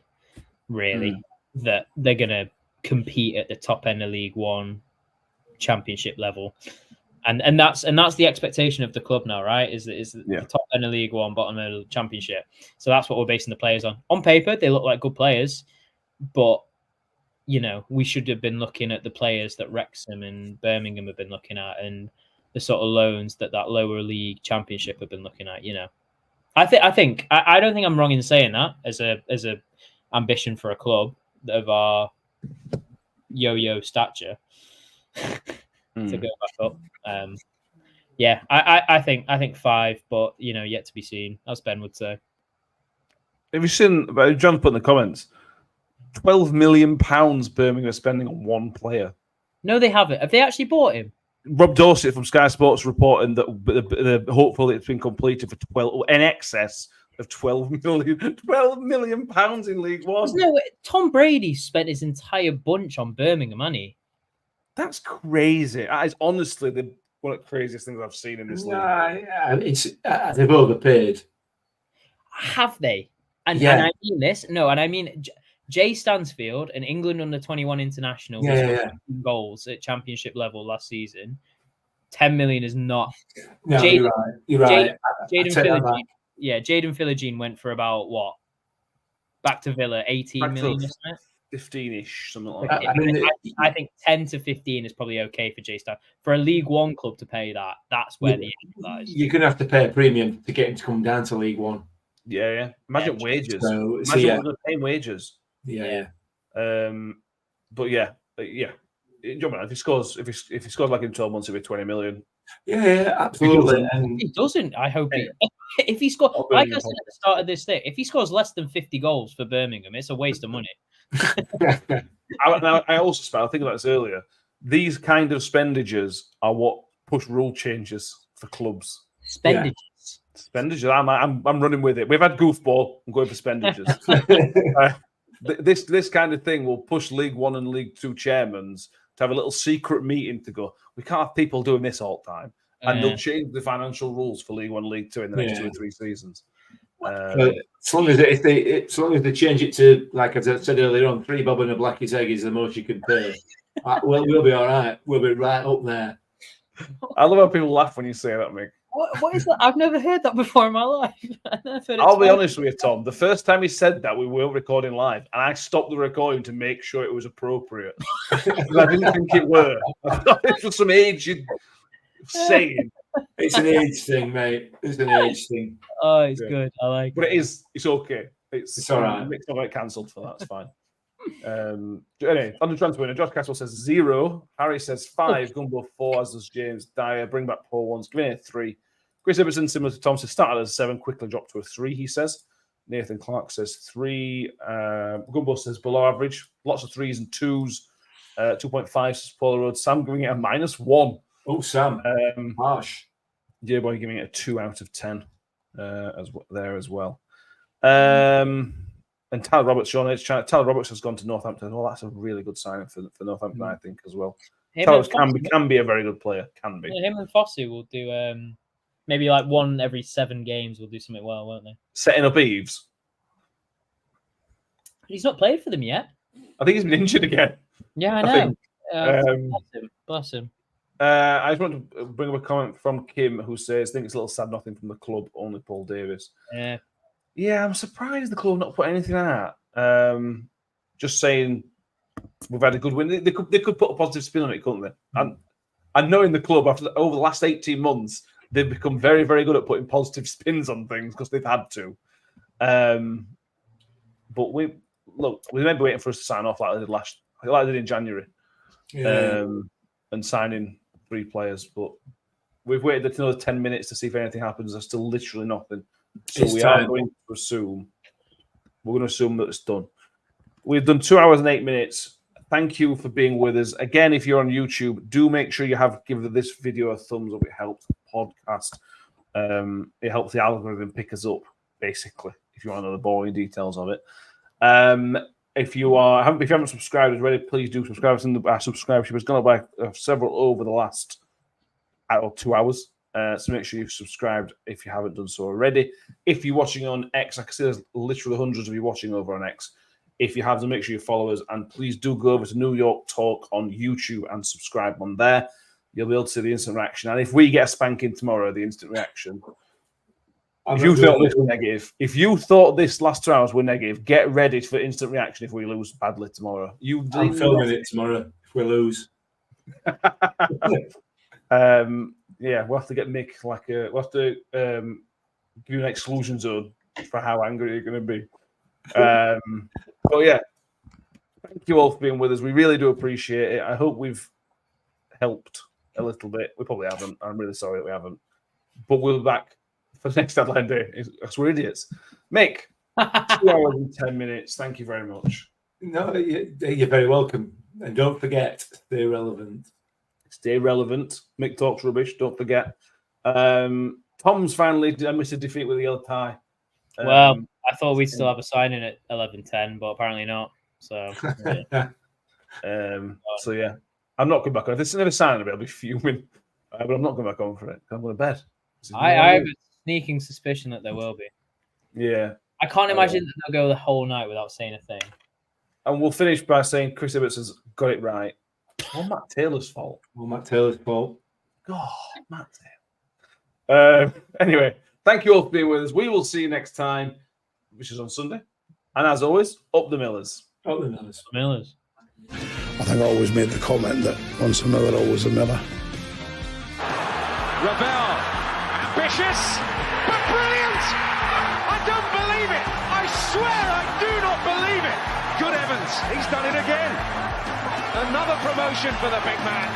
really. That they're going to compete at the top end of League One championship level, and that's the expectation of the club now, right? Is the top end of League One, bottom of the championship. So that's what we're basing the players on. On paper, they look like good players, but we should have been looking at the players that Wrexham and Birmingham have been looking at, and the sort of loans that lower league championship have been looking at. I don't think I'm wrong in saying that as a ambition for a club of our yo-yo stature to go back up. I think 5, but yet to be seen, as Ben would say. Have you seen? John put in the comments, £12 million Birmingham are spending on one player. No, they haven't. Have they actually bought him? Rob Dorsett from Sky Sports reporting that hopefully it's been completed for in excess of £12 million in League One. No, Tom Brady spent his entire bunch on Birmingham, hasn't he? That's crazy. That is honestly one of the craziest things I've seen in this league. They've overpaid. Have they? And Yeah. I mean this. No, and I mean Jay Stansfield, an England under-21 international, who Yeah. scored 15 goals at championship level last season. 10 million is not. No, Jay- you're right. You're right. Jaden Philogene. Yeah, Jaden Philogene went for about what? Back to Villa, 18 million, isn't it? 15-ish, something like that. I think 10 to 15 is probably okay for Jay Stan. For a League One club to pay that, that's where the issue lies. You're going to have to pay a premium to get him to come down to League One. Yeah. Imagine wages. So Imagine we're paying wages. Yeah. But yeah. If he scores like in 12 months, it'll be 20 million. Yeah, absolutely. And He doesn't. I hope he. If he scores, like I said at the start of this thing, if he scores less than 50 goals for Birmingham, it's a waste of money. I also think about this earlier. These kind of expenditures are what push rule changes for clubs. Expenditures. I'm running with it. We've had goofball. I'm going for expenditures. This kind of thing will push League One and League Two chairmans to have a little secret meeting to go, we can't have people doing this all the time. And they'll change the financial rules for League One and League Two in the next 2 or 3 seasons. As long as they change it to, like I said earlier on, 3 bob and a blackie's egg is the most you can pay. We'll be all right. We'll be right up there. I love how people laugh when you say that, Mick. What is that? I've never heard that before in my life. I'll be honest with you, Tom. The first time he said that, we weren't recording live, and I stopped the recording to make sure it was appropriate. Because I didn't think it were. I thought it was some aged saying. It's an age thing, mate. It's an age thing. Oh, it's good. I like but it is. It's okay. It's all right. Mick's not get cancelled for that. It's fine. Anyway, on the transfer winner, Josh Castle says 0. Harry says 5. Gumbo 4, as does James Dyer. Bring back poor ones. Give me a 3. Chris Ibbotson, similar to Tom, says started as a 7, quickly dropped to a 3, he says. Nathan Clark says 3. Gumbo says below average. Lots of 3s and 2s. 2.5 says Paul Road. Sam giving it a -1. Oh, Sam. Harsh. Yeah, boy, giving it a 2 out of 10 as well. And Tyler Roberts, Sean H. Tyler Roberts has gone to Northampton. Well, that's a really good signing for Northampton, I think, as well. Tyler can be a very good player. Can be. Him and Fossey will do maybe like 1 every 7 games. Will do something well, won't they? Setting up Eves. He's not played for them yet. I think he's been injured again. Yeah, I know. Bless him. I just want to bring up a comment from Kim, who says, I think it's a little sad nothing from the club, only Paul Davis. Yeah, I'm surprised the club not put anything out. Just saying we've had a good win. They could put a positive spin on it, couldn't they? And knowing the club over the last 18 months, they've become very, very good at putting positive spins on things because they've had to. But we may be waiting for us to sign off like they did in January, and signing 3 players. But we've waited another 10 minutes to see if anything happens. There's still literally nothing. So are going to assume. We're going to assume that it's done. We've done 2 hours and 8 minutes. Thank you for being with us. Again, if you're on YouTube, do make sure you give this video a thumbs up. It helps the podcast. It helps the algorithm pick us up, basically, if you want to know the boring details of it. If you haven't subscribed already, please do subscribe. Our subscribership has gone up by several over the last 2 hours. So make sure you've subscribed if you haven't done so already. If you're watching on X, I can see there's literally hundreds of you watching over on X. If you have, then make sure you follow us. And please do go over to New York Talk on YouTube and subscribe on there. You'll be able to see the instant reaction. And if we get a spanking tomorrow, the instant reaction. If you thought this was negative, if you thought this last 2 hours were negative, get ready for instant reaction if we lose badly tomorrow. I'm filming it tomorrow if we lose. Yeah, we'll have to get Mick we'll have to give you an exclusion zone for how angry you're going to be. But yeah, thank you all for being with us. We really do appreciate it. I hope we've helped a little bit. We probably haven't. I'm really sorry that we haven't. But we'll be back for the next deadline day. Because we're idiots. Mick, 2 hours and 10 minutes. Thank you very much. No, you're very welcome. And don't forget, stay relevant. Stay relevant. Mick talks rubbish. Don't forget. Tom's finally missed a defeat with the yellow tie. Well, I thought we'd still have a signing at 11:10, but apparently not. So, yeah. So yeah, I'm not coming back on. If there's another signing, I'll be fuming. But I'm not going back on for it. I'm going to bed. I have a sneaking suspicion that there will be. Yeah. I can't imagine that they'll go the whole night without saying a thing. And we'll finish by saying Chris Ibbotts has got it right. Well, Matt Taylor's fault. Well, Matt Taylor's fault. God, Matt Taylor. Anyway, thank you all for being with us. We will see you next time, which is on Sunday. And as always, up the Millers. Up the Millers. Millers. I think I always made the comment that once a Miller, always a Miller. Ravel, ambitious, but brilliant! I don't believe it! I swear I do not believe it! Good heavens, he's done it again! Another promotion for the big man.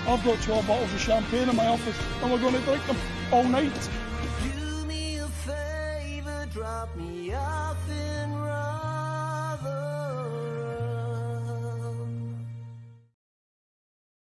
I've got 12 bottles of champagne in my office, and we're going to drink them all night. Do me a favor, drop me off in